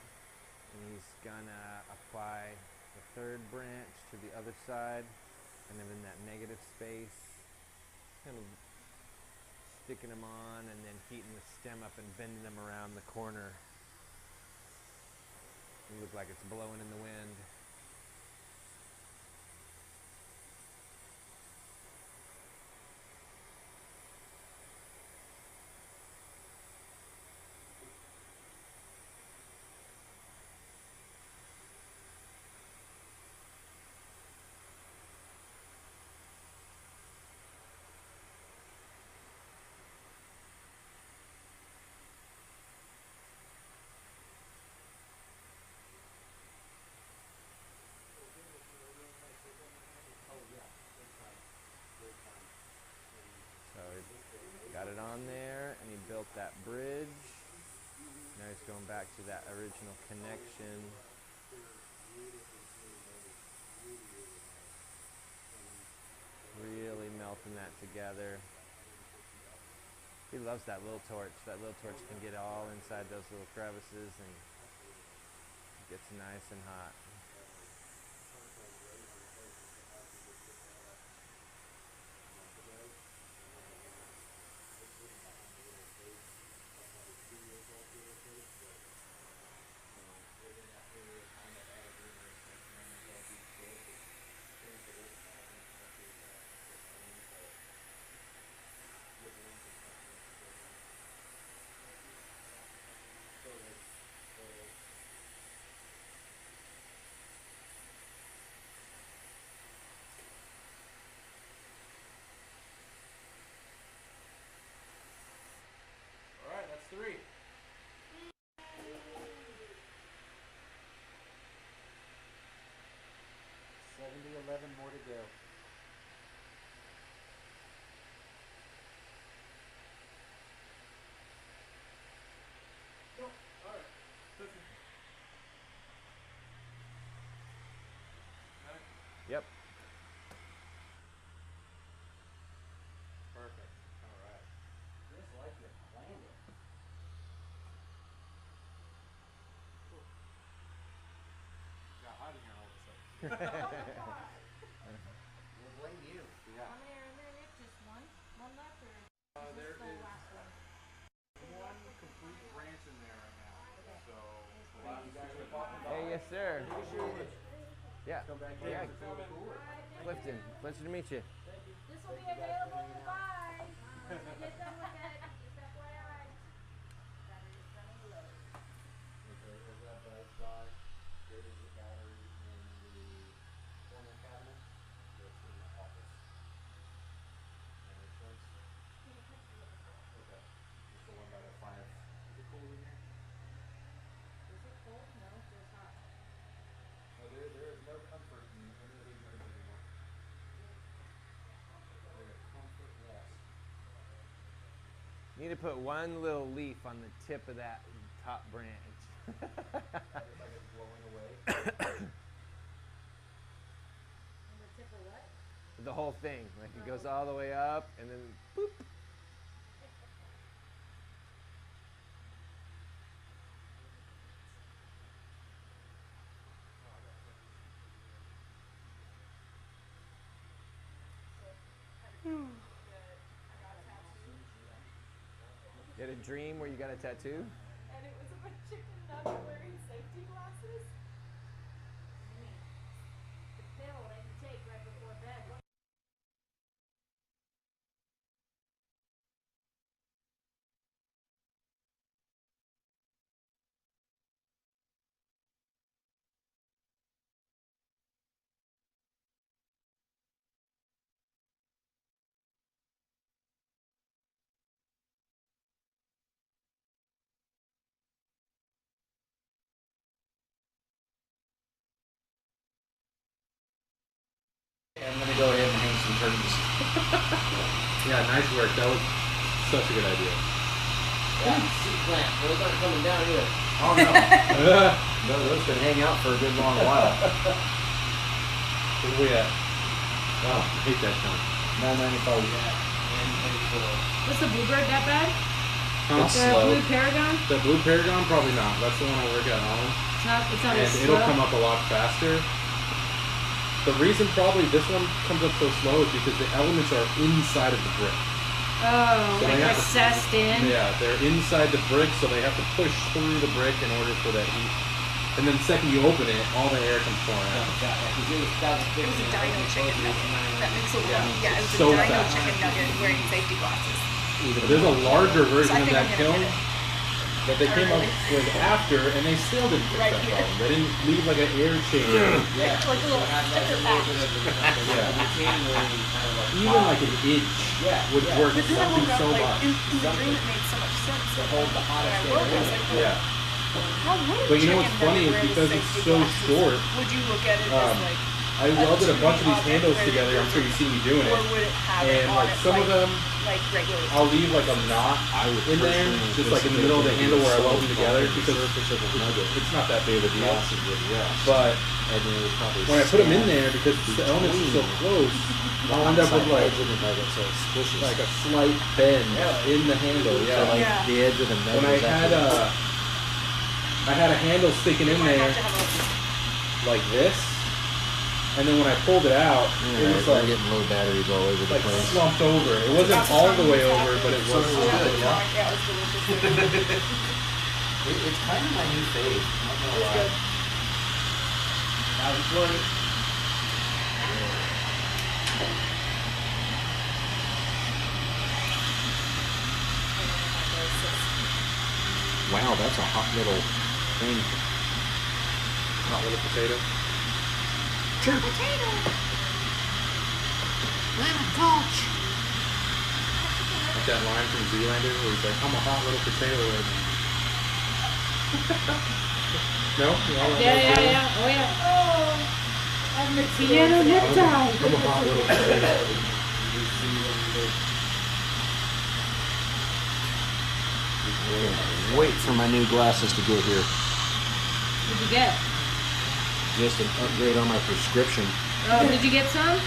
and he's gonna apply the third branch to the other side, and then in that negative space, kind of sticking them on, and then heating the stem up and bending them around the corner. It looks like it's blowing in the wind. on there, and he built that bridge. Now he's going back to that original connection. Really melting that together. He loves that little torch. That little torch can get all inside those little crevices and gets nice and hot. All right, that's 3. More to go. All right. Yep. Perfect. All right. Just like you planned it. Got hot in here all of a sudden. We'll blame you. Yeah. How many are in there, Nick? Just one? One left, or is There this the is last one? one complete branch in there right now. So the Wow, last you guys two are talking about Hey, yes, sir. Yeah. come back here Yeah. and fill the cooler. Clifton, pleasure to meet you. This will be available to buy. Once I get done with it, just FYI. Battery is running low. Okay, is that die? There is the battery in the corner cabinet. That's in the office. And which ones? Okay. Just the one by the 5. Is it cold in here? Is it cold? No, it feels hot. Oh, there is no comfort in any of these rooms anymore. There is comfort less. Need to put one little leaf on the tip of that top branch. It's like it's blowing away. And the tip of what? The whole thing. Like it goes all the way up and then boop. You had a dream where you got a tattoo? And it was of a chicken nugget wearing safety glasses. The pill that you take right before bed. I'm gonna go ahead and hang some curtains. Yeah, nice work. That was such a good idea. Yeah, seat clamp. Those aren't coming down either. Oh no. Those can hang out for a good long while. Where we at? Oh, I hate that sound. 995. Was the bluebird that bad? Huh? The blue paragon? The blue paragon, probably not. That's the one I work at home. It's not And as it'll slow. come up a lot faster. The reason probably this one comes up so slow is because the elements are inside of the brick. Oh, So like they have to- recessed in? Yeah, they're inside the brick, so they have to push through the brick in order for that heat. And then the second you open it, all the air comes pouring out. It was a dino chicken nugget. That makes a Yeah. yeah, it was So a dino fast. chicken nugget wearing safety glasses. There's a larger So version I of think that I'm gonna kiln get it. that they came up Really? with after, and they still didn't fix Right that here. problem. They didn't leave like an air chamber. Yeah. Like a little sticker patch. Yeah. Even like an inch would work But then I something woke up so like much. in the dream it made so much sense. To hold the When hottest I air woke, I was in. like, Yeah. how would a But you know chicken what's funny nugget is wear because the it's safety so glasses? short, Would you look at it as like I welded a bunch of these handles together. I'm sure you've seen me doing Or it. would it have it And on like it some of them, like regular? I'll leave like a knot I would in there, personally just like in the middle of the handle where I weld them together, because surface of a nugget. it's not that big of a deal. Acid would rust. But and then it would probably when I put them in stand there, because the elements are so between close, the I'll end up with outside like edge of the nugget, so it squishes. a slight bend in the handle. So Yeah. like Yeah. the edge of the nugget When I is had actually I had a handle sticking in You might there have to have like this, and then when I pulled it out, it was we're like getting low batteries all over the like place. slumped over. It wasn't all the way over, but it was. Oh, yeah, it was delicious. It's kind of my new fave. I'm not gonna It's lie. good. That was funny. Wow, that's a hot little thing. Hot little potato. Like that line from Zoolander where he's like, "I'm a hot little potato right now." No? You all Yeah, like yeah, that? yeah. Oh yeah. Oh, I'm a Piano necktie. I'm a hot little potato. Wait for my new glasses to get here. What'd you get? Just an upgrade on my prescription. Oh, did you get some?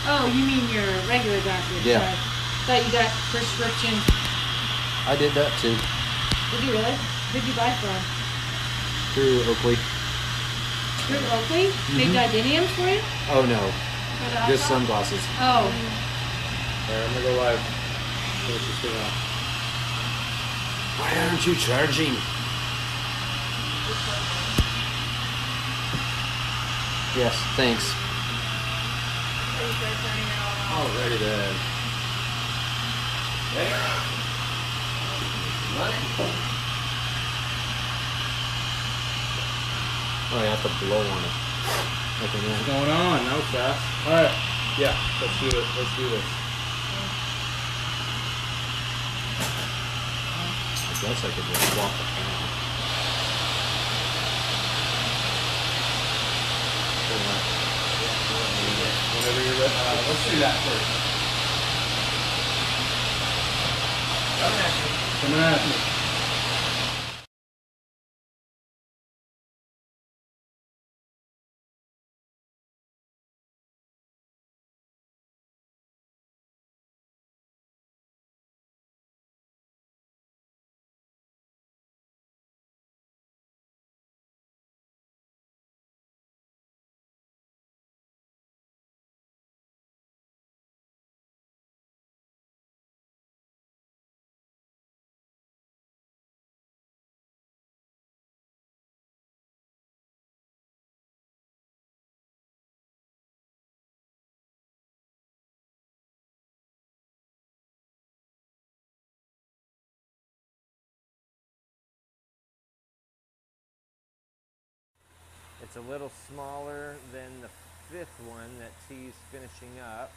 Oh, you mean your regular glasses? Yeah. Sorry. Thought you got prescription. I did that too. Did you really? Who'd you buy from? Through Oakley. Through Oakley? They titaniums for you? Oh no, For the just iPhone? sunglasses. Oh. Alright, I'm gonna go live. Finish this thing off. Why aren't you charging? Yes, thanks. Alrighty then. Oh, I have to blow on it. Okay, What's man. going on? That was fast. Alright. Yeah, let's do it. Let's do this. I guess I could just swap the pan. Whenever you're ready. Let's do that first. Come at me. It's a little smaller than the fifth one that T's finishing up.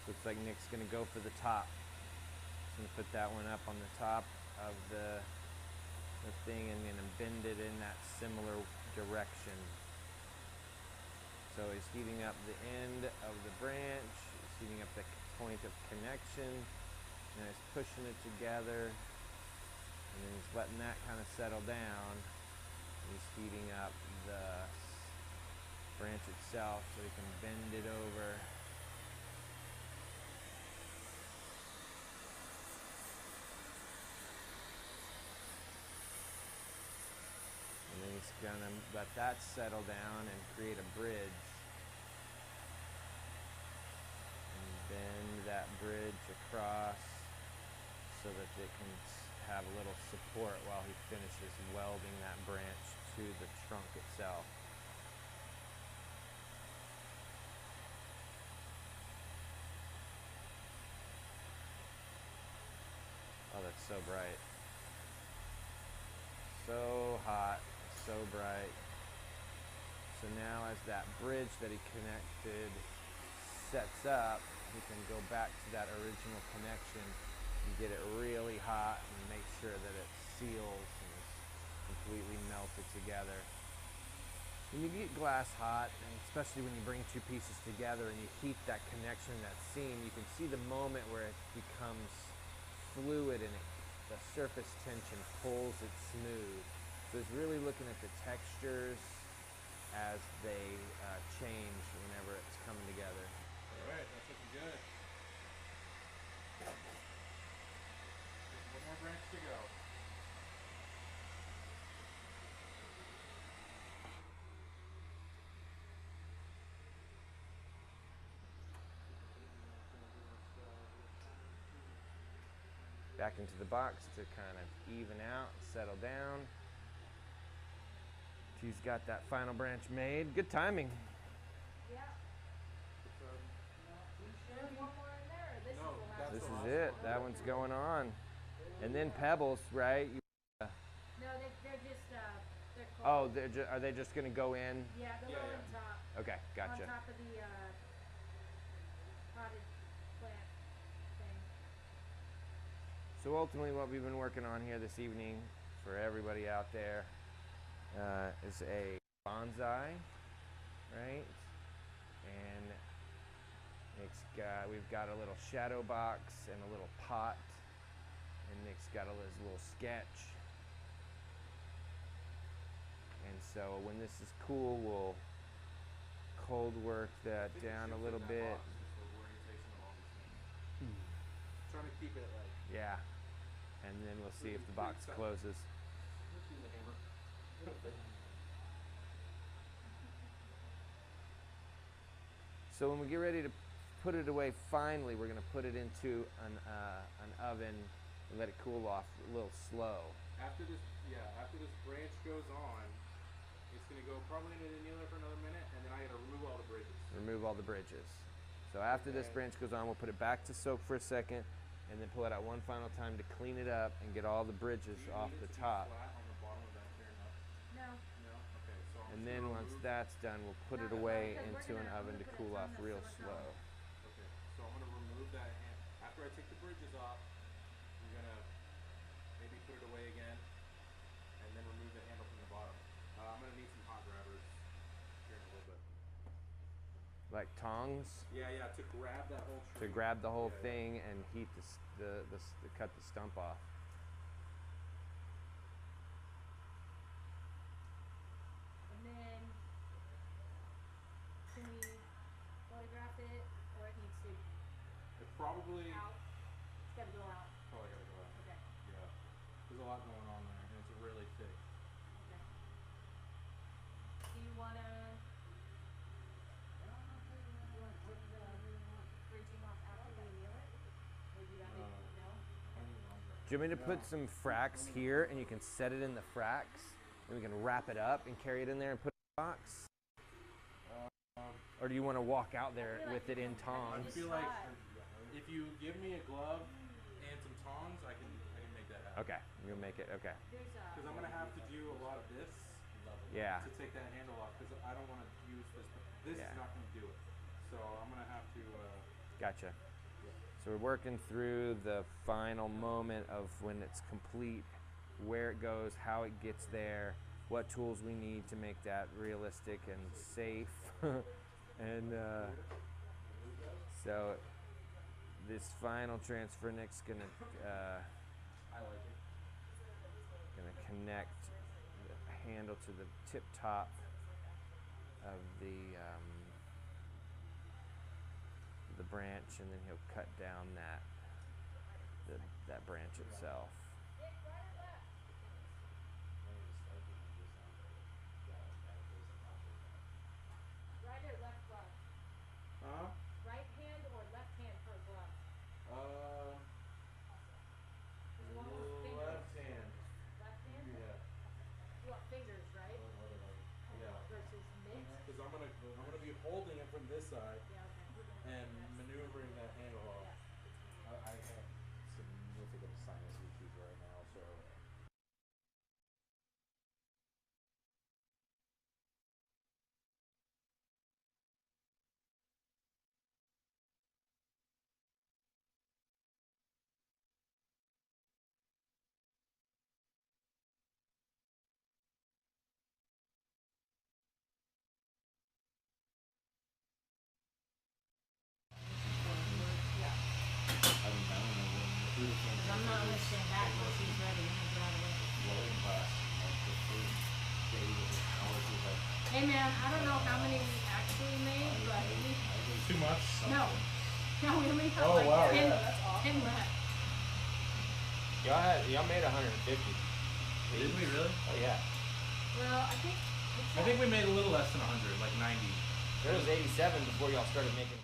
Looks like Nick's gonna go for the top. He's gonna put that one up on the top of the thing and gonna bend it in that similar direction. So he's heating up the end of the branch, he's heating up the point of connection, and he's pushing it together, and then he's letting that kind of settle down. He's heating up the branch itself so he can bend it over. And then he's gonna let that settle down and create a bridge. And bend that bridge across so that it can have a little support while he finishes welding that branch to the trunk itself. Oh, that's so bright. So hot, so bright. So now as that bridge that he connected sets up, he can go back to that original connection, and get it really hot and make sure that it seals and is completely melted together. When you get glass hot, and especially when you bring two pieces together and you heat that connection, that seam, you can see the moment where it becomes fluid and the surface tension pulls it smooth. So it's really looking at the textures as they change whenever it's coming together. All right, that's looking good. Just one more branch to go. Back into the box to kind of even out, settle down. She's got that final branch made. Good timing. Yeah. There's one more in there. Or this No, is the last that's This the one? is last it. one. That one's going on. And then pebbles, right? No, they're just they're Oh, cold. are they just going to go in? Yeah, they'll Yeah, go yeah. on top. Okay, On gotcha. top of the potted plant thing. So ultimately what we've been working on here this evening for everybody out there is a bonsai, right? And we've got a little shadow box and a little pot, and Nick's got his little sketch. And so when this is cool, we'll cold work that down a little bit. Trying to keep it like. Yeah. And then we'll see if the box closes. So when we get ready to put it away finally, we're going to put it into an oven and let it cool off a little slow. After this branch goes on, it's gonna go probably into the annealer for another minute, and then I gotta remove all the bridges. Remove all the bridges. So after this branch goes on, we'll put it back to soak for a second, and then pull it out one final time to clean it up and get all the bridges Do you off need the it to be top. flat on the bottom of that here nut? No. No? Okay, so I'm And just then gonna once remove- that's done, we'll put it No, away because into an I'm oven gonna to put it cool on off the real silicone. slow. Okay, so I'm gonna remove that after I take the bridges off. I'm gonna maybe put it away again, and then remove the handle from the bottom. I'm gonna need some hot grabbers here in a little bit. Like tongs Yeah, to grab that whole to tree. grab the whole Yeah, thing and heat cut the stump off. And then can we photograph it, or it needs to It probably out? It's gotta go out. probably gotta go out. Okay. Yeah, there's a lot going on there, and it's really thick. Okay. Do you wanna take the bridging off after we anneal it? Or do you rather no? Do you want me to put some fracks here and you can set it in the fracks and we can wrap it up and carry it in there and put it in the box? Or do you want to walk out there with it in I tongs? feel like if you give me a glove and some tongs, I can make that happen. Okay, you'll make it. Okay. There's Because I'm gonna have to do a lot of this Yeah. to take that handle off. Because I don't want to use this. This Yeah. is not gonna do it. So I'm gonna have to. Gotcha. So we're working through the final moment of when it's complete, where it goes, how it gets there, what tools we need to make that realistic and safe. And so this final transfer, Nick's gonna I like it. connect the handle to the tip top of the branch, and then he'll cut down that branch itself. right or left glove? Right hand or left hand for a glove? There's one with fingers. Left hand. Left hand? Yeah. You want fingers, right? Yeah. Versus mitt? Because I'm gonna be holding it from this side Yeah, okay. and maneuvering that handle off. I have significant sinus issues right now, so. stand back once he's ready and he'll get out of the way. Blowing class, like the first day with the hours was like Hey man, I don't know how many we actually made, but we, Too much? no. No, we only have Oh, like wow, 10, yeah. 10 left. y'all made 150. Did we really? Oh yeah. Well, I think it's I think we made a little less than 100, like 90. There was 87 before y'all started making.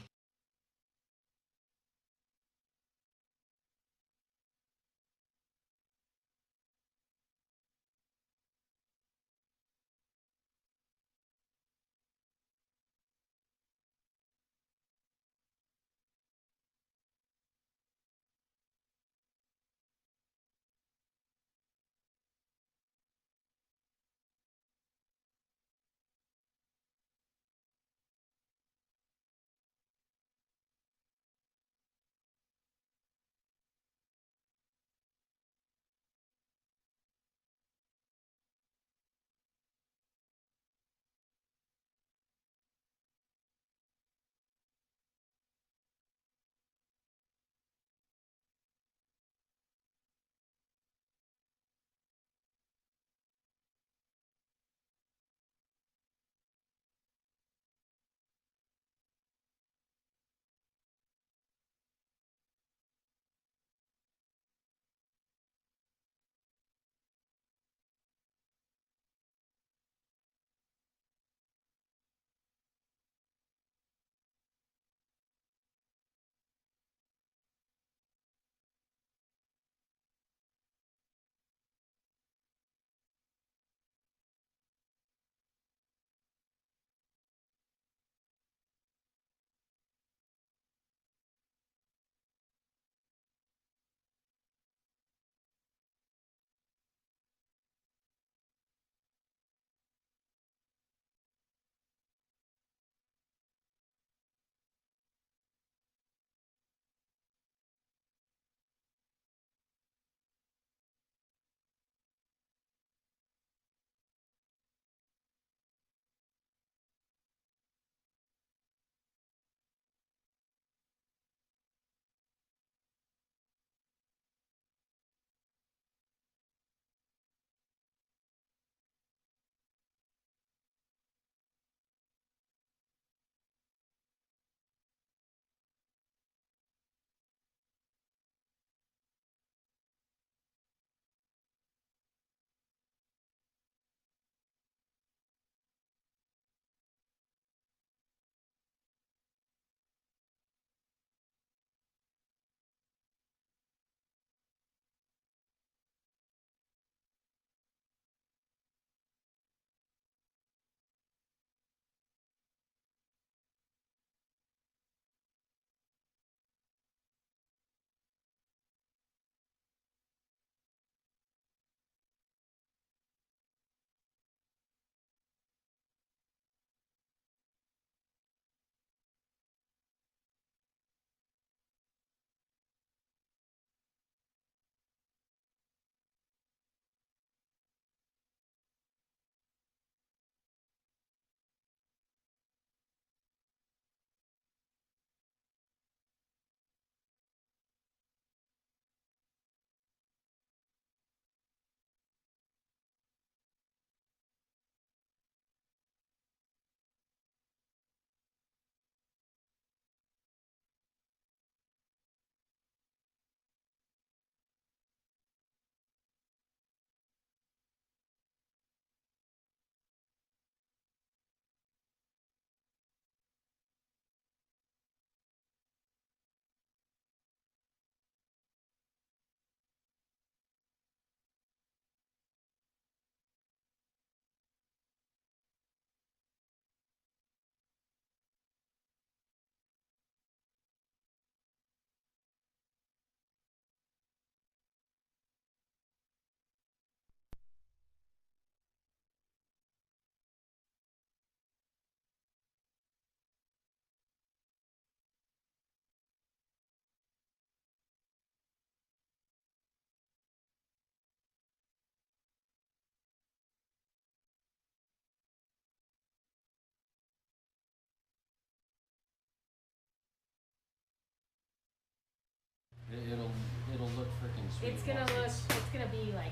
It's gonna be like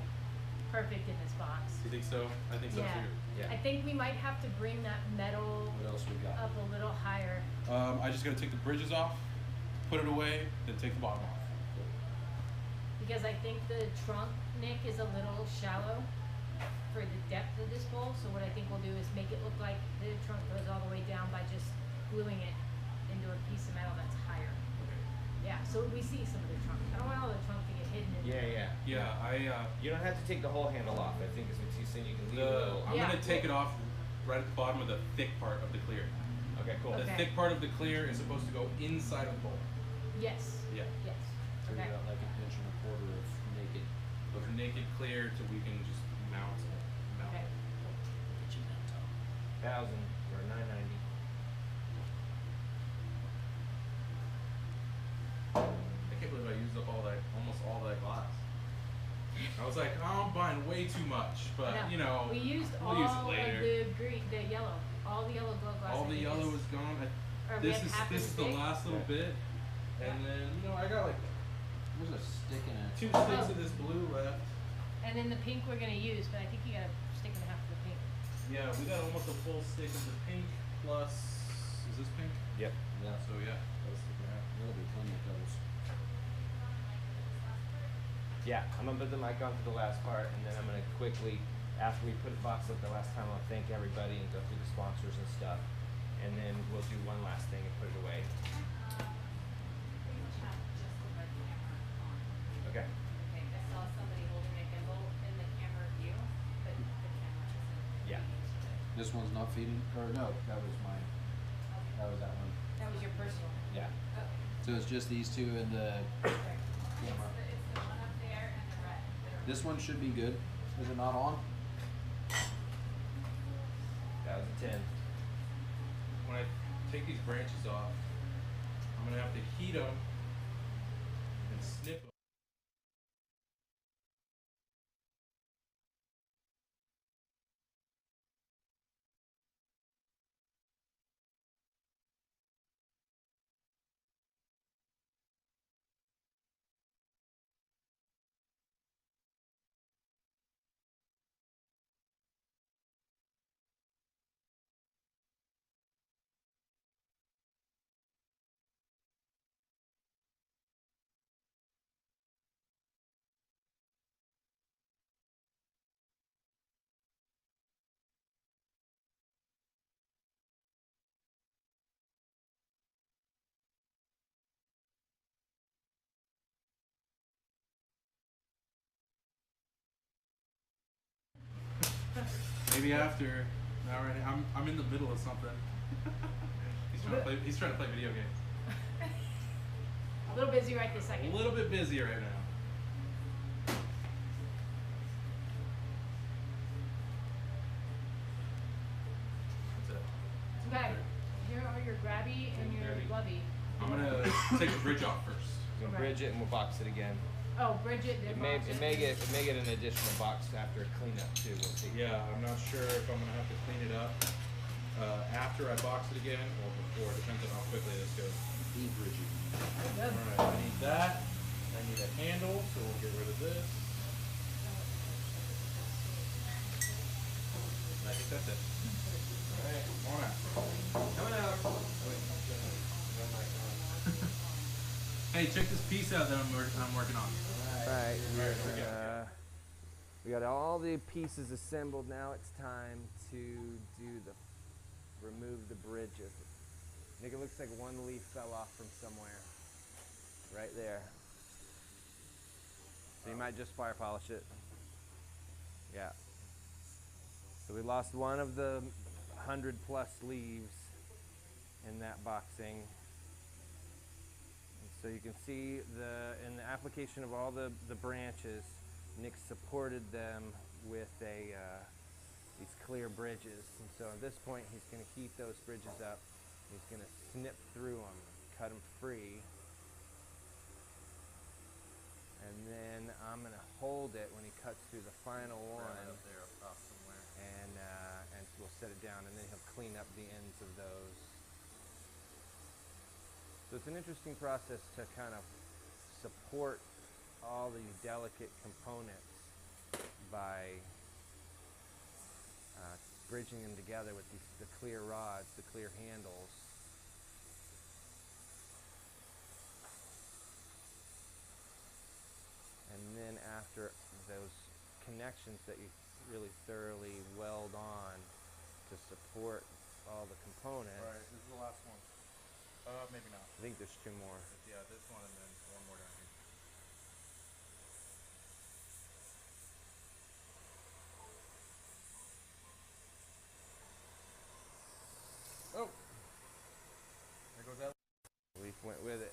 perfect in this box. You think so? I think so Yeah. too. Yeah. I think we might have to bring that metal What else we got? up a little higher. I just gotta take the bridges off, put it away, then take the bottom off. Because I think the trunk, Nick, is a little shallow for the depth of this bowl. So what I think we'll do is make it look like the trunk goes all the way down by just gluing it into a piece of metal that's higher. Yeah, so we see some of the trunk. I don't want all the trunk to get hidden in Yeah, yeah. Yeah, You don't have to take the whole handle off. I think is what he's saying. You can leave a little. I'm Yeah. gonna take it off right at the bottom of the thick part of the clear. Okay, cool. The Okay. thick part of the clear is supposed to go inside of the bowl. Yes. Yeah. Yes. So Okay. we got like an inch and a quarter of naked. Of naked clear till we can just mount it. Mount Okay. it. Get you that top. 1,000 or 990. I can't believe I used up almost all that glass. I was like, oh, I'm buying way too much, but I you know, we used we'll all use it later. of the green, the yellow, all the yellow glow glass. All I the think yellow is- is gone. or we This have is half this the is the stick. last little bit, and Yeah. then I got like There's a stick in it. 2 sticks of this blue left. And then the pink we're gonna use, but I think you gotta stick in half of the pink. Yeah, we got almost a full stick of the pink plus. Is this pink? Yep. Yeah. So yeah, that's stick and a half. That'll be plenty of those. Yeah, I'm gonna put the mic on for the last part, and then I'm gonna quickly, after we put the box up the last time, I'll thank everybody and go through the sponsors and stuff, and then we'll do one last thing and put it away. Okay. Okay, I saw somebody holding a gimbal in the camera view, but the camera isn't. Yeah. This one's not feeding, or no, that was mine. That was that one. That was your personal. Yeah. Oh. So it's just these two and the camera. It's the one up there and the red. This one should be good. Is it not on? 1,010. When I take these branches off, I'm gonna have to heat them and snip them. Maybe after. All right, I'm in the middle of something. He's trying to play video games. A little busy right this second. A little bit busy right now. That's it. Okay, here are your grabby and your Grabby. glovey. I'm gonna take the bridge off first. We'll bridge it and we'll box it again. Oh, Bridget did It may box get an additional box after cleanup too. We'll see. Yeah, I'm not sure if I'm gonna have to clean it up after I box it again or before. Depends on how quickly this goes. Bridging. Good. All right, I need that. I need a handle, so we'll get rid of this. And I think that's it. All right, come on out. Coming out. Hey, check this piece out that I'm working on. Alright, we go. we got all the pieces assembled. Now it's time to remove the bridges. I think it looks like one leaf fell off from somewhere. Right there. So you might just fire polish it. Yeah. So we lost one of the 100+ leaves in that boxing. So you can see in the application of all the branches, Nick supported them with these clear bridges. And so at this point, he's going to heat those bridges up. He's going to snip through them, cut them free. And then I'm going to hold it when he cuts through the final one. Up there, up top somewhere. And we'll set it down, and then he'll clean up the ends of those. So it's an interesting process to kind of support all these delicate components by bridging them together with the clear rods, the clear handles. And then after those connections that you really thoroughly weld on to support all the components. Right, this is the last one. Maybe not. I think there's 2 more. Yeah, this one and then one more down here. Oh! There goes that. Leaf went with it.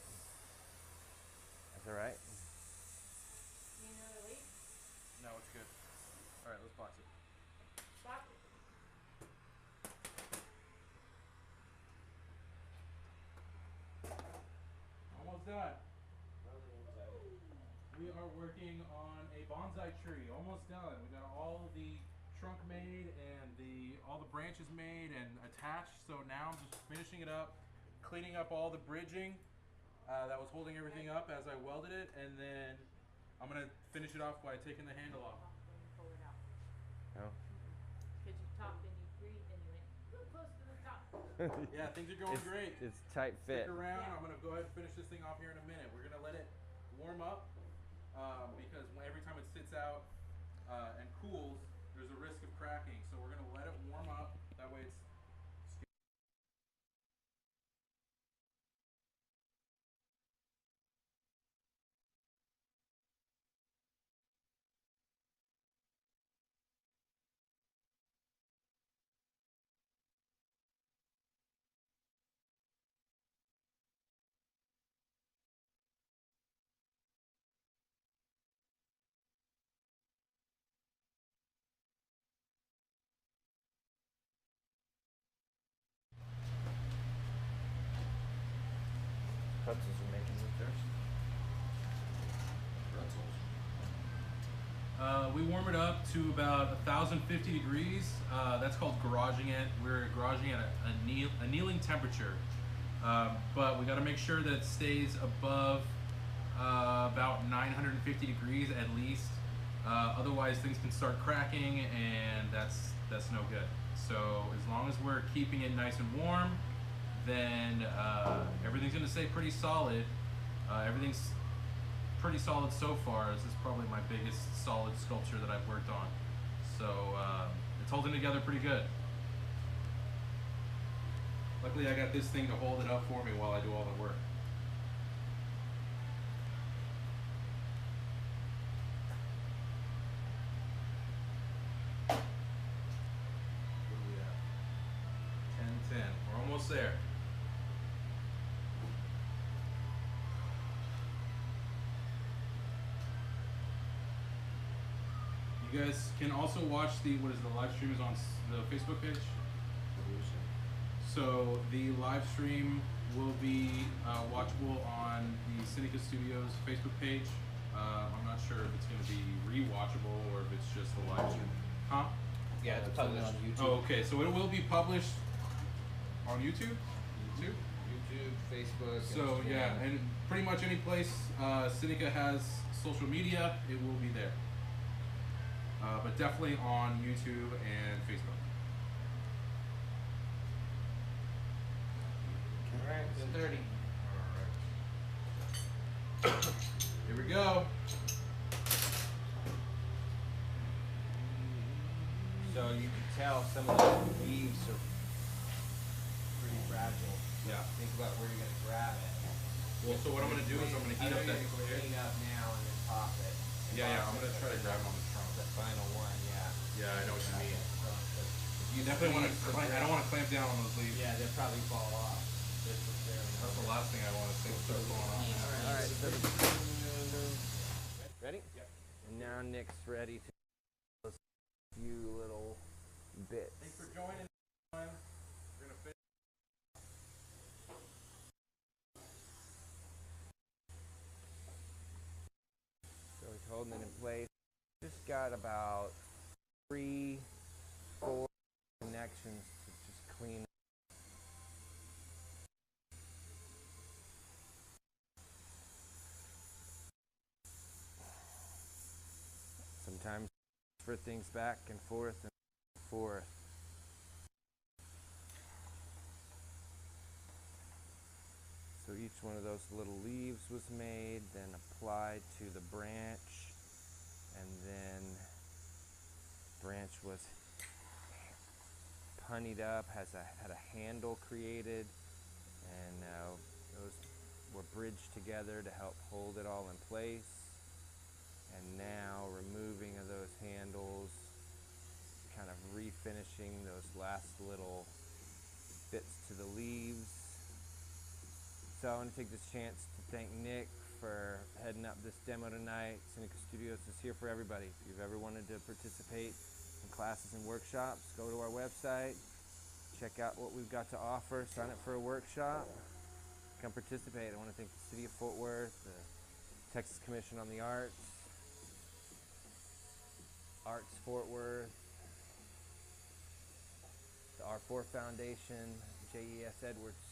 That's all right. You know the leak? No, it's good. Alright, let's box it. Stop. Almost done. We are working on a bonsai tree. Almost done. We got all the trunk made and all the branches made and attached. So now I'm just finishing it up, cleaning up all the bridging that was holding everything up as I welded it, and then I'm gonna finish it off by taking the handle off. Pull it out. Oh. Because you talked and you breathed and you went real close to the top. Yeah, things are going great. It's tight fit. Stick around. Yeah. I'm gonna go ahead and finish this thing off here in a minute. We're gonna let it warm up because every time it sits out and cools, there's a risk of cracking. So we're gonna let it warm up. That way it's. Pretzels are making me thirsty. We warm it up to about 1,050 degrees. That's called garaging it. We're garaging at a annealing temperature. But we got to make sure that it stays above about 950 degrees at least. Otherwise things can start cracking and that's no good. So as long as we're keeping it nice and warm, then everything's going to stay pretty solid. Everything's pretty solid so far. This is probably my biggest solid sculpture that I've worked on. So it's holding together pretty good. Luckily I got this thing to hold it up for me while I do all the work. What are we at? 10:10. We're almost there. You guys can also watch the live stream is on the Facebook page. So the live stream will be watchable on the SiNaCa Studios Facebook page. I'm not sure if it's going to be rewatchable or if it's just the live stream. Huh? Yeah, it's published on YouTube. Oh, okay. So it will be published on YouTube. YouTube, Facebook. So Instagram. yeah, and pretty much any place SiNaCa has social media, it will be there. But definitely on YouTube and Facebook. Alright, 10:30. Alright. Here we go. So you can tell some of the leaves are pretty fragile. Yeah. Think about where you're gonna grab it. Well, so what I'm gonna do is I'm gonna heat up that Clean up now and then pop it. Yeah, I'm gonna try to grab it on the trunk. The final one, yeah. Yeah, I know what you mean. You You definitely want to. I don't want to clamp down on those leaves. Yeah, they'll probably fall off. That's the last thing I want to see start going on. All right. Ready? Yep. And now Nick's ready to do a few little bits. Thanks for joining. We're gonna finish. So he's holding it in place. Just got about 3, 4 connections to just clean. transfer things back and forth and forth. So each one of those little leaves was made, then applied to the branch, and then branch was punnied up, had a handle created, and those were bridged together to help hold it all in place. And now removing of those handles, kind of refinishing those last little bits to the leaves. So I want to take this chance to thank Nick for heading up this demo tonight. SiNaCa Studios is here for everybody. If you've ever wanted to participate in classes and workshops, go to our website, check out what we've got to offer, sign up for a workshop, come participate. I want to thank the City of Fort Worth, the Texas Commission on the Arts, Arts Fort Worth, the R4 Foundation, J.E.S. Edwards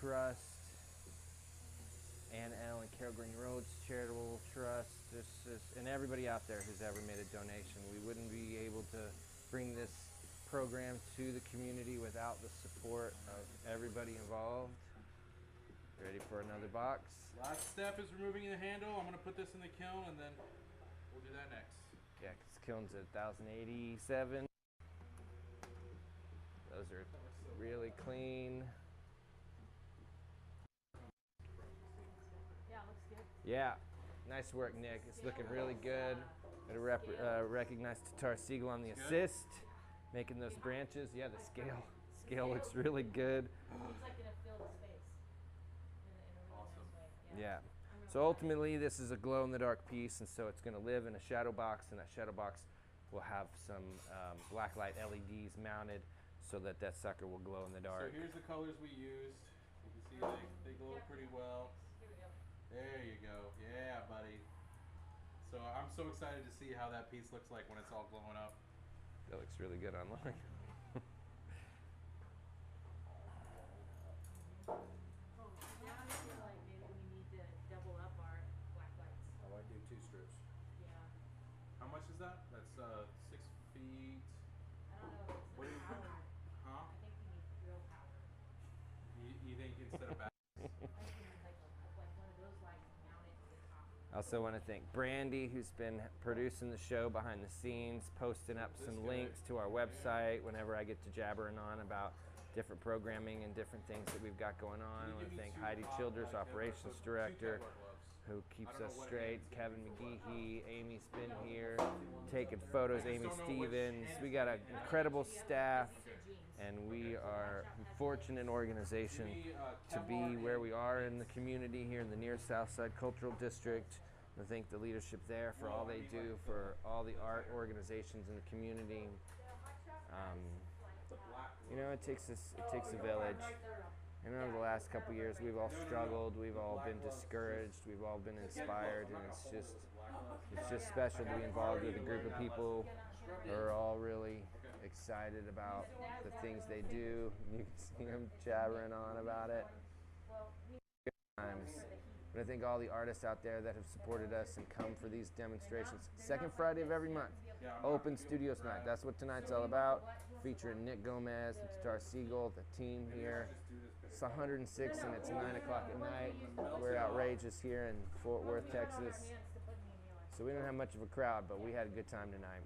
Trust, Ann L. and Carol Green Roads Charitable Trust, and everybody out there who's ever made a donation. We wouldn't be able to bring this program to the community without the support of everybody involved. Ready for another box? Last step is removing the handle. I'm gonna put this in the kiln and then we'll do that next. Yeah, because kiln's at 1087. Those are really clean. Yeah, looks good. Yeah, nice work, Nick. It's looking really good. Gotta recognize Tatar Siegel on the assist, making those branches. Yeah, the scale looks really good. Looks like it'll fill the space in a really nice way. Yeah. So ultimately, this is a glow-in-the-dark piece, and so it's going to live in a shadow box, and that shadow box will have some blacklight LEDs mounted so that that sucker will glow in the dark. So here's the colors we used. You can see they glow pretty well. Here we go. There you go. Yeah, buddy. So I'm so excited to see how that piece looks like when it's all glowing up. That looks really good online. Now I feel like maybe we need to double up our black lights. I would do 2 strips. Yeah. How much is that? That's 6 feet. I don't know if it's What do you think? power. Huh? I think we need real power. You think instead of back? I think we need like one of those lights mounted to the top. I also want to thank Brandy, who's been producing the show behind the scenes, posting up some links to our website whenever I get to jabbering on about different programming and different things that we've got going on. I want to thank Heidi Childers, Operations Director, who keeps us straight, Kevin McGeehee, Amy's been here taking photos, Amy Stevens. We got an incredible staff, and we are a fortunate organization to be where we are in the community here in the near South Side Cultural District. I thank the leadership there for all they do for all the art organizations in the community. You know, it takes a village. And over the last couple years, we've all struggled, we've all been discouraged, we've all been inspired, and it's just special to be involved with a group of people who are all really excited about the things they do. You can see them jabbering on about it. Good times. But I thank all the artists out there that have supported us and come for these demonstrations. Second Friday of every month, Open Studios Night. That's what tonight's all about. Featuring Nick Gomez and Tatar Siegel, the team here. It's 106 and it's 9 o'clock at night. We're outrageous here in Fort Worth, Texas. So we don't have much of a crowd, but we had a good time tonight.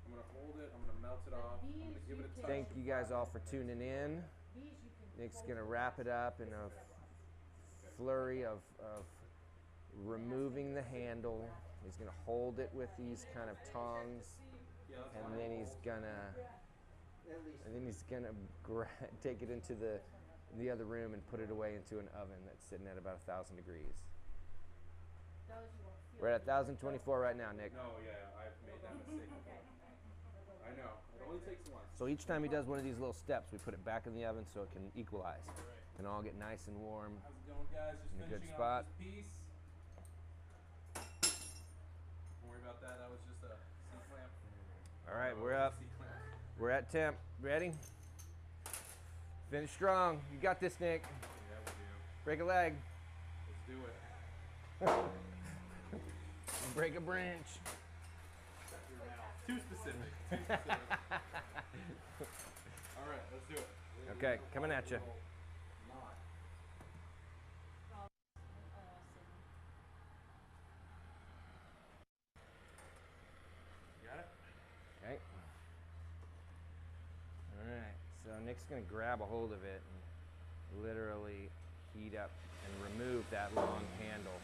I'm going to hold it, I'm going to melt it off, I'm going to give it a touch. Thank you guys all for tuning in. Nick's going to wrap it up in a flurry of removing the handle. He's going to hold it with these kind of tongs, and then he's going to take it into the other room and put it away into an oven that's sitting at about 1,000 degrees. We're at 1,024 right now, Nick. No, yeah, I've made that mistake before. I know, it only takes once. So each time he does one of these little steps, we put it back in the oven so it can equalize. It can all get nice and warm. How's it going, guys? Just In a good finishing spot. off this piece. Don't worry about that. That was just a C-clamp. All right, we're up. C-clamp. We're at temp. Ready? Finish strong. You got this, Nick. Yeah, we do. Break a leg. Let's do it. Break a branch. Shut your mouth. Too specific. Too specific. All right, let's do it. Okay, coming at you. Knot. You got it? Okay. All right. So Nick's gonna grab a hold of it and literally heat up and remove that long handle.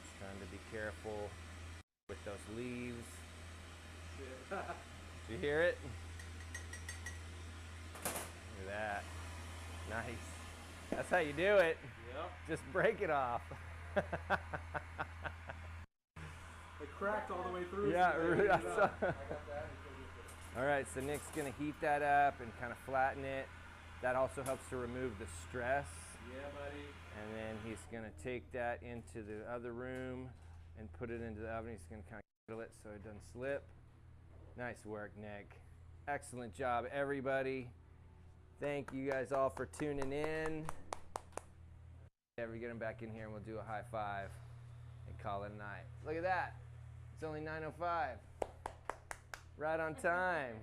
Just trying to be careful with those leaves. Did you hear it? Look at that. Nice. That's how you do it. Yep. Just break it off. It cracked all the way through. Yeah, so they really, heated I it saw- up. I got that. All right, so Nick's gonna heat that up and kind of flatten it. That also helps to remove the stress. Yeah, buddy. And then he's gonna take that into the other room and put it into the oven. He's gonna kind of griddle it so it doesn't slip. Nice work, Nick. Excellent job, everybody. Thank you guys all for tuning in. Yeah, we get him back in here and we'll do a high five and call it a night. Look at that. It's only 9:05. Right on time.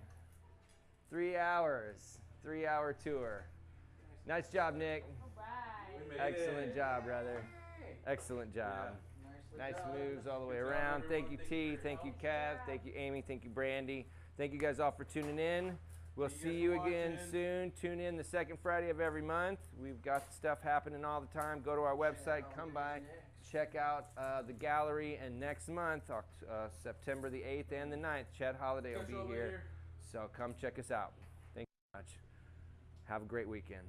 3 hours. 3-hour tour. Nice job, Nick. We made Excellent it. job, brother. Excellent job. Nice moves all the way Good job, around. Thank you, everyone. T. Thank you, Kev. Thank you, Amy. Thank you, Brandy. Thank you guys all for tuning in. We'll Thank you see guys you for again watching. soon. Tune in the second Friday of every month. We've got stuff happening all the time. Go to our website. Come by. Check out the gallery. And next month, September the 8th and the 9th, Chet Holiday will Catch you be all here. later. So come check us out. Thank you very much. Have a great weekend.